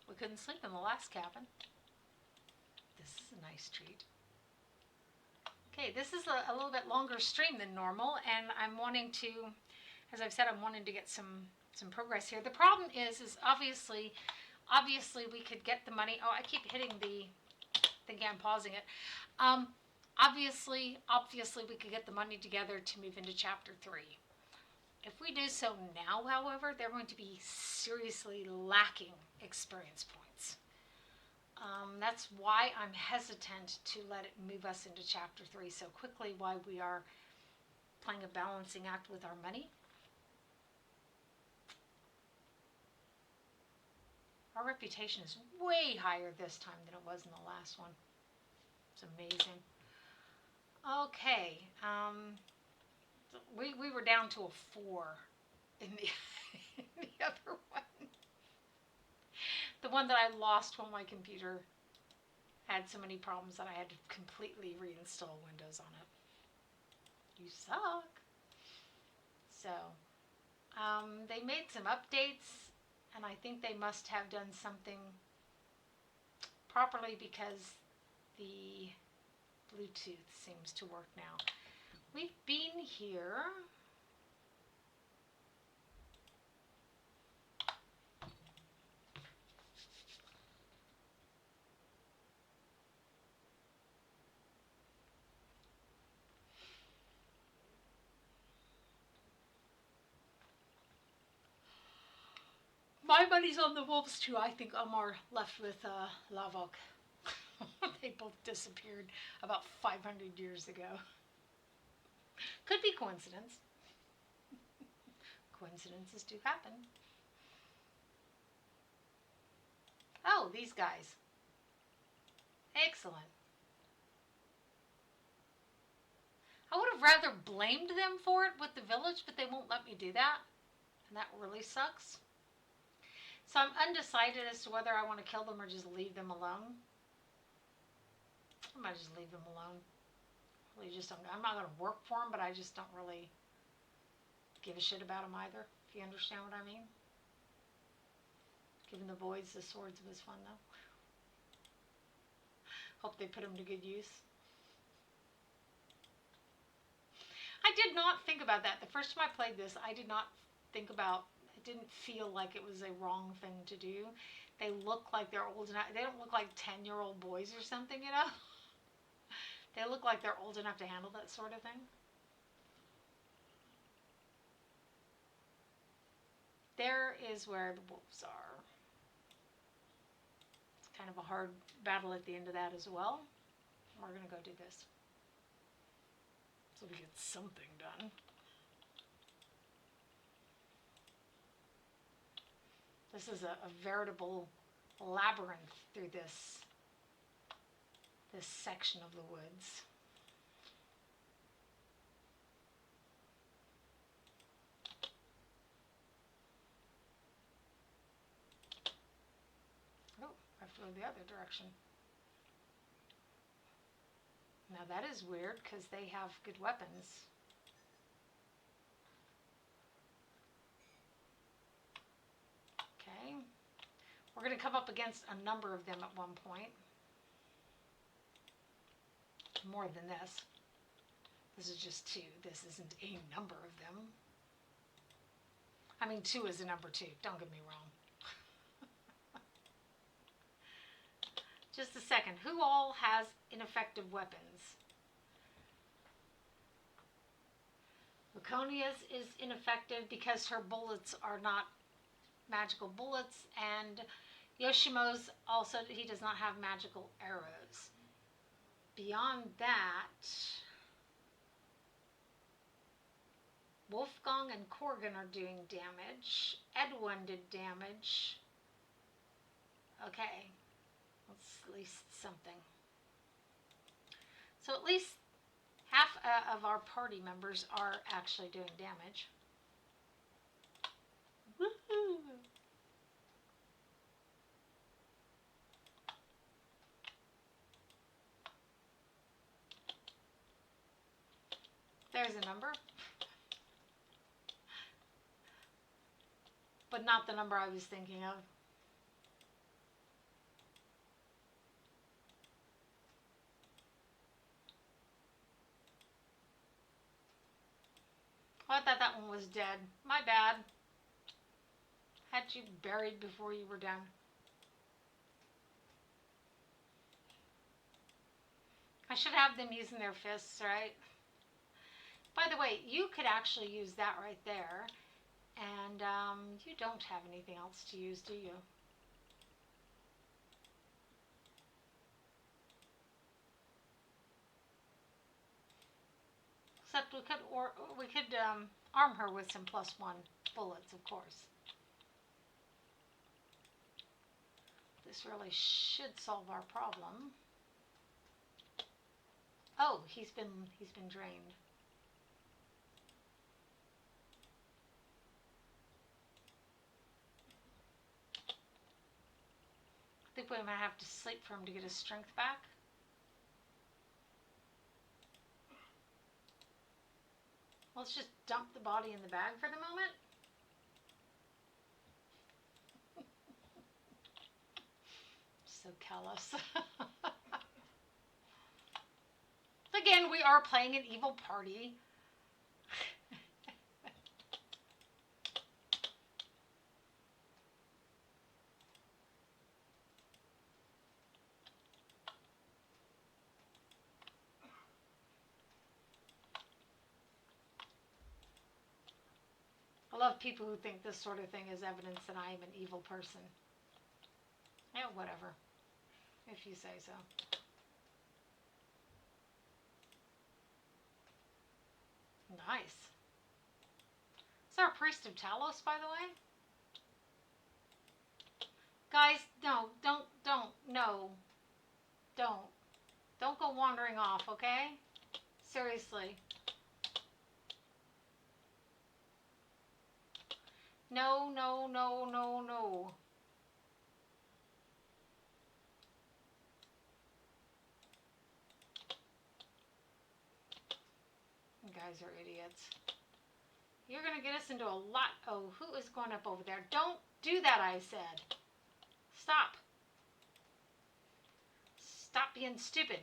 We couldn't sleep in the last cabin. This is a nice treat. Okay, this is a little bit longer stream than normal, and I'm wanting to, as I've said, I'm wanting to get some progress here. The problem is obviously we could get the money. Oh, I keep hitting the thing. I'm pausing it. Obviously we could get the money together to move into chapter 3. If we do so now, however, they're going to be seriously lacking experience points. That's why I'm hesitant to let it move us into chapter 3 so quickly, why we are playing a balancing act with our money. Our reputation is way higher this time than it was in the last one. It's amazing. Okay, we were down to a 4 in the other one. The one that I lost when my computer had so many problems that I had to completely reinstall Windows on it. You suck. So, they made some updates, and I think they must have done something properly because the Bluetooth seems to work now. We've been here. My money's on the wolves too. I think Omar left with Lavok. They both disappeared about 500 years ago. Could be coincidence. Coincidences do happen. Oh, these guys. Excellent. I would have rather blamed them for it with the village, but they won't let me do that. And that really sucks. So I'm undecided as to whether I want to kill them or just leave them alone. I might just leave them alone. Really just I'm not going to work for them, but I just don't really give a shit about them either, if you understand what I mean. Giving the boys the swords was fun, though. Hope they put them to good use. I did not think about that. The first time I played this, I did not think about, it didn't feel like it was a wrong thing to do. They look like they're old enough. They don't look like 10-year-old boys or something, you know? They look like they're old enough to handle that sort of thing. There is where the wolves are. It's kind of a hard battle at the end of that as well. We're going to go do this. So we get something done. This is a veritable labyrinth through this section of the woods. Oh, I have to go the other direction. Now that is weird because they have good weapons. Okay. We're going to come up against a number of them at one point. More than this. This is just 2. This isn't a number of them. I mean, 2 is a number 2. Don't get me wrong. Just a second. Who all has ineffective weapons? Laconia's is ineffective because her bullets are not magical bullets, and Yoshimo's also, he does not have magical arrows. Beyond that, Wolfgang and Korgan are doing damage. Edwin did damage. Okay, that's at least something. So at least half of our party members are actually doing damage. Woohoo! There's a number. But not the number I was thinking of. Oh, I thought that one was dead. My bad. Had you buried before you were done. I should have them using their fists, right? By the way, you could actually use that right there. And you don't have anything else to use, do you? Except we could arm her with some +1 bullets, of course. This really should solve our problem. Oh, he's been drained. I think we might have to sleep for him to get his strength back. Let's just dump the body in the bag for the moment. So callous. Again, we are playing an evil party. I love people who think this sort of thing is evidence that I am an evil person. Yeah, whatever. If you say so. Nice. Is there a priest of Talos, by the way? Guys, no, don't, no. Don't go wandering off, okay? Seriously. No, no, no, no, no. You guys are idiots. You're going to get us into a lot. Oh, who is going up over there? Don't do that, I said. Stop. Stop being stupid.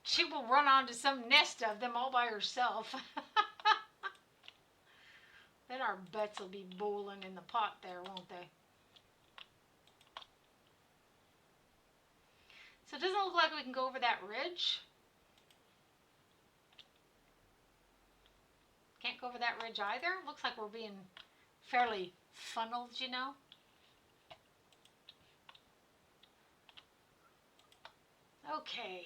She will run onto some nest of them all by herself. Then our bets will be boiling in the pot there, won't they? So it doesn't look like we can go over that ridge. Can't can't go over that ridge either. Looks like we're being fairly funneled, you know. Okay.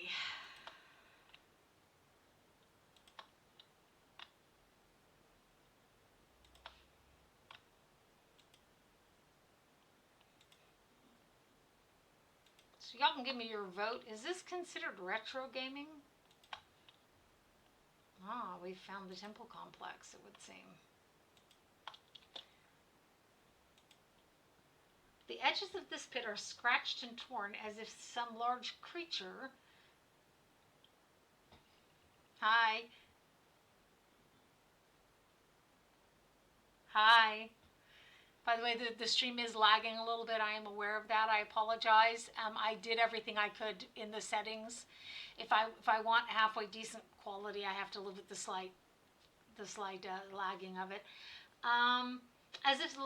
So y'all can give me your vote. Is this considered retro gaming? Ah, we found the temple complex, it would seem. The edges of this pit are scratched and torn as if some large creature... Hi. Hi. By the way, the stream is lagging a little bit. I am aware of that. I apologize. I did everything I could in the settings. If I want halfway decent quality, I have to live with the slight lagging of it. As if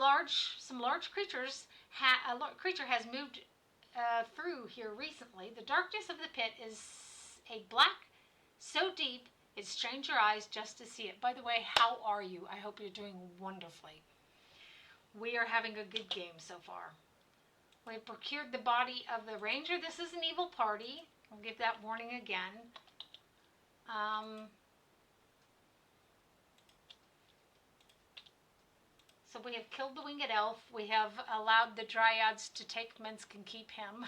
some large creatures, a creature has moved through here recently. The darkness of the pit is a black so deep it strains your eyes just to see it. By the way, how are you? I hope you're doing wonderfully. We are having a good game so far. We procured the body of the ranger. This is an evil party. I'll give that warning again. So we have killed the winged elf. We have allowed the dryads to take Minsk and keep him.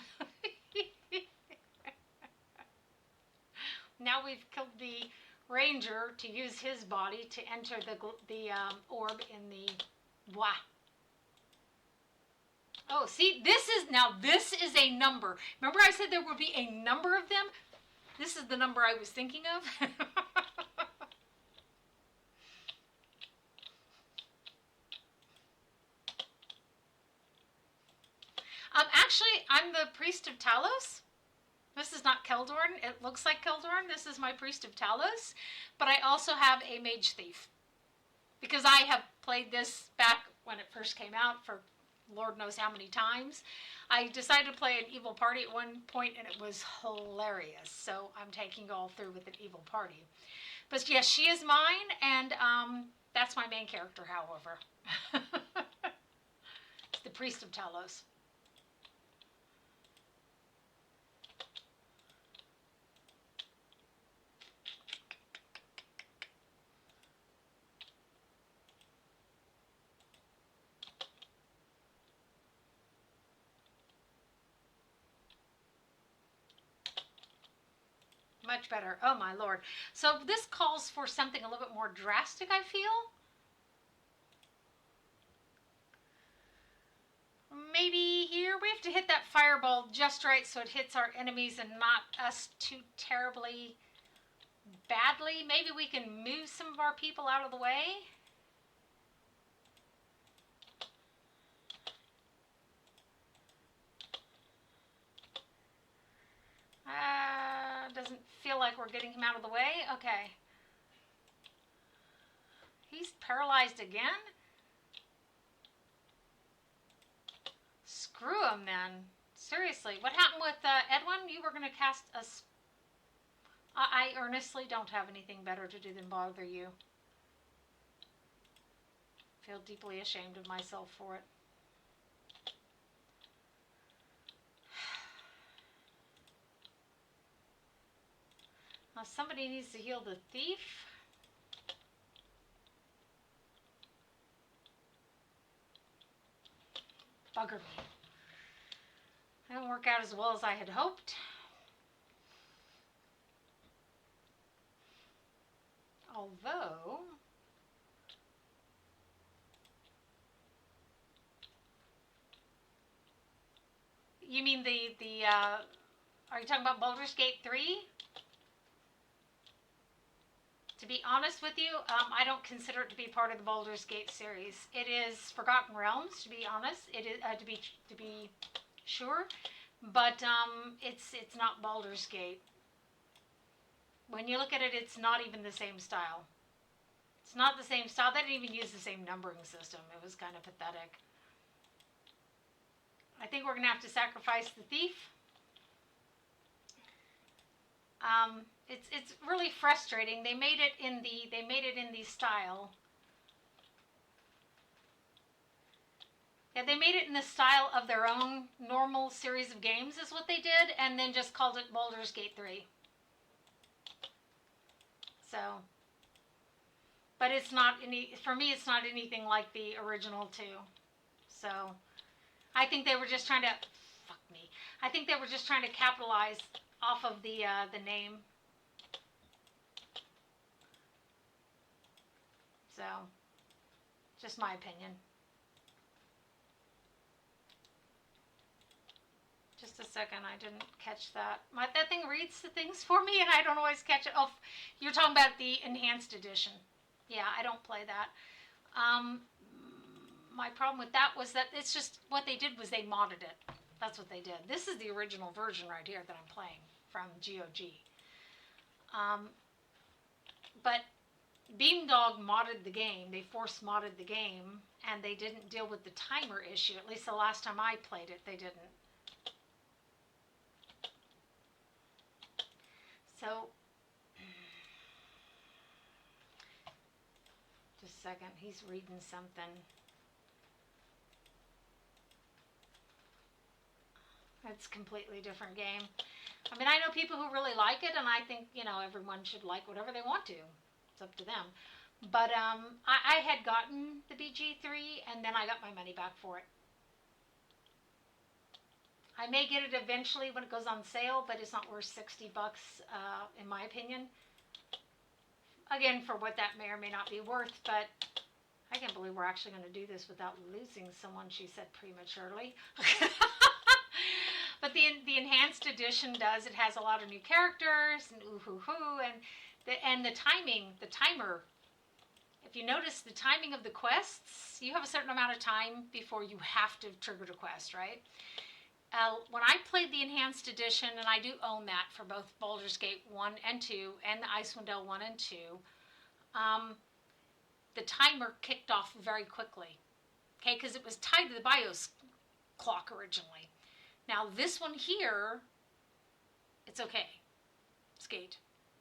Now we've killed the ranger to use his body to enter the orb in the... Wah. Oh, see, this is a number. Remember I said there would be a number of them? This is the number I was thinking of. Actually, I'm the priest of Talos. This is not Keldorn. It looks like Keldorn. This is my priest of Talos. But I also have a mage thief. Because I have played this back when it first came out for Lord knows how many times. I decided to play an evil party at one point and it was hilarious. So I'm taking you all through with an evil party. But yes, she is mine and that's my main character, however. It's the priest of Talos. Much better. Oh my lord. So this calls for something a little bit more drastic, I feel. Maybe here we have to hit that fireball just right so it hits our enemies and not us too terribly badly. Maybe we can move some of our people out of the way. Doesn't feel like we're getting him out of the way. Okay. He's paralyzed again? Screw him then. Seriously. What happened with Edwin? You were going to cast a... I earnestly don't have anything better to do than bother you. I feel deeply ashamed of myself for it. Now somebody needs to heal the thief. Bugger me. That didn't work out as well as I had hoped. Although... You mean are you talking about Baldur's Gate 3? To be honest with you, I don't consider it to be part of the Baldur's Gate series. It is Forgotten Realms, to be honest. It is to be sure, but it's not Baldur's Gate. When you look at it, it's not even the same style. It's not the same style. They didn't even use the same numbering system. It was kind of pathetic. I think we're gonna have to sacrifice the thief. It's really frustrating. They made it in the style Yeah, they made it in the style of their own normal series of games is what they did, and then just called it Baldur's Gate 3. So, but it's not for me, it's not anything like the original 2. So, I think they were just trying to, fuck me, I think they were just trying to capitalize off of the name. So, just my opinion. Just a second, I didn't catch that. That thing reads the things for me, and I don't always catch it. Oh, you're talking about the enhanced edition. Yeah, I don't play that. My problem with that was that it's just what they did was they modded it. That's what they did. This is the original version right here that I'm playing from GOG. But Beamdog modded the game. They force modded the game, and they didn't deal with the timer issue. At least the last time I played it, they didn't. So, just a second, he's reading something. It's a completely different game. I mean, I know people who really like it, and I think, everyone should like whatever they want to. It's up to them. But I had gotten the BG3, and then I got my money back for it. I may get it eventually when it goes on sale, but it's not worth $60, in my opinion. Again, for what that may or may not be worth, but I can't believe we're actually going to do this without losing someone, she said prematurely. But the enhanced edition does. It has a lot of new characters and ooh-hoo-hoo, and the timer. If you notice the timing of the quests, you have a certain amount of time before you have to trigger the quest, right? When I played the enhanced edition, and I do own that for both Baldur's Gate 1 and 2, and the Icewind Dale 1 and 2, the timer kicked off very quickly, okay, because it was tied to the BIOS clock originally. Now this one here, it's okay. Skate,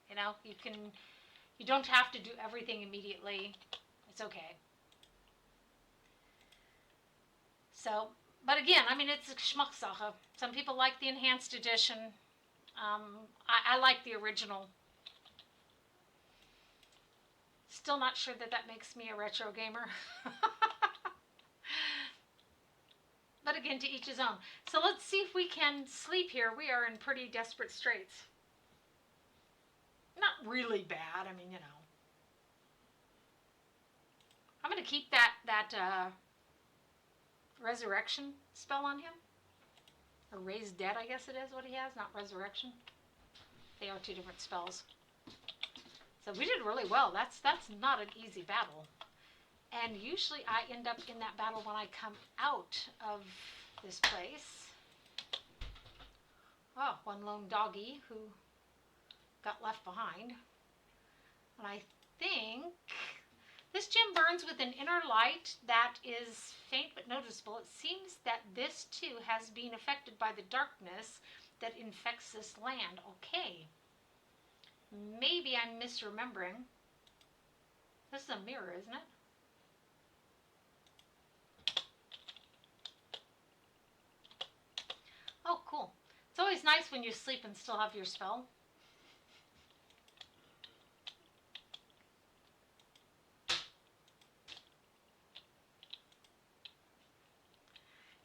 you don't have to do everything immediately. It's okay. So, but again, I mean, it's a Geschmackssache. Some people like the enhanced edition. I like the original. Still not sure that makes me a retro gamer. But again, to each his own. So let's see if we can sleep here. We are in pretty desperate straits. Not really bad. I mean, I'm going to keep that resurrection spell on him. Or raise dead, I guess it is what he has, not resurrection. They are two different spells. So we did really well. That's not an easy battle. And usually I end up in that battle when I come out of this place. Oh, one lone doggy who got left behind. And I think this gem burns with an inner light that is faint but noticeable. It seems that this too has been affected by the darkness that infects this land. Okay. Maybe I'm misremembering. This is a mirror, isn't it? Oh, cool. It's always nice when you sleep and still have your spell.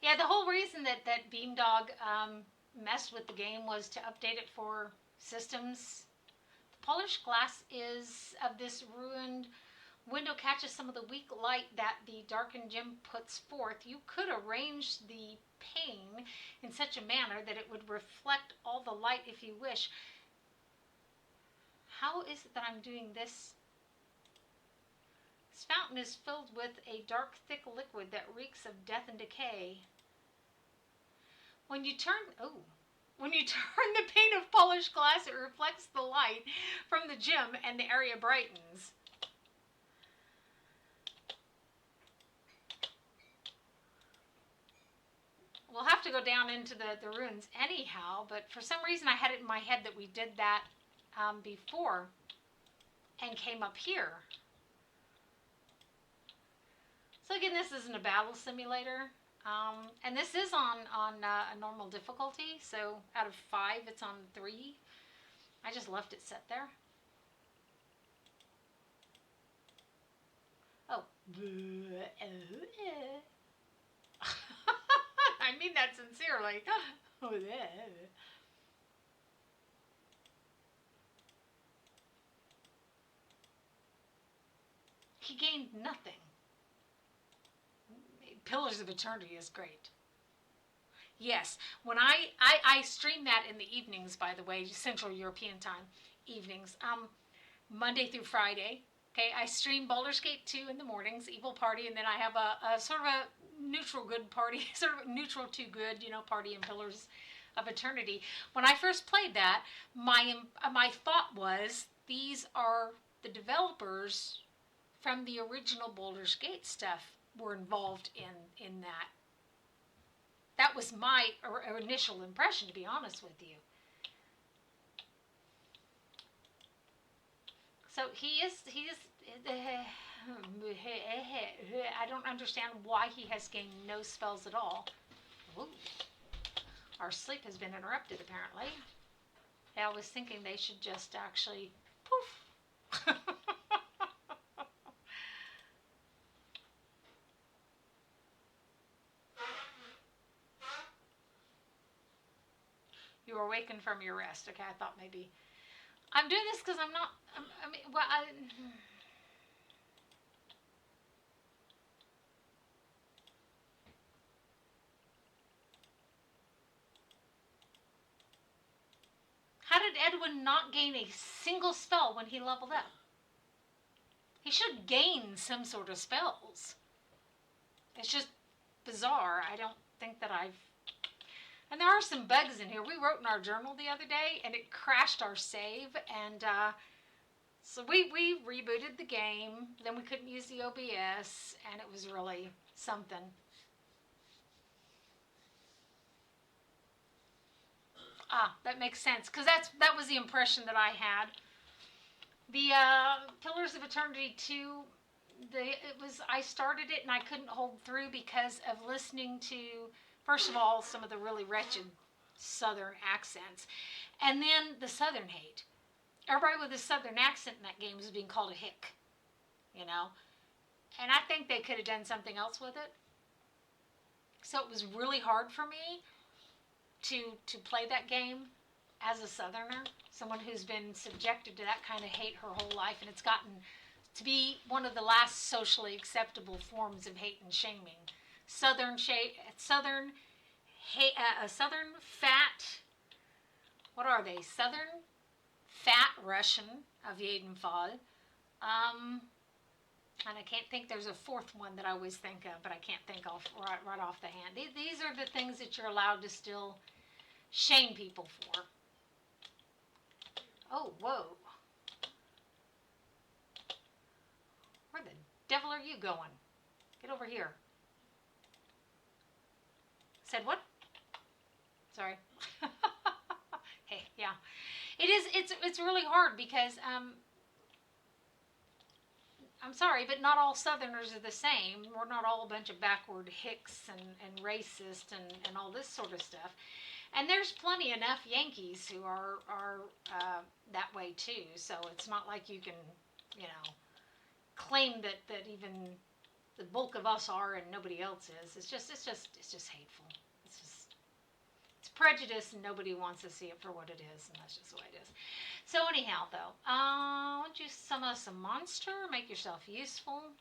Yeah, the whole reason that Beamdog messed with the game was to update it for systems. The polished glass is of this ruined window catches some of the weak light that the darkened gem puts forth. You could arrange the pane in such a manner that it would reflect all the light if you wish. How is it that I'm doing this? This fountain is filled with a dark, thick liquid that reeks of death and decay. When you turn the pane of polished glass, it reflects the light from the gem and the area brightens. We'll have to go down into the ruins anyhow, but for some reason I had it in my head that we did that before and came up here. So again, this isn't a battle simulator. And this is on a normal difficulty, so out of 5, it's on 3. I just left it set there. Oh. I mean that sincerely. He gained nothing. Pillars of Eternity is great. Yes, when I stream that in the evenings, by the way, Central European time evenings, Monday through Friday. Okay, I stream Baldur's Gate 2 in the mornings, Evil Party, and then I have a sort of a neutral good party, sort of neutral to good, party in Pillars of Eternity. When I first played that, my thought was these are the developers from the original Baldur's Gate stuff were involved in that. That was my initial impression, to be honest with you. So he is. I don't understand why he has gained no spells at all. Ooh. Our sleep has been interrupted, apparently. I was thinking they should just actually poof. You were awakened from your rest. Okay, I thought maybe I'm doing this because I'm not. I mean, well, how did Edwin not gain a single spell when he leveled up? He should gain some sort of spells. It's just bizarre. I don't think that I've... And there are some bugs in here. We wrote in our journal the other day, and it crashed our save, and so we rebooted the game. Then we couldn't use the OBS, and it was really something. Ah, that makes sense, because that was the impression that I had. The Pillars of Eternity 2, I started it and I couldn't hold through because of listening to, first of all, some of the really wretched Southern accents, and then the Southern hate. Everybody with a Southern accent in that game was being called a hick, and I think they could have done something else with it. So it was really hard for me to play that game as a Southerner, someone who's been subjected to that kind of hate her whole life, and it's gotten to be one of the last socially acceptable forms of hate and shaming. Southern fat, what are they? Southern fat Russian of Yadenfall. And I can't think, there's a fourth one that I always think of, but I can't think off right off the hand. These are the things that you're allowed to still shame people for. Oh, whoa. Where the devil are you going? Get over here. Said what? Sorry. Hey, yeah. It's really hard because I'm sorry, but not all Southerners are the same. We're not all a bunch of backward hicks and racist and all this sort of stuff. And there's plenty enough Yankees who are that way too. So it's not like you can, claim that even the bulk of us are and nobody else is. It's just hateful. It's prejudice, and nobody wants to see it for what it is, and that's just the way it is. So anyhow, though, why don't you summon some monster, make yourself useful.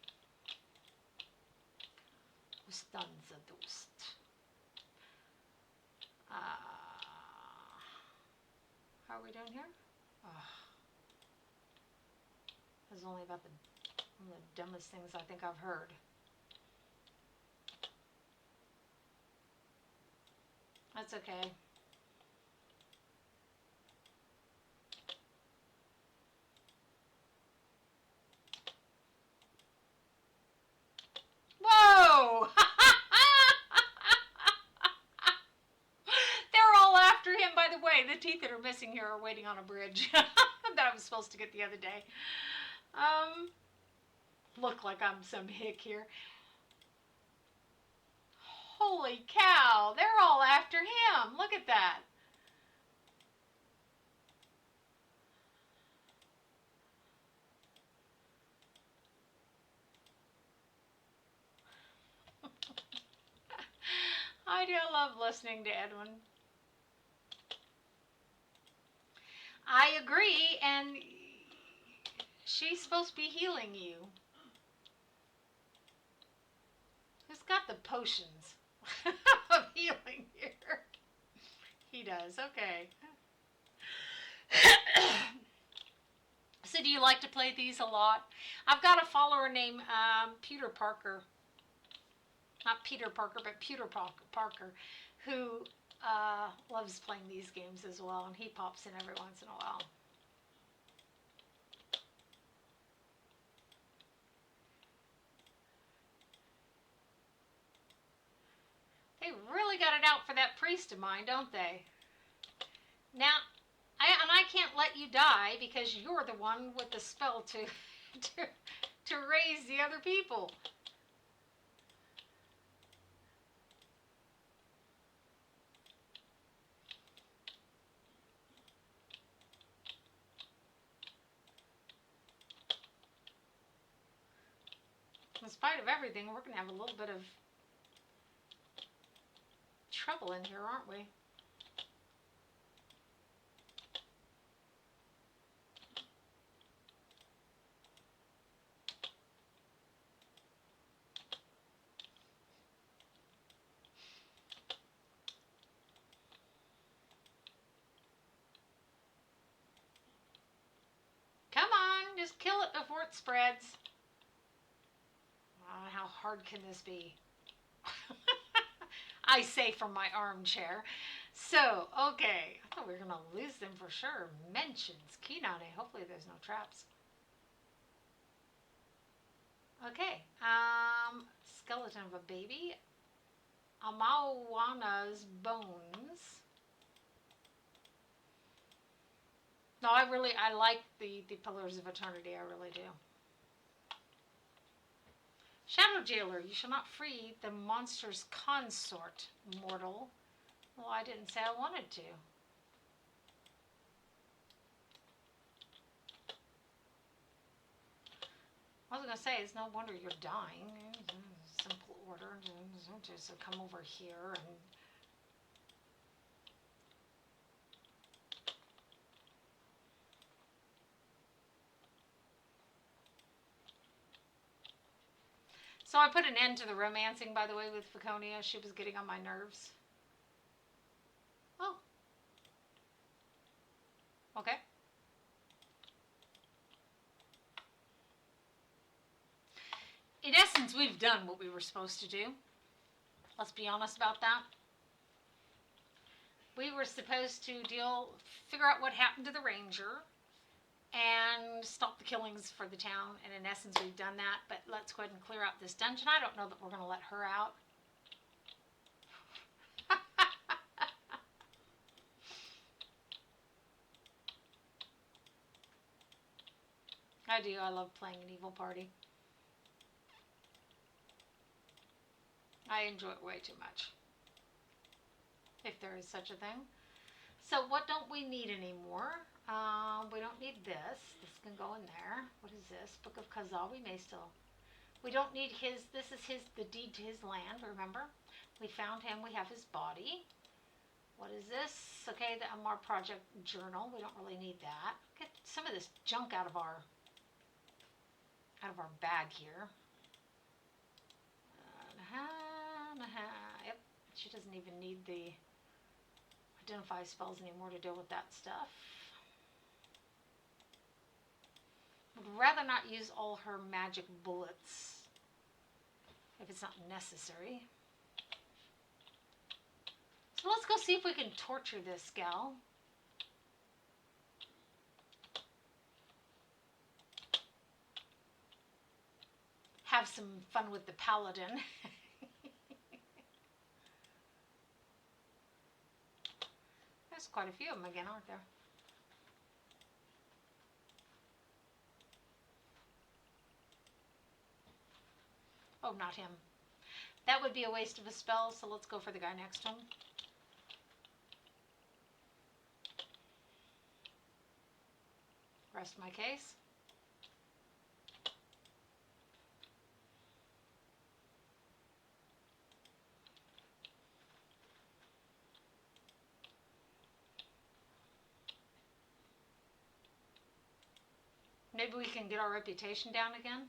Ustanza Dust. How are we doing here? This is only about one of the dumbest things I think I've heard. That's okay. Whoa! They're all after him, by the way. The teeth that are missing here are waiting on a bridge that I was supposed to get the other day. Look like I'm some hick here. Holy cow, they're all after him. Look at that. I do love listening to Edwin. I agree, and she's supposed to be healing you. Who's got the potions of healing here? He does, okay. So do you like to play these a lot? I've got a follower named Peter Parker. Not Peter Parker, but Peter Parker, who loves playing these games as well, and he pops in every once in a while. They really got it out for that priest of mine, don't they? Now, I can't let you die because you're the one with the spell to raise the other people. In spite of everything, we're going to have a little bit of trouble in here, aren't we? Come on, just kill it before it spreads. Oh, how hard can this be? I say from my armchair. So, okay. I thought we were going to lose them for sure. Mentions. Kinane. Hopefully there's no traps. Okay. Skeleton of a baby. Amawana's bones. No, I like the Pillars of Eternity. I really do. Shadow Jailer, you shall not free the monster's consort, mortal. Well, I didn't say I wanted to. I was going to say, it's no wonder you're dying. Simple order. Just come over here and... So I put an end to the romancing, by the way, with Faconia. She was getting on my nerves. Oh. Okay. In essence, we've done what we were supposed to do. Let's be honest about that. We were supposed to figure out what happened to the ranger and stop the killings for the town. And in essence, we've done that. But let's go ahead and clear out this dungeon. I don't know that we're going to let her out. I do. I love playing an evil party. I enjoy it way too much. If there is such a thing. So what don't we need anymore? We don't need this. This can go in there. What is this? Book of Khazal. We may still... We don't need his... This is the deed to his land, remember? We found him. We have his body. What is this? Okay, the Amar Project Journal. We don't really need that. Get some of this junk out of our bag here. Yep. She doesn't even need the identify spells anymore to deal with that stuff. Would rather not use all her magic bullets if it's not necessary. So let's go see if we can torture this gal. Have some fun with the paladin. There's quite a few of them again, aren't there? Oh, not him. That would be a waste of a spell, so let's go for the guy next to him. Rest my case. Maybe we can get our reputation down again.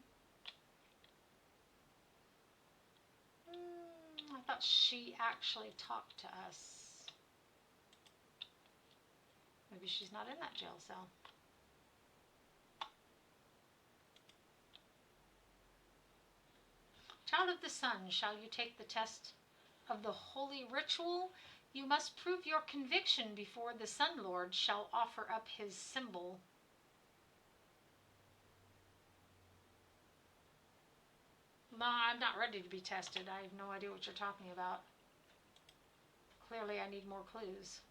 I thought she actually talked to us. Maybe she's not in that jail cell. Child of the sun, shall you take the test of the holy ritual? You must prove your conviction before the Sun Lord shall offer up his symbol. No, I'm not ready to be tested. I have no idea what you're talking about. Clearly, I need more clues.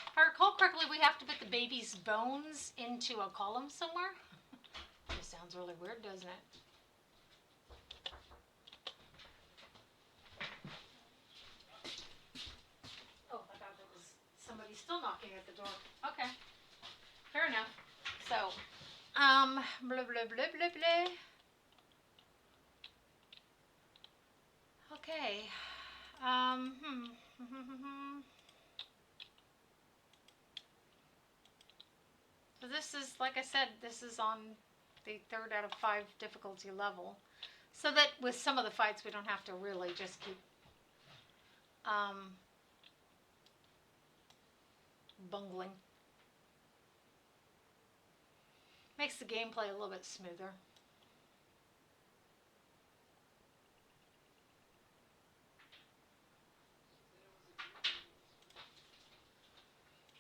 If I recall correctly, we have to put the baby's bones into a column somewhere. This sounds really weird, doesn't it? Oh, I thought that was somebody still knocking at the door. Okay, fair enough. So, blah, blah, blah, blah, blah. Okay, So this is, like I said, this is on the 3rd out of 5 difficulty level. So that with some of the fights we don't have to really just keep bungling. Makes the gameplay a little bit smoother.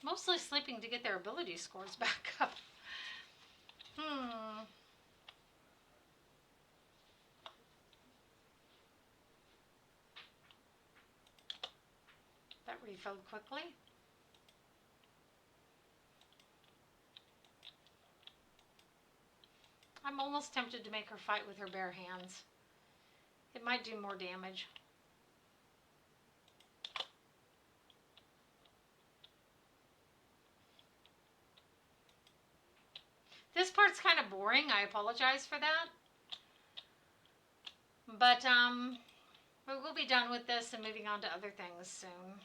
Mostly sleeping to get their ability scores back up. That refilled quickly. I'm almost tempted to make her fight with her bare hands. It might do more damage. This part's kind of boring. I apologize for that. But we'll be done with this and moving on to other things soon.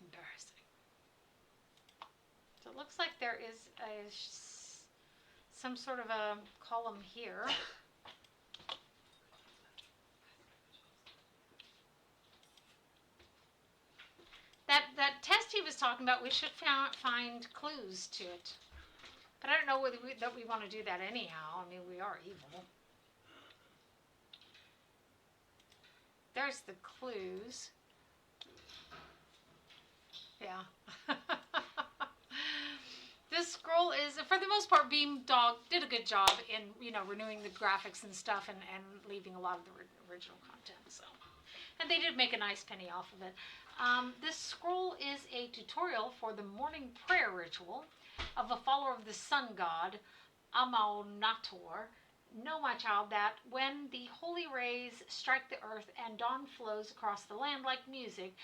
Embarrassing. So it looks like there is some sort of a column here. That test he was talking about, we should find clues to it. But I don't know whether we want to do that anyhow. I mean, we are evil. There's the clues. Yeah. This scroll is, for the most part, Beam Dog did a good job in, renewing the graphics and stuff and leaving a lot of the original content. So, and they did make a nice penny off of it. This scroll is a tutorial for the morning prayer ritual of a follower of the sun god, Amaunator. Know, my child, that when the holy rays strike the earth and dawn flows across the land like music,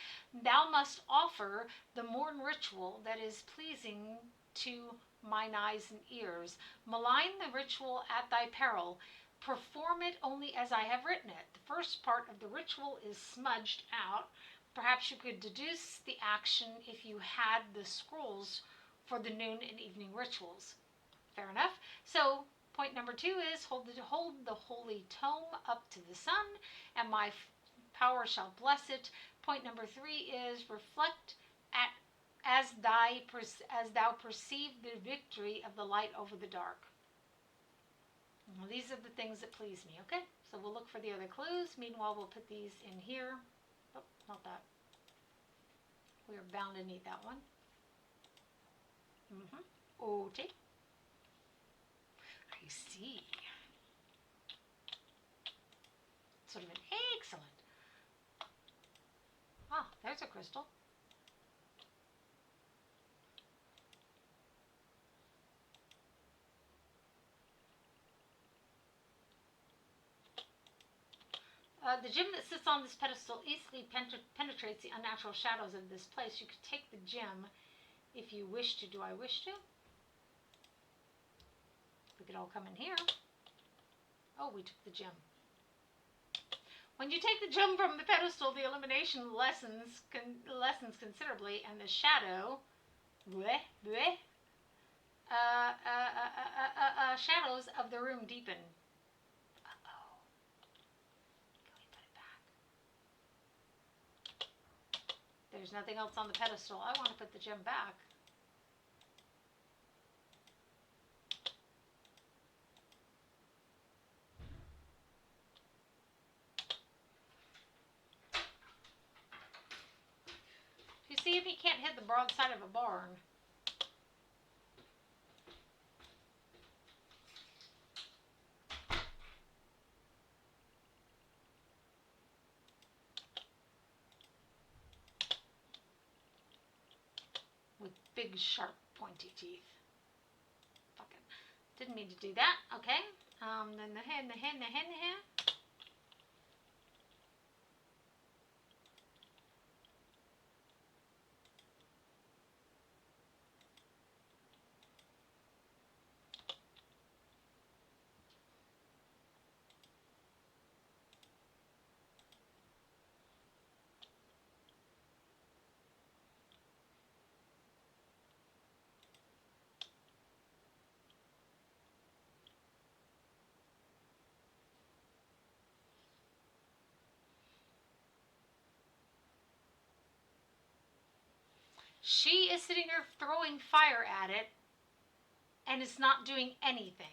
thou must offer the morn ritual that is pleasing to mine eyes and ears. Malign the ritual at thy peril. Perform it only as I have written it. The first part of the ritual is smudged out. Perhaps you could deduce the action if you had the scrolls for the noon and evening rituals. Fair enough. So point number 2 is hold the holy tome up to the sun, and my power shall bless it. Point number 3 is reflect as thou perceive the victory of the light over the dark. Well, these are the things that please me. Okay, so we'll look for the other clues. Meanwhile, we'll put these in here. Oh, not that. We are bound to need that one. Okay. I see. Sort of an excellent. Ah, there's a crystal. The gem that sits on this pedestal easily penetrates the unnatural shadows of this place. You could take the gem if you wish to. Do I wish to? We could all come in here. Oh, we took the gem. When you take the gem from the pedestal, the illumination lessens considerably, and the shadow, shadows of the room deepen. Uh-oh. Can we put it back? There's nothing else on the pedestal. I want to put the gem back. You see if he can't hit the broadside of a barn. With big, sharp, pointy teeth. Fucking didn't mean to do that. Okay. Then the head. She is sitting there throwing fire at it, and it's not doing anything.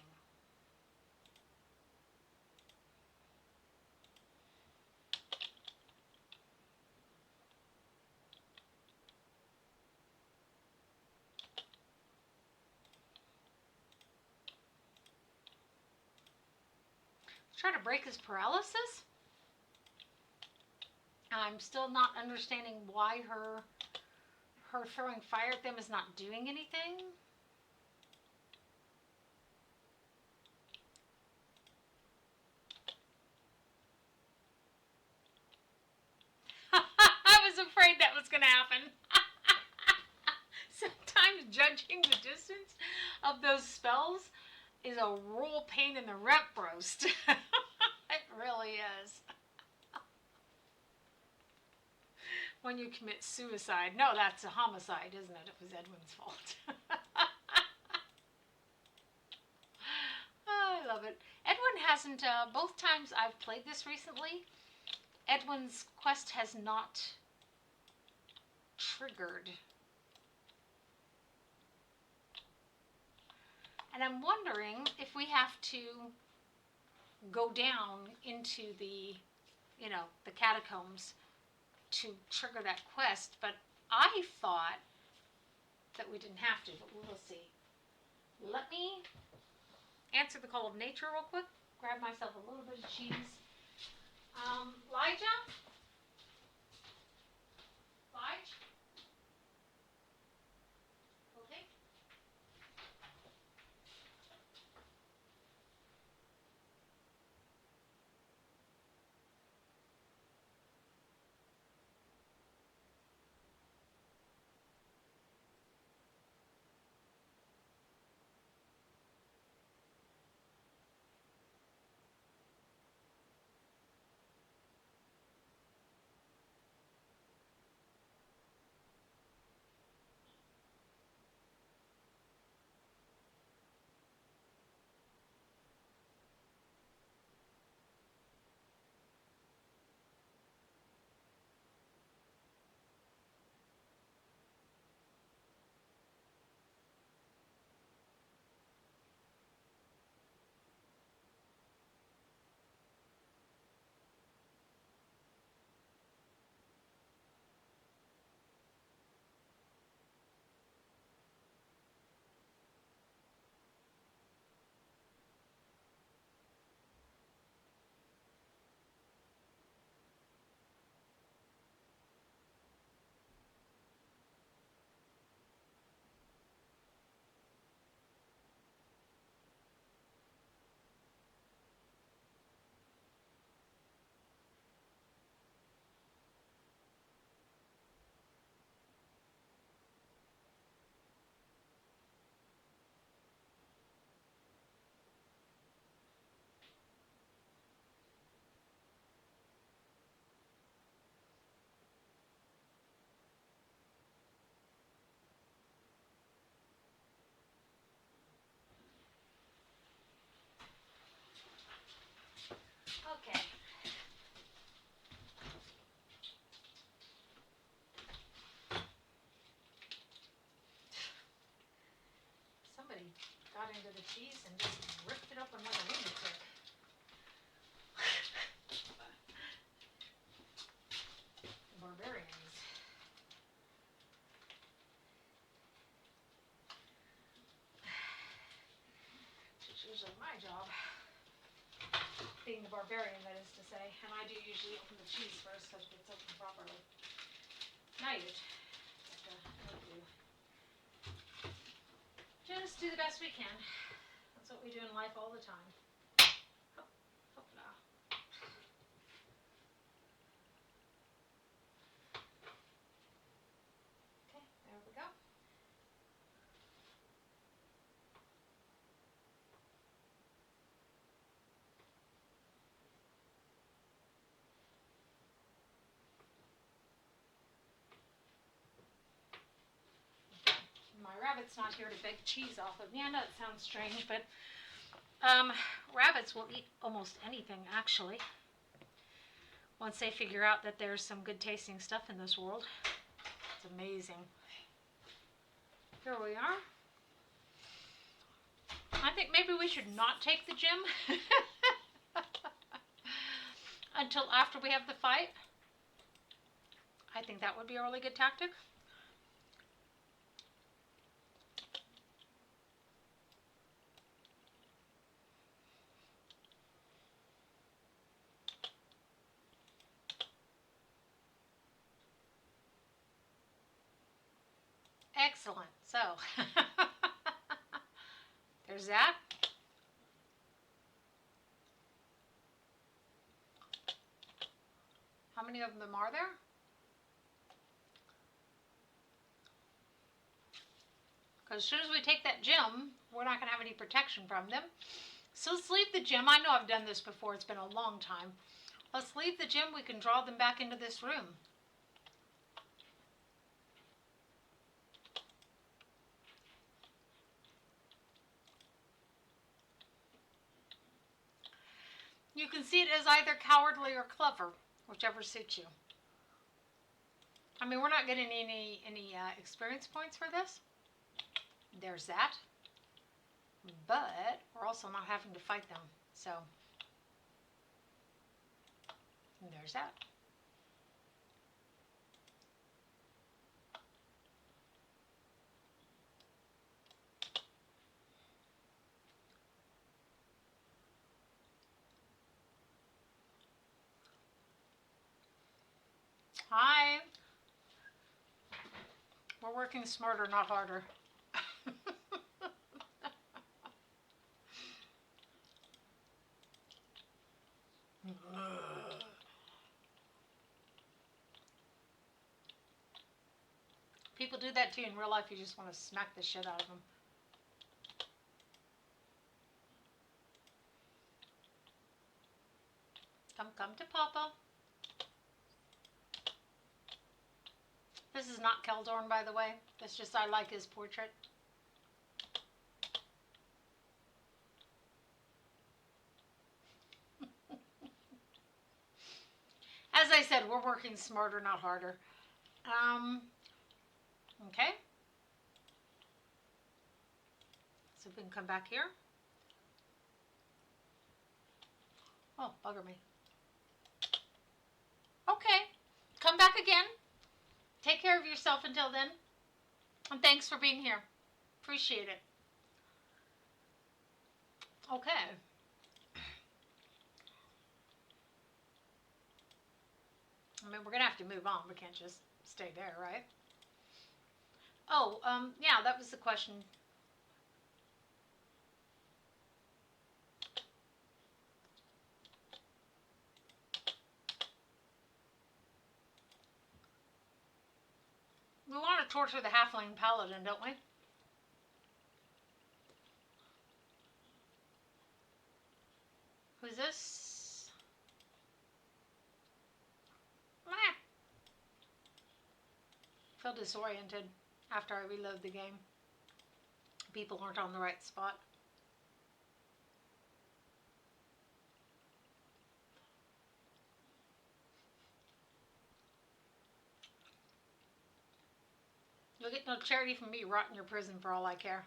Try to break his paralysis. I'm still not understanding why her throwing fire at them is not doing anything. I was afraid that was going to happen. Sometimes judging the distance of those spells is a real pain in the rep roast. It really is. When you commit suicide. No, that's a homicide, isn't it? It was Edwin's fault. Oh, I love it. Edwin hasn't, both times I've played this recently, Edwin's quest has not triggered. And I'm wondering if we have to go down into the, the catacombs to trigger that quest. But I thought that we didn't have to, but we'll see. Let me answer the call of nature real quick. Grab myself a little bit of cheese. Elijah? Lige? Okay. cheese and just ripped it open like a lunatic. Barbarians. It's usually my job. Being the barbarian, that is to say. And I do usually open the cheese first because it's opened properly. Now you just do the best we can. That's what we do in life all the time. Hop, hopla. Okay, there we go. My rabbit's not here to beg cheese off of me. I know it sounds strange, but rabbits will eat almost anything, actually. Once they figure out that there's some good tasting stuff in this world. It's amazing. Here we are. I think maybe we should not take the gym until after we have the fight. I think that would be a really good tactic. Excellent. So, there's that. How many of them are there? Because as soon as we take that gem, we're not going to have any protection from them. So let's leave the gem. I know I've done this before. It's been a long time. Let's leave the gem. We can draw them back into this room. You can see it as either cowardly or clever, whichever suits you. I mean, we're not getting any experience points for this. There's that. But we're also not having to fight them. So, there's that. Hi. We're working smarter, not harder. People do that too in real life. You just want to smack the shit out of them. Come to Papa. This is not Keldorn, by the way. That's just I like his portrait. As I said, we're working smarter, not harder. Okay. So we can come back here. Oh, bugger me. Okay. Come back again. Take care of yourself until then. And thanks for being here. Appreciate it. Okay. I mean, we're going to have to move on. We can't just stay there, right? Oh, yeah, that was the question. We want to torture the halfling paladin, don't we? Who's this? Ah. Feel disoriented after I reload the game. People aren't on the right spot. You'll get no charity from me. Rot in your prison for all I care.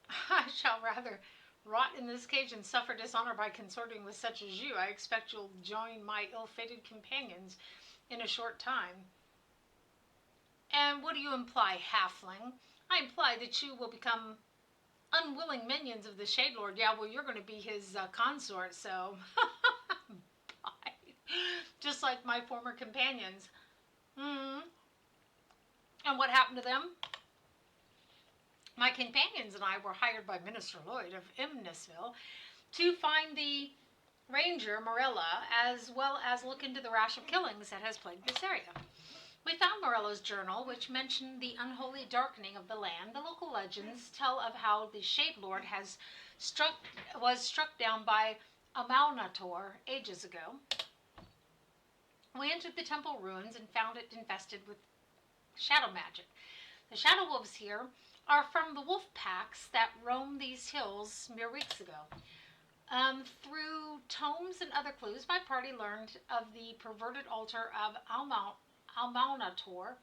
I shall rather rot in this cage and suffer dishonor by consorting with such as you. I expect you'll join my ill-fated companions in a short time. And what do you imply, halfling? I imply that you will become unwilling minions of the Shade Lord. Yeah, well, you're going to be his consort, so bye. Just like my former companions. Hmm. And what happened to them? My companions and I were hired by Minister Lloyd of Imnisville to find the ranger, Morella, as well as look into the rash of killings that has plagued this area. We found Morella's journal, which mentioned the unholy darkening of the land. The local legends tell of how the Shade Lord was struck down by Amalnator ages ago. We entered the temple ruins and found it infested with shadow magic. The shadow wolves here are from the wolf packs that roamed these hills mere weeks ago. Through tomes and other clues, my party learned of the perverted altar of Almaunator,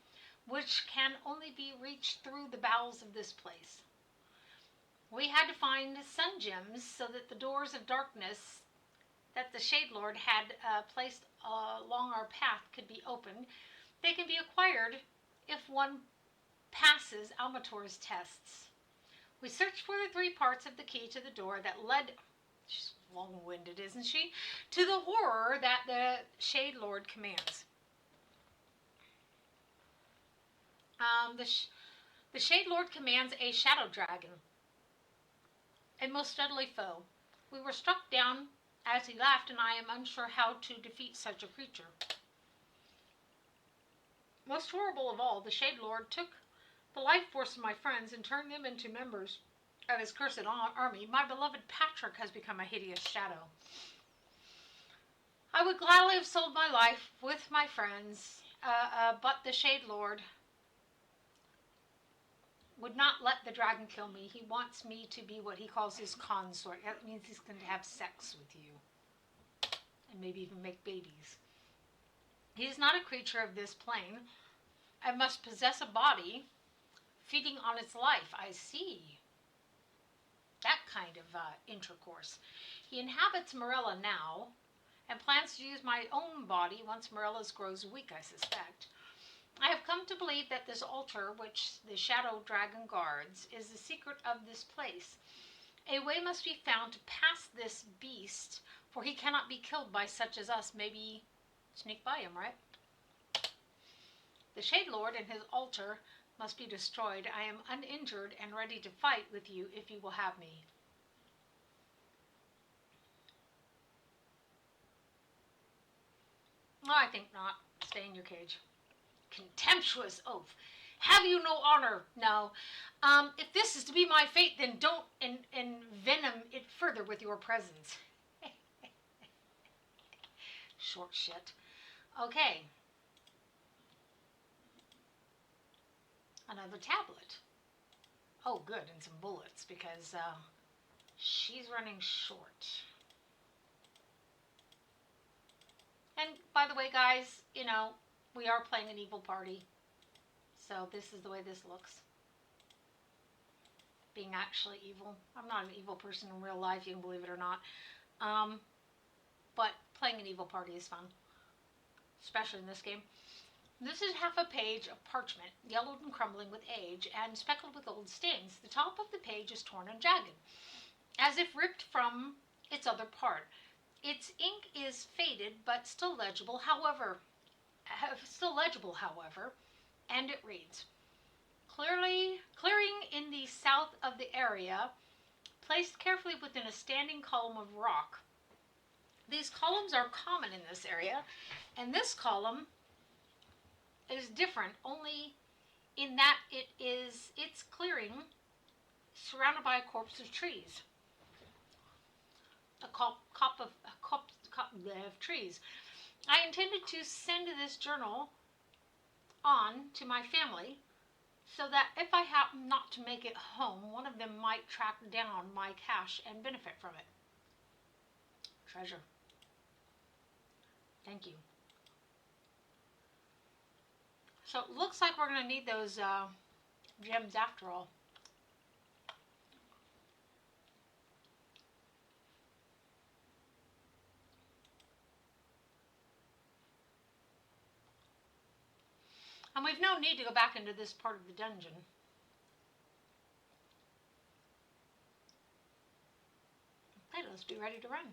which can only be reached through the bowels of this place. We had to find sun gems so that the doors of darkness that the Shade Lord had placed along our path could be opened. They can be acquired if one passes Almator's tests. We searched for the three parts of the key to the door that led, she's long-winded, isn't she, to the horror that the Shade Lord commands. The Shade Lord commands a shadow dragon, a most deadly foe. We were struck down as he laughed, and I am unsure how to defeat such a creature. Most horrible of all, the Shade Lord took the life force of my friends and turned them into members of his cursed army. My beloved Patrick has become a hideous shadow. I would gladly have sold my life with my friends, but the Shade Lord would not let the dragon kill me. He wants me to be what he calls his consort. That means he's going to have sex with you and maybe even make babies. He is not a creature of this plane. I must possess a body feeding on its life. I see. That kind of intercourse. He inhabits Morella now and plans to use my own body once Morella's grows weak, I suspect. I have come to believe that this altar, which the shadow dragon guards, is the secret of this place. A way must be found to pass this beast, for he cannot be killed by such as us. Maybe sneak by him, right? The Shade Lord and his altar must be destroyed. I am uninjured and ready to fight with you if you will have me. No, I think not. Stay in your cage. Contemptuous oath. Have you no honor? No. If this is to be my fate, then don't envenom it further with your presence. Short shit. Okay. Another tablet. Oh, good, and some bullets, because she's running short. And by the way, guys, you know, we are playing an evil party. So this is the way this looks. Being actually evil. I'm not an evil person in real life, you can believe it or not. But playing an evil party is fun. Especially in this game. This is half a page of parchment, yellowed and crumbling with age, and speckled with old stains. The top of the page is torn and jagged, as if ripped from its other part. Its ink is faded, but still legible, however, and it reads, clearing in the south of the area, placed carefully within a standing column of rock. These columns are common in this area, and this column is different only in that its clearing surrounded by a corpse of trees. A copse of trees. I intended to send this journal on to my family so that if I happen not to make it home, one of them might track down my cache and benefit from it. Treasure. Thank you. So it looks like we're going to need those gems after all. we've no need to go back into this part of the dungeon. Okay, let's be ready to run.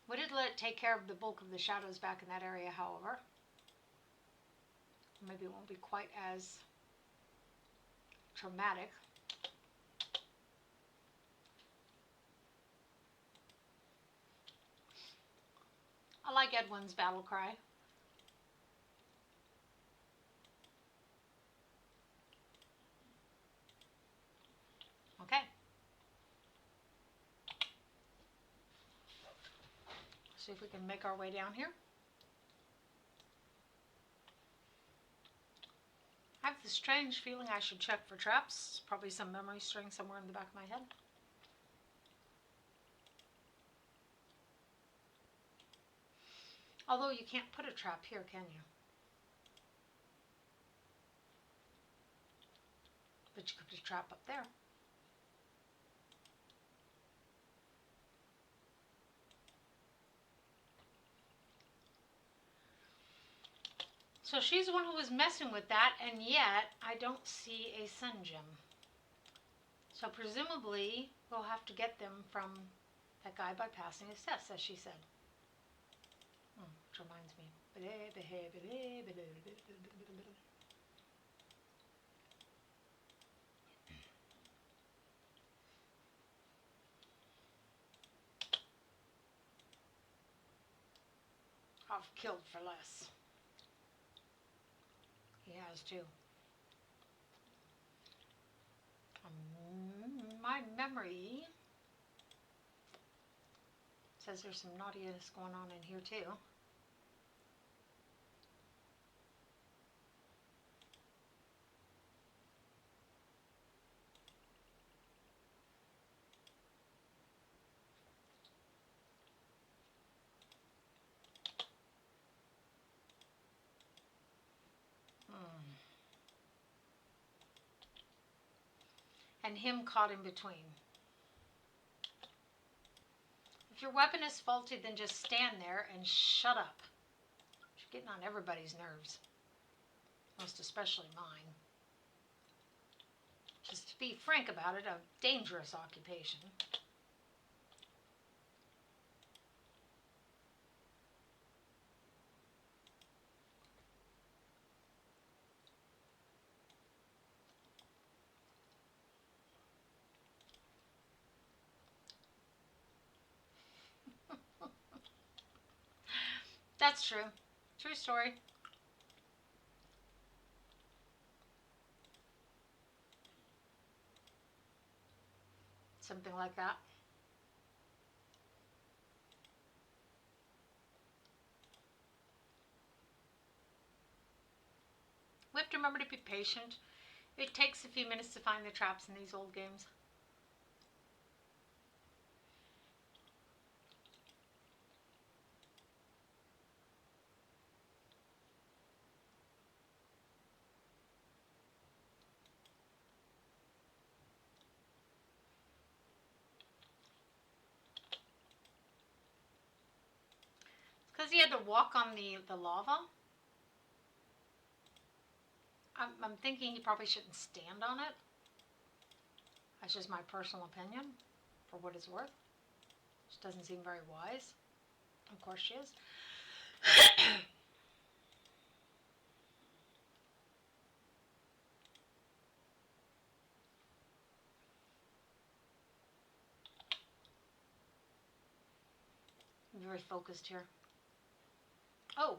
We did take care of the bulk of the shadows back in that area, however. Maybe it won't be quite as traumatic. I like Edwin's battle cry. Okay. See if we can make our way down here. I have the strange feeling I should check for traps. Probably some memory string somewhere in the back of my head. Although you can't put a trap here, can you? But you could put a trap up there. So she's the one who was messing with that, and yet I don't see a sun gem. So presumably we'll have to get them from that guy by passing his test, as she said. Which reminds me. I've killed for less. He has too. My memory says there's some naughtiness going on in here too. And him caught in between. If your weapon is faulty, then just stand there and shut up. You're getting on everybody's nerves. Most especially mine. Just to be frank about it, a dangerous occupation. That's true. True story. Something like that. We have to remember to be patient. It takes a few minutes to find the traps in these old games. Because he had to walk on the lava. I'm thinking he probably shouldn't stand on it. That's just my personal opinion, for what it's worth. Which doesn't seem very wise. Of course she is. I'm very focused here. Oh.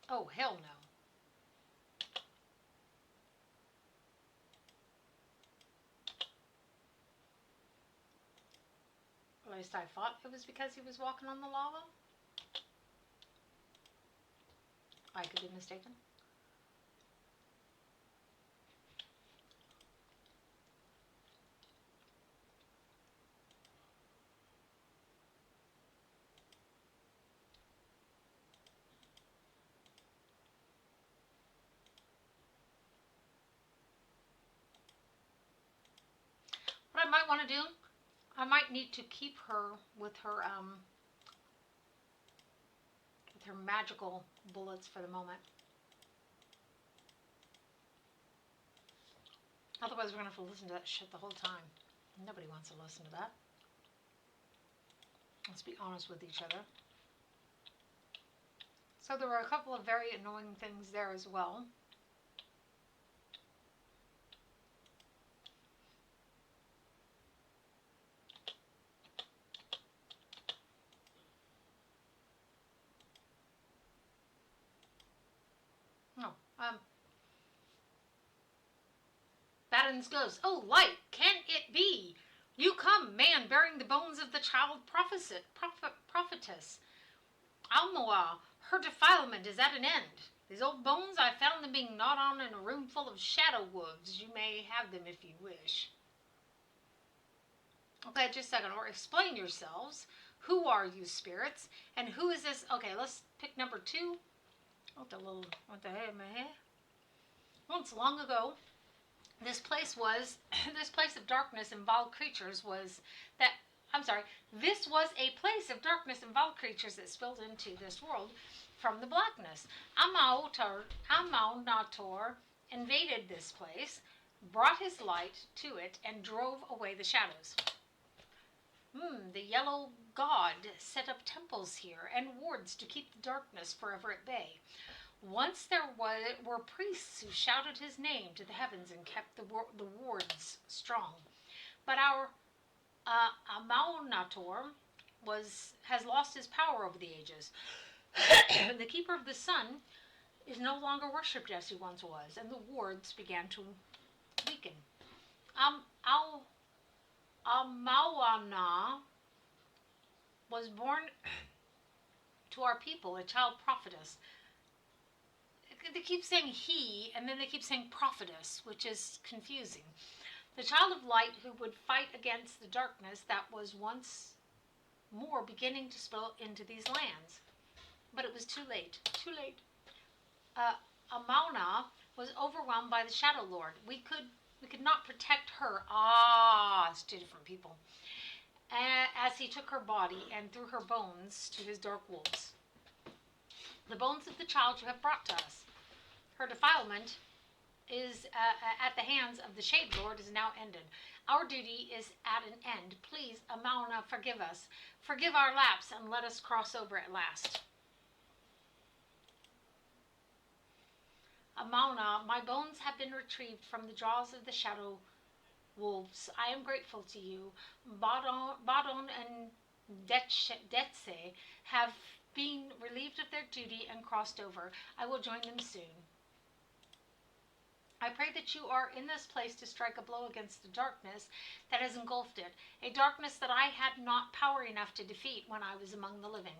Oh, hell no. At least I thought it was because he was walking on the lava. I could be mistaken. What I might want to do, I might need to keep her with her her magical bullets for the moment. Otherwise, we're going to have to listen to that shit the whole time. Nobody wants to listen to that. Let's be honest with each other. So there were a couple of very annoying things there as well. No. Baddens goes, "Oh, light, can it be? You come, man, bearing the bones of the child prophetess. Almoa, her defilement is at an end. These old bones, I found them being gnawed on in a room full of shadow wolves. You may have them if you wish." Okay, just a second. Or explain yourselves. Who are you, spirits? And who is this? Okay, let's pick number 2. What the heck, man? Once long ago, this place of darkness and vile creatures this was a place of darkness and vile creatures that spilled into this world from the blackness. Amaunator invaded this place, brought his light to it, and drove away the shadows. The yellow god set up temples here and wards to keep the darkness forever at bay. Once there were priests who shouted his name to the heavens and kept the wards strong. But our Amaunator has lost his power over the ages. The keeper of the sun is no longer worshipped as he once was, and the wards began to weaken. Amauana was born to our people, a child prophetess. They keep saying he, and then they keep saying prophetess, which is confusing. The child of light who would fight against the darkness that was once more beginning to spill into these lands. But it was too late. Too late. Amauna was overwhelmed by the Shadow Lord. We could not protect her. It's 2 different people. As he took her body and threw her bones to his dark wolves. The bones of the child you have brought to us. Her defilement is at the hands of the Shade Lord is now ended. Our duty is at an end. Please, Amauna, forgive us. Forgive our lapse and let us cross over at last. Amauna, my bones have been retrieved from the jaws of the shadow wolves. I am grateful to you. Badon and Detse have been relieved of their duty and crossed over. I will join them soon. I pray that you are in this place to strike a blow against the darkness that has engulfed it, a darkness that I had not power enough to defeat when I was among the living.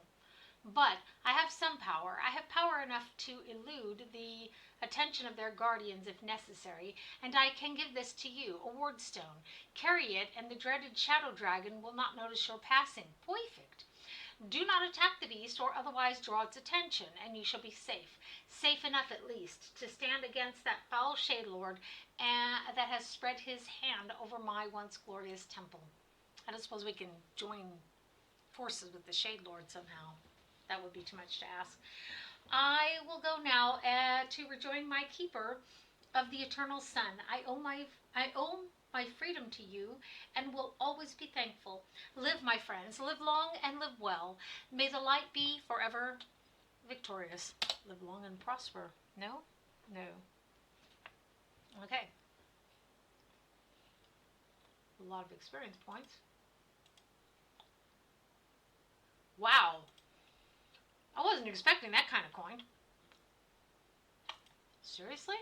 But I have some power. I have power enough to elude the attention of their guardians if necessary, and I can give this to you, a ward stone. Carry it, and the dreaded shadow dragon will not notice your passing. Perfect. Do not attack the beast or otherwise draw its attention, and you shall be safe. Safe enough, at least, to stand against that foul Shade Lord that has spread his hand over my once glorious temple. I don't suppose we can join forces with the Shade Lord somehow. That would be too much to ask. I will go now to rejoin my keeper of the eternal sun. I owe my freedom to you and will always be thankful. Live, my friends, live long and live well. May the light be forever victorious. Live long and prosper. No? No. Okay. A lot of experience points. Wow. I wasn't expecting that kind of coin. Seriously?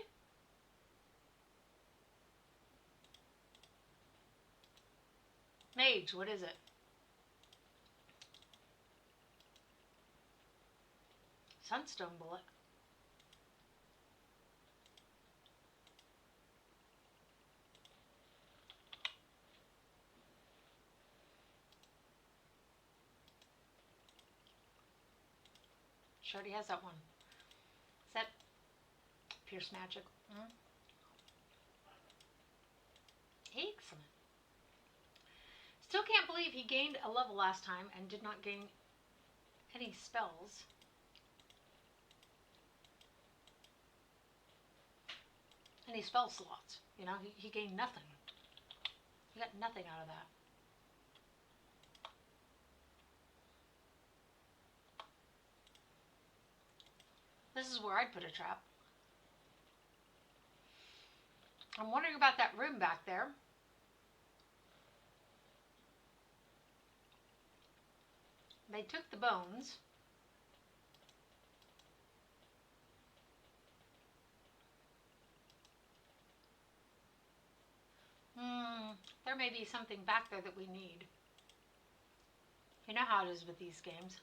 Mage, what is it? Sunstone bullet. She already has that one. Is that Pierce Magic? Excellent. Still can't believe he gained a level last time and did not gain any spells. any spell slots. You know, he gained nothing. He got nothing out of that. This is where I'd put a trap. I'm wondering about that room back there. They took the bones. There may be something back there that we need. You know how it is with these games.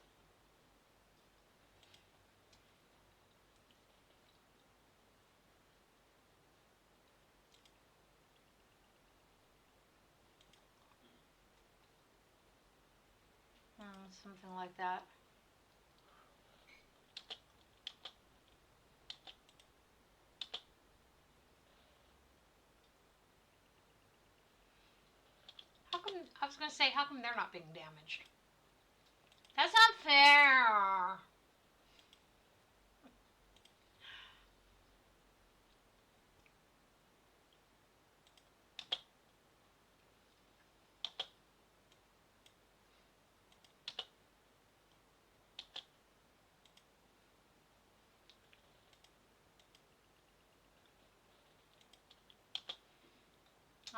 Something like that. How come, I was going to say, how come they're not being damaged? That's not fair.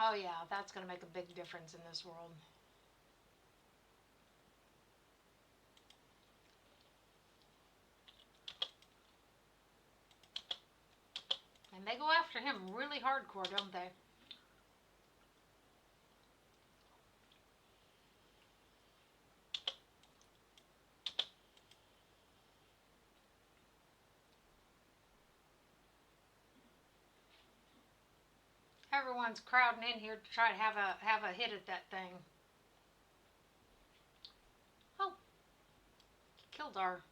Oh yeah, that's going to make a big difference in this world. And they go after him really hardcore, don't they? Everyone's crowding in here to try to have a hit at that thing. Oh, killed our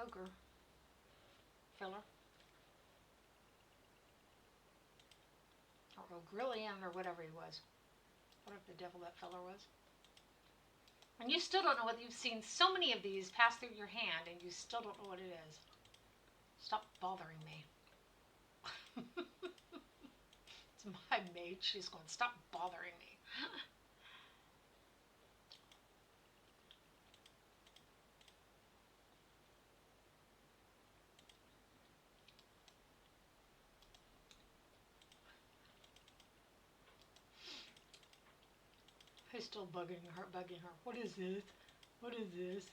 ogre filler. Or Ogrillian or whatever he was. Whatever the devil that feller was. And you still don't know what you've seen so many of these pass through your hand and you still don't know what it is. Stop bothering me. It's my maid. She's going, stop bothering me. He's still bugging her. What is this? What is this?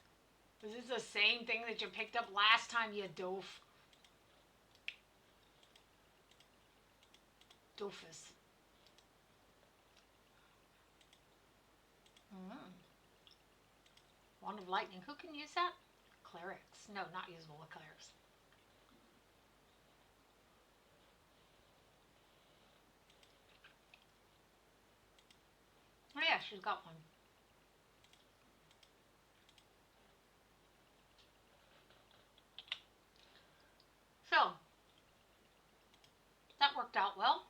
Is this the same thing that you picked up last time, you doof? Doofus. Wand of Lightning. Who can use that? Clerics. No, not usable with clerics. Oh yeah, she's got one. So, that worked out well.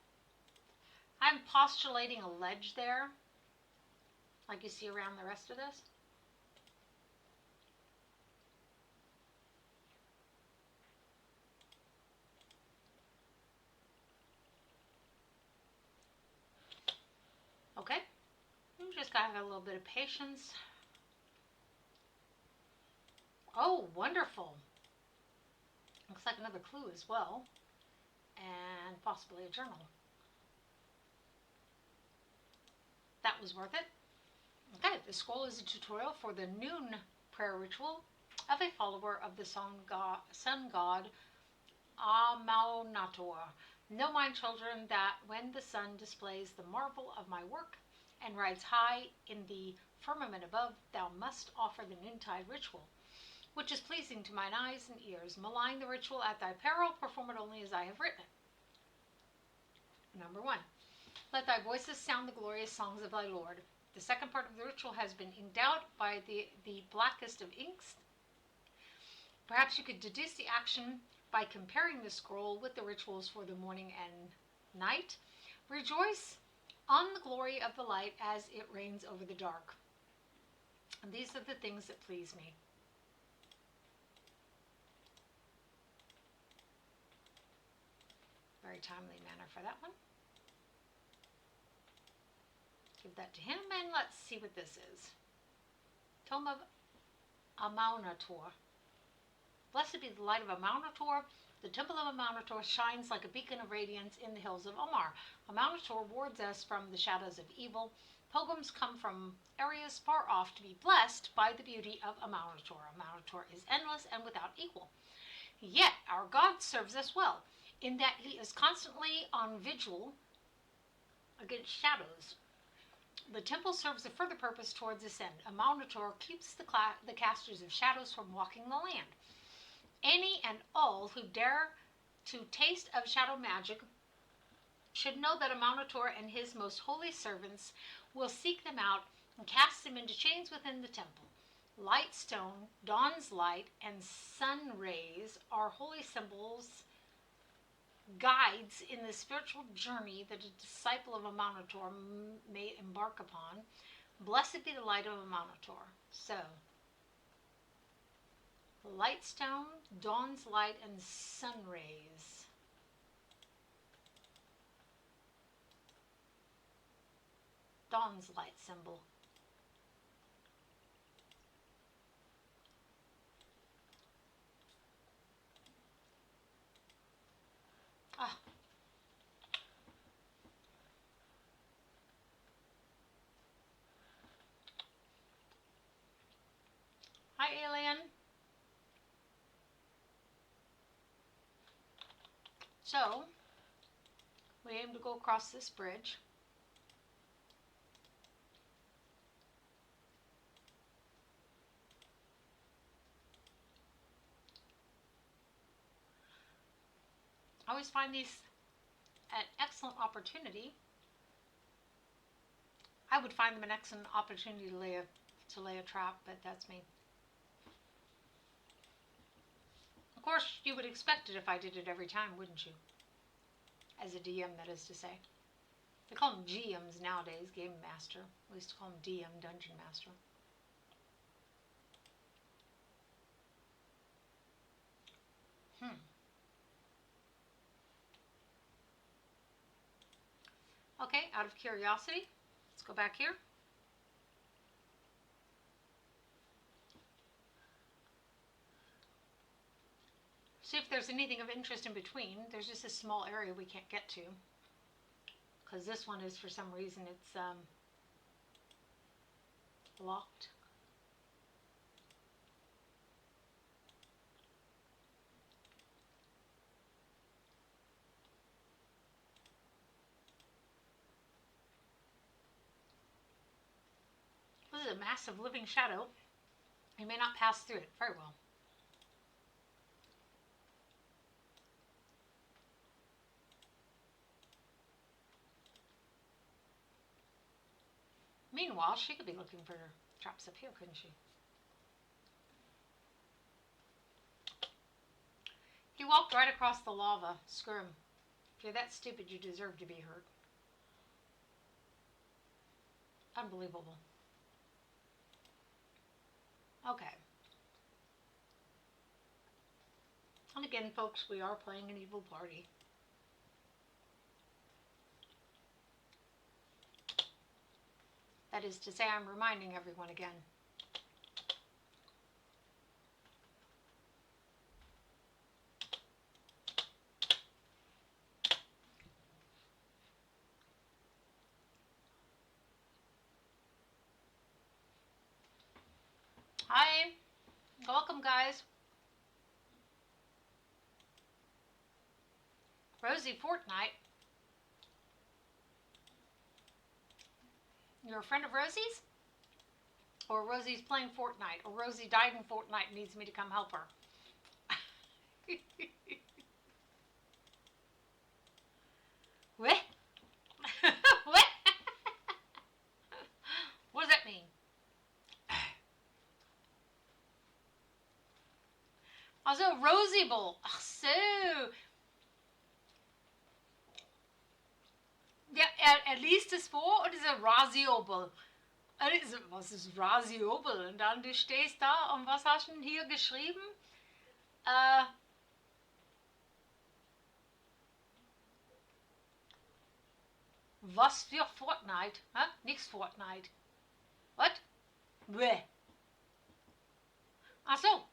I'm postulating a ledge there, like you see around the rest of this. Okay, you just gotta have a little bit of patience. Oh, wonderful. Looks like another clue as well, and possibly a journal. That was worth it. Okay, the scroll is a tutorial for the noon prayer ritual of a follower of the sun god Amaunator. Know, my children, that when the sun displays the marvel of my work and rides high in the firmament above, thou must offer the noontide ritual, which is pleasing to mine eyes and ears. Malign the ritual at thy peril, perform it only as I have written it. Number 1. Let thy voices sound the glorious songs of thy Lord. The second part of the ritual has been inked out by the blackest of inks. Perhaps you could deduce the action by comparing the scroll with the rituals for the morning and night. Rejoice on the glory of the light as it reigns over the dark. And these are the things that please me. Very timely manner for that one. Give that to him, and let's see what this is. Tome of Amaunator. Blessed be the light of Amaunator. The temple of Amaunator shines like a beacon of radiance in the hills of Omar. Amaunator wards us from the shadows of evil. Pilgrims come from areas far off to be blessed by the beauty of Amaunator. Amaunator is endless and without equal. Yet our God serves us well, in that he is constantly on vigil against shadows. The temple serves a further purpose towards this end. Amaunator keeps the casters of shadows from walking the land. Any and all who dare to taste of shadow magic should know that Amaunator and his most holy servants will seek them out and cast them into chains within the temple. Light stone, dawn's light, and sun rays are holy symbols, guides in the spiritual journey that a disciple of Amaunator may embark upon. Blessed be the light of Amaunator. So, light stone, dawn's light, and sun rays. Dawn's light symbol. Ah. Hi, alien. So, we aim to go across this bridge. I always find these an excellent opportunity. I would find them an excellent opportunity to lay a trap, but that's me. Of course, you would expect it if I did it every time, wouldn't you? As a DM, that is to say. They call them GMs nowadays, Game Master. We used to call them DM, Dungeon Master. Okay, out of curiosity, let's go back here. See if there's anything of interest in between. There's just a small area we can't get to, because this one is, for some reason, it's locked. This is a massive living shadow. You may not pass through it very well. Meanwhile, she could be looking for traps up here, couldn't she? He walked right across the lava. Screw him. If you're that stupid, you deserve to be hurt. Unbelievable. Okay. And again, folks, we are playing an evil party. That is to say, I'm reminding everyone again. Hi. Welcome, guys. Rosie Fortnite. You're a friend of Rosie's? Or Rosie's playing Fortnite? Or Rosie died in Fortnite and needs me to come help her? What? What? What does that mean? Also, Rosiable. Ach so. Ja, liest es vor und ist Rasiable. Was ist Rasiable? Und dann du stehst da und was hast du denn hier geschrieben? Was für Fortnite? Hä? Nix Fortnite. What? Bäh. Ach so,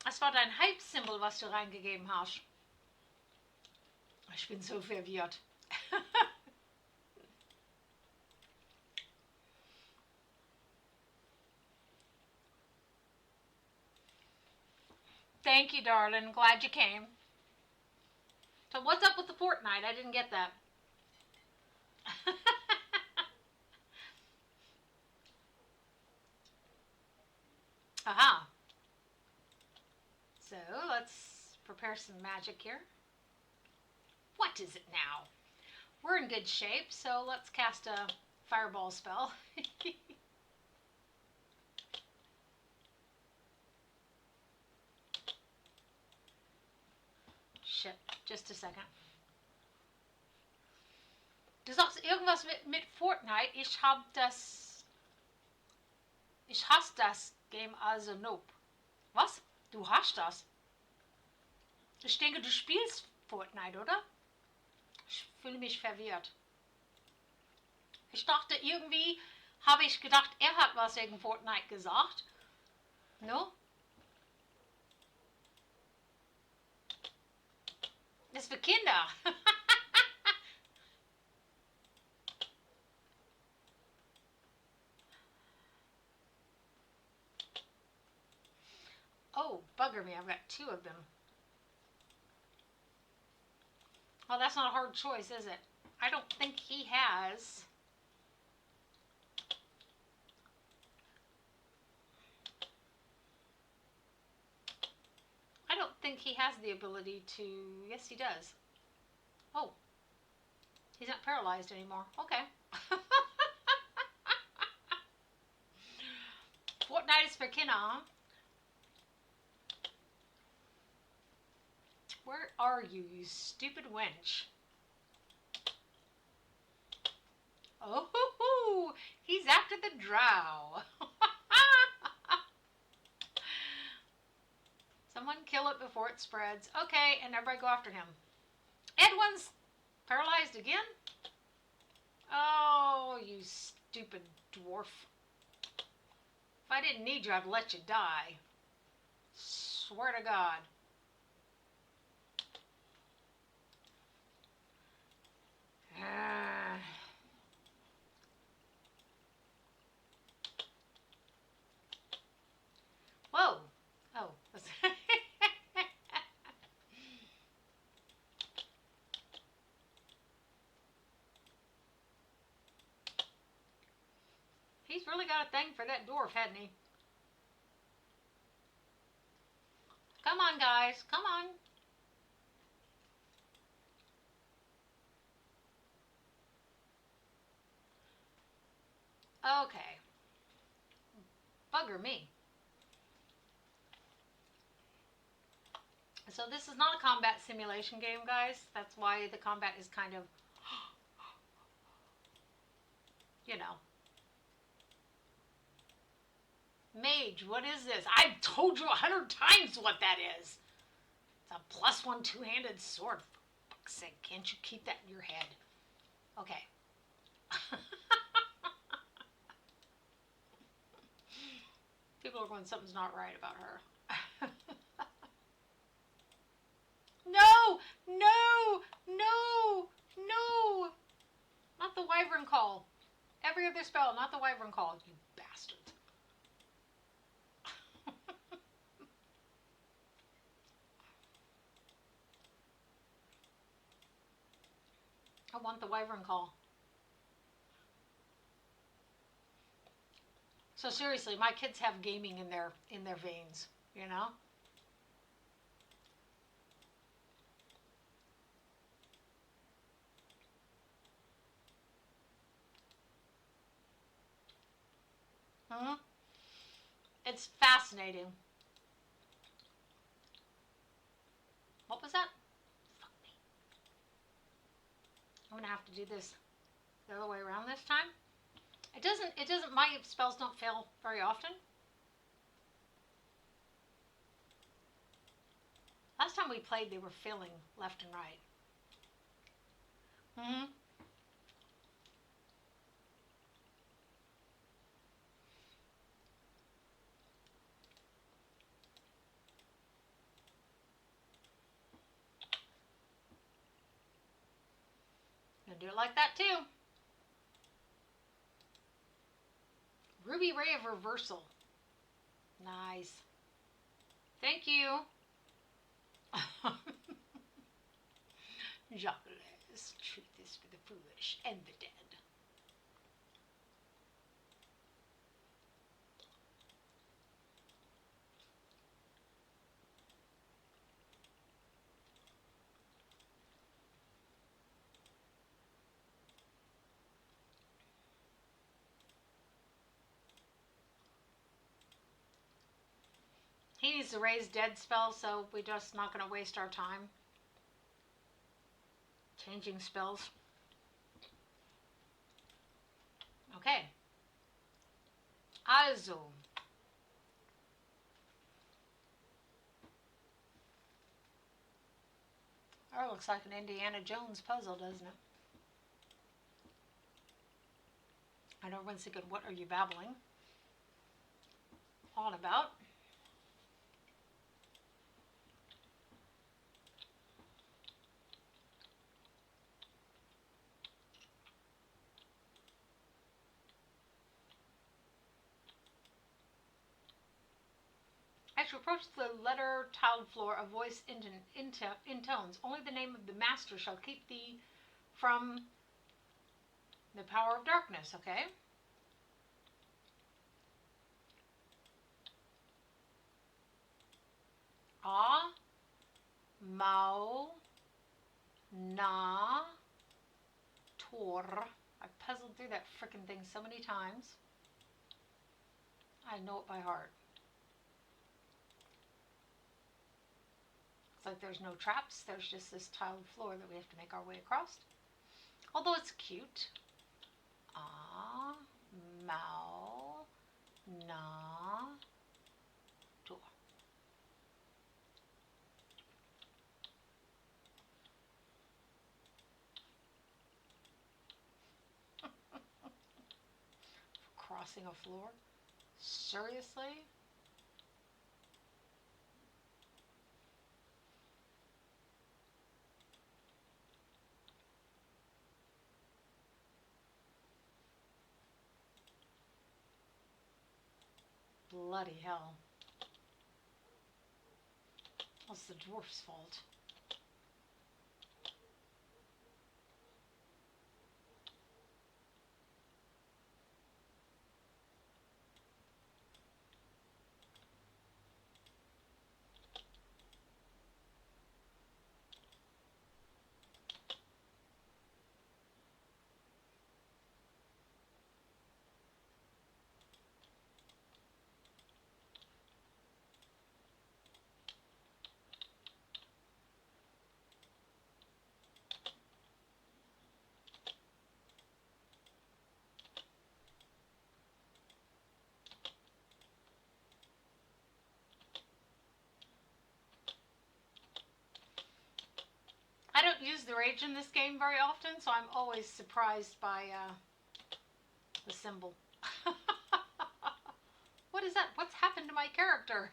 das war dein Hype-Symbol, was du reingegeben hast. Ich bin so verwirrt. Thank you, darling. Glad you came. So what's up with the Fortnite? I didn't get that. Aha. So let's prepare some magic here. What is it now? We're in good shape, so let's cast a fireball spell. Shit, just a second. Du sagst irgendwas mit Fortnite. Ich hasse das Game, also nope. Was? Du hast das? Ich denke, du spielst Fortnite, oder? Ich fühle mich verwirrt. Ich dachte, irgendwie habe ich gedacht, er hat was wegen Fortnite gesagt. No? Das ist für Kinder. Oh, bugger me, I've got two of them. Well, that's not a hard choice, is it? I don't think he has. I don't think he has the ability to... Yes, he does. Oh. He's not paralyzed anymore. Okay. Fortnite is for Kinder, huh? Where are you, you stupid wench? Oh, he's after the drow. Someone kill it before it spreads. Okay, and everybody go after him. Edwin's paralyzed again? Oh, you stupid dwarf. If I didn't need you, I'd let you die. Swear to God. Whoa. Oh. He's really got a thing for that dwarf, hadn't he? Come on, guys. Come on. Okay. Bugger me. So this is not a combat simulation game, guys. That's why the combat is kind of, you know. Mage, what is this? I've told you 100 times what that is. It's a +1 two-handed sword. For fuck's sake, can't you keep that in your head? Okay. People are going, something's not right about her. No! No! No! No! Not the wyvern call. Every other spell, not the wyvern call, you bastard. I want the wyvern call. So seriously, my kids have gaming in their veins, you know? Hmm? It's fascinating. What was that? Fuck me. I'm gonna have to do this the other way around this time. It doesn't, my spells don't fail very often. Last time we played, they were failing left and right. can do it like that too. Ruby Ray of Reversal. Nice. Thank you. Jacques, treat this for the foolish and the dead. He needs to raise dead spell, so we're just not going to waste our time changing spells. Okay. Also. Oh, looks like an Indiana Jones puzzle, doesn't it? I know everyone's thinking, what are you babbling on about? As you approach the letter tiled floor, a voice intones, only the name of the master shall keep thee from the power of darkness, okay? Ah, Mao, Na, Tor. I puzzled through that frickin' thing so many times. I know it by heart. Looks like there's no traps. There's just this tiled floor that we have to make our way across. Although it's cute. Ah, Mao, Na, Tor. Crossing a floor? Seriously? Bloody hell. What's the dwarf's fault? I don't use the rage in this game very often, so I'm always surprised by the symbol. What is that? What's happened to my character?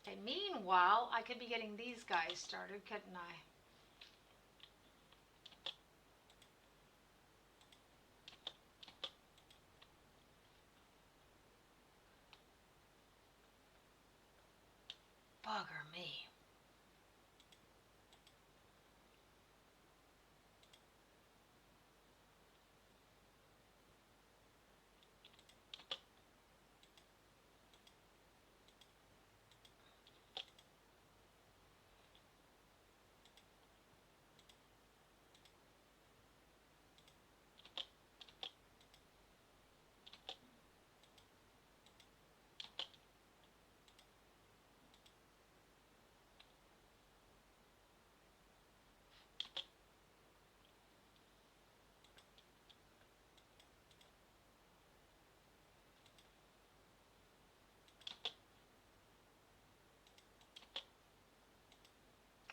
Okay, meanwhile, I could be getting these guys started, couldn't I? Bugger me.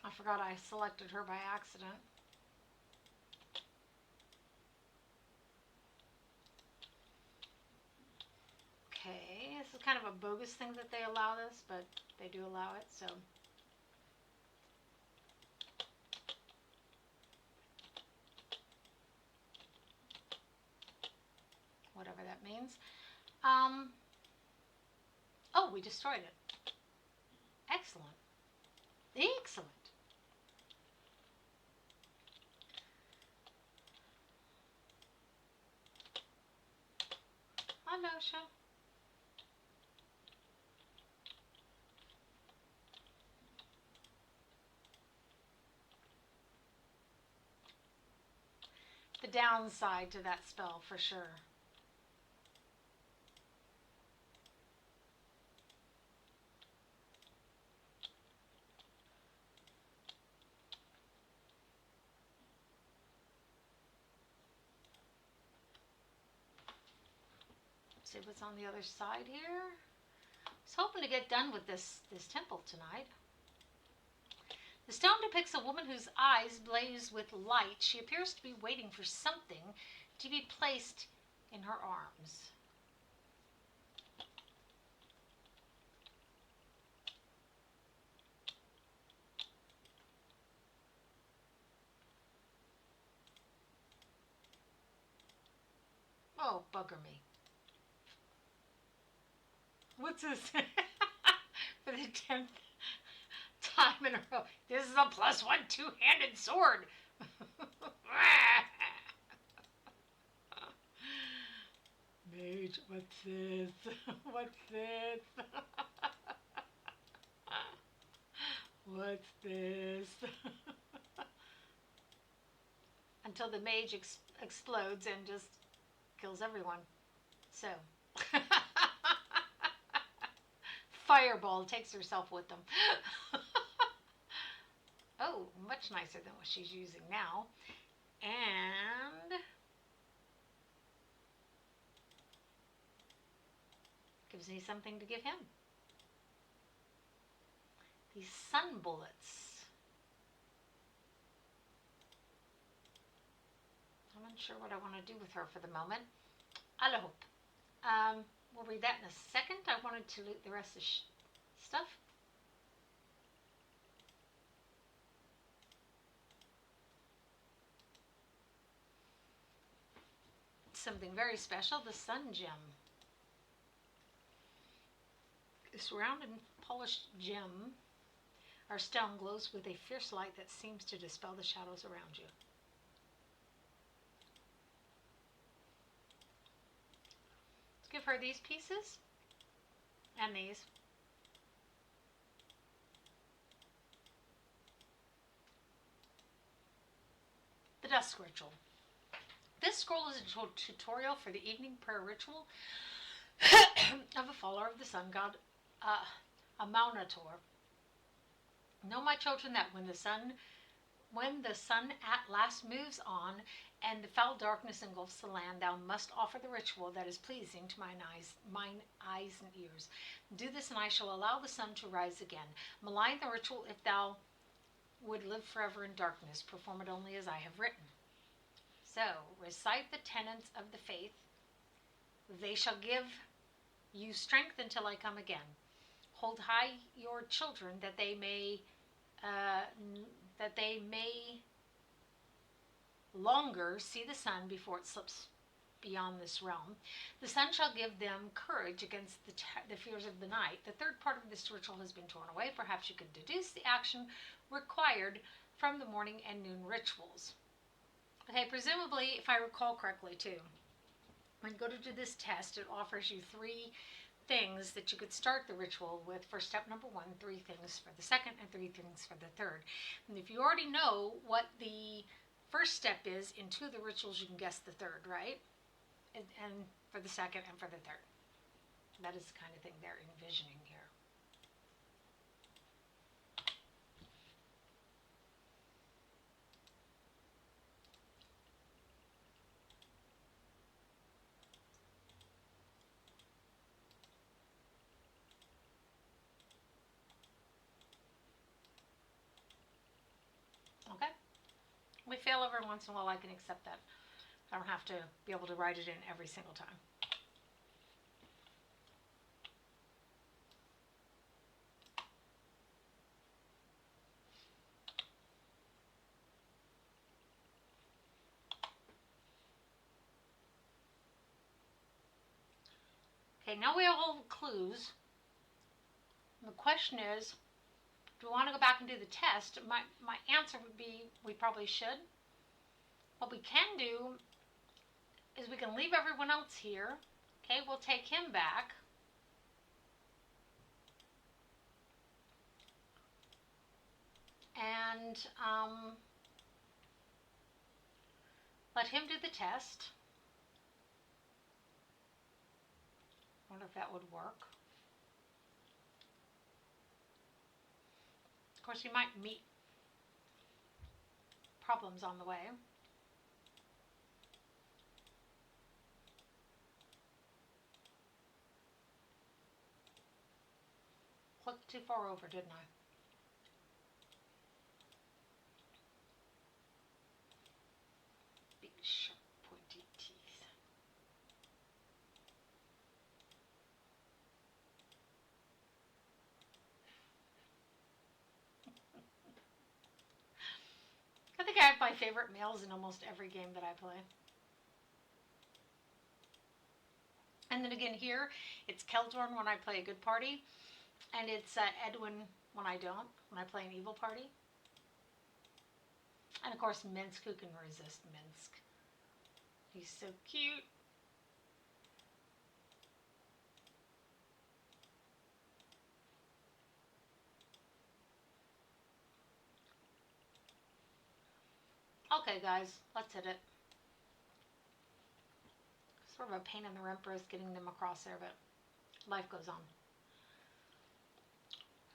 I forgot I selected her by accident. Okay, this is kind of a bogus thing that they allow this, but they do allow it, so. Whatever that means. Oh, we destroyed it. Excellent. Excellent. Anosha. The downside to that spell, for sure. See what's on the other side here. I was hoping to get done with this temple tonight. The stone depicts a woman whose eyes blaze with light. She appears to be waiting for something to be placed in her arms. Oh, bugger me. What's this? For the 10th time in a row. This is a +1 two-handed sword. Mage, what's this? What's this? What's this? Until the mage explodes and just kills everyone. So. Fireball takes herself with them. Oh, much nicer than what she's using now. And gives me something to give him. These sun bullets. I'm unsure what I want to do with her for the moment. I hope. We'll read that in a second. I wanted to loot the rest of the stuff. Something very special, the sun gem. This round and polished gem, our stone glows with a fierce light that seems to dispel the shadows around you. Let's give her these pieces and these. The Dusk Ritual. This scroll is a tutorial for the evening prayer ritual of a follower of the sun god, Amaunator. Know, my children, that when the sun at last moves on and the foul darkness engulfs the land, thou must offer the ritual that is pleasing to mine eyes and ears. Do this, and I shall allow the sun to rise again. Malign the ritual if thou would live forever in darkness. Perform it only as I have written. So, recite the tenets of the faith. They shall give you strength until I come again. Hold high your children that they may longer see the sun before it slips beyond this realm. The sun shall give them courage against the fears of the night. The third part of this ritual has been torn away. Perhaps you could deduce the action required from the morning and noon rituals. Okay, presumably, if I recall correctly too, when you go to do this test, it offers you 3 things that you could start the ritual with for step number 1, 3 things for the second, and 3 things for the third. And if you already know what the first step is in 2 of the rituals, you can guess the third, right? And for the second and for the third. That is the kind of thing they're envisioning here. Okay? We fail every once in a while. I can accept that. I don't have to be able to write it in every single time. Okay, now we have all the clues. The question is, do we want to go back and do the test? My answer would be we probably should. What we can do is we can leave everyone else here. Okay, we'll take him back. And let him do the test. I wonder if that would work. Of course, you might meet problems on the way. Clicked too far over, didn't I? Big, sharp, pointy teeth. I think I have my favorite males in almost every game that I play. And then again here, it's Keldorn when I play a good party, and it's Edwin when I don't, when I play an evil party. And of course, Minsk, who can resist Minsk? He's so cute. Okay, guys, let's hit it. Sort of a pain in the empress getting them across there, but life goes on.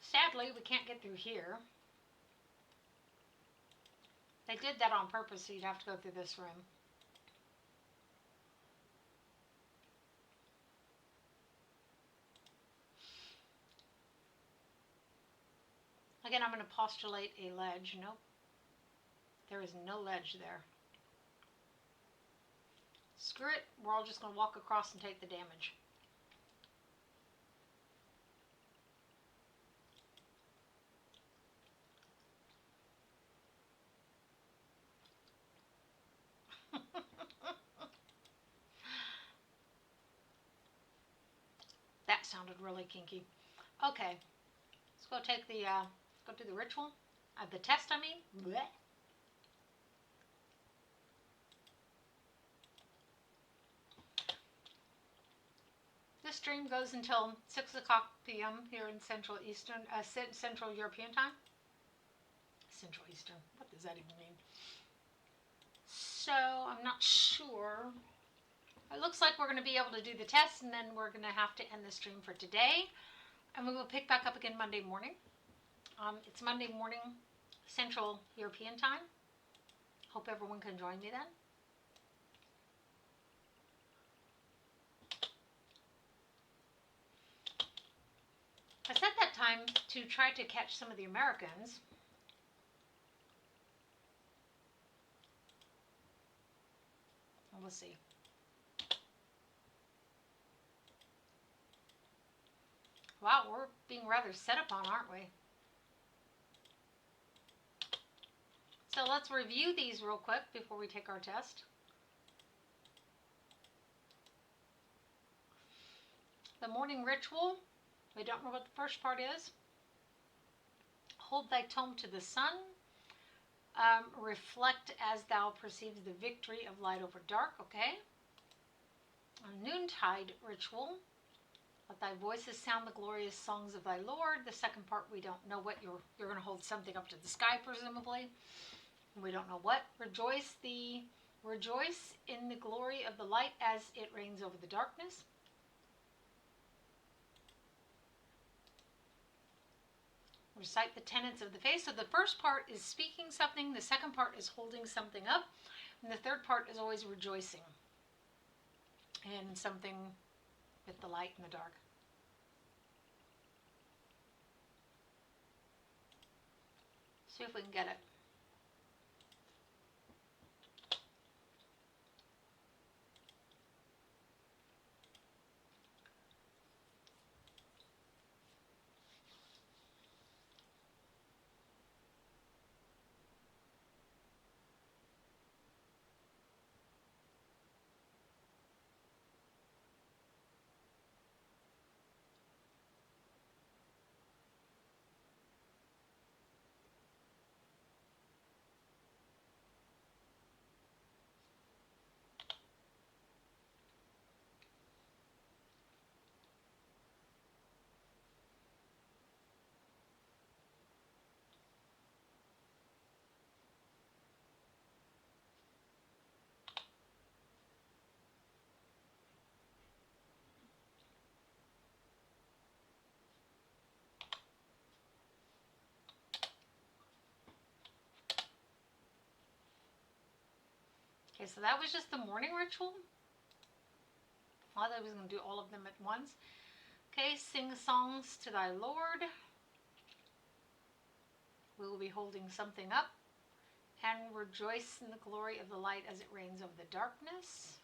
Sadly, we can't get through here. They did that on purpose, so you'd have to go through this room. Again, I'm going to postulate a ledge. Nope. There is no ledge there. Screw it. We're all just going to walk across and take the damage. That sounded really kinky. Okay. Let's go take the, go do the ritual. The test, I mean. Blech. This stream goes until 6 o'clock p.m. here in Central European time. Central Eastern. What does that even mean? So, I'm not sure. It looks like we're going to be able to do the test, and then we're going to have to end the stream for today. And we will pick back up again Monday morning. It's Monday morning, Central European time. Hope everyone can join me then. I set that time to try to catch some of the Americans. We'll see. Wow, we're being rather set upon, aren't we? So let's review these real quick before we take our test. The morning ritual, we don't know what the first part is. Hold thy tome to the sun. Reflect as thou perceives the victory of light over dark, okay? A noontide ritual. Let thy voices sound the glorious songs of thy Lord. The second part, we don't know what you're going to hold something up to the sky, presumably. We don't know what. Rejoice in the glory of the light as it reigns over the darkness. Recite the tenets of the faith. So the first part is speaking something, the second part is holding something up, and the third part is always rejoicing in something with the light and the dark. See if we can get it. Okay, so that was just the morning ritual. I thought I was going to do all of them at once. Okay, sing songs to thy Lord. We will be holding something up. And rejoice in the glory of the light as it reigns over the darkness.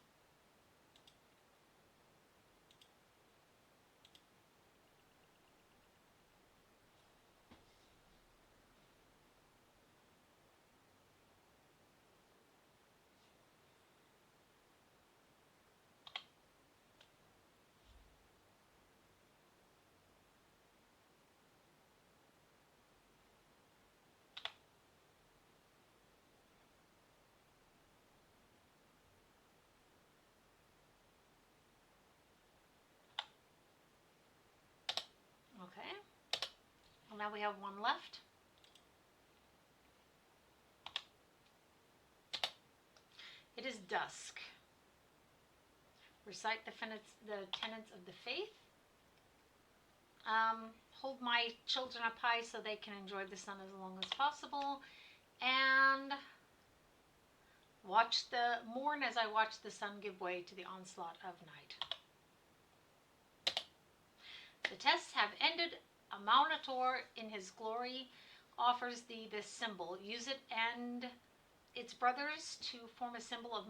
Okay. Well, now we have one left. It is dusk. Recite the tenets of the faith. Hold my children up high so they can enjoy the sun as long as possible. And mourn as I watch the sun give way to the onslaught of night. The tests have ended. Amaunator in his glory offers thee this symbol. Use it and its brothers to form a symbol of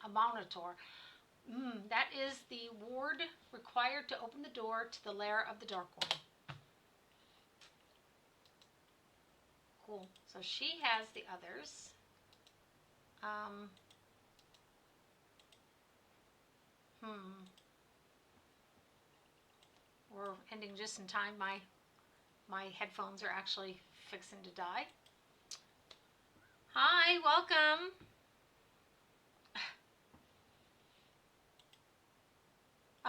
Amaunator. That is the ward required to open the door to the lair of the Dark One. Cool. So she has the others. We're ending just in time. My headphones are actually fixing to die. Hi, welcome.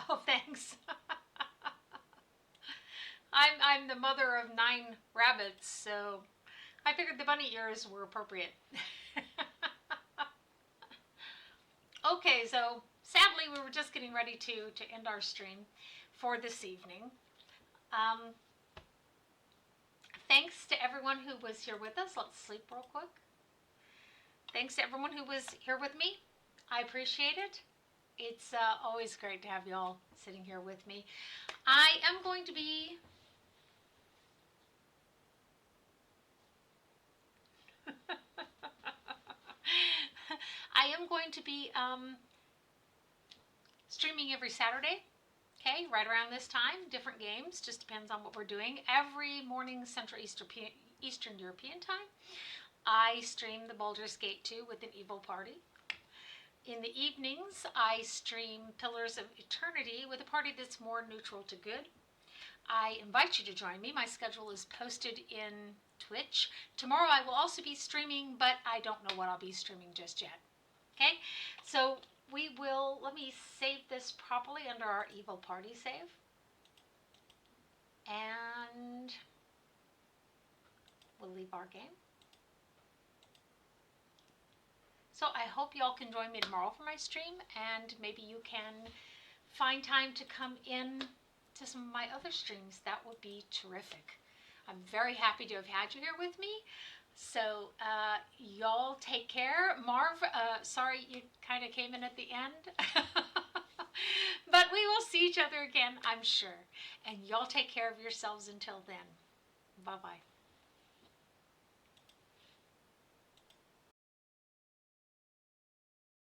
Oh, thanks. I'm the mother of 9 rabbits, so I figured the bunny ears were appropriate. Okay, so sadly we were just getting ready to end our stream for this evening. Thanks to everyone who was here with us. Let's sleep real quick. Thanks to everyone who was here with me. I appreciate it. It's always great to have y'all sitting here with me. I am going to be streaming every Saturday. Okay, right around this time, different games, just depends on what we're doing. Every morning, Central Eastern European time, I stream the Baldur's Gate 2 with an evil party. In the evenings, I stream Pillars of Eternity with a party that's more neutral to good. I invite you to join me. My schedule is posted in Twitch. Tomorrow I will also be streaming, but I don't know what I'll be streaming just yet. Okay, so let me save this properly under our evil party save. And we'll leave our game. So I hope y'all can join me tomorrow for my stream, and maybe you can find time to come in to some of my other streams. That would be terrific. I'm very happy to have had you here with me. So y'all take care. Marv, sorry you kind of came in at the end. But we will see each other again, I'm sure. And y'all take care of yourselves until then. Bye-bye.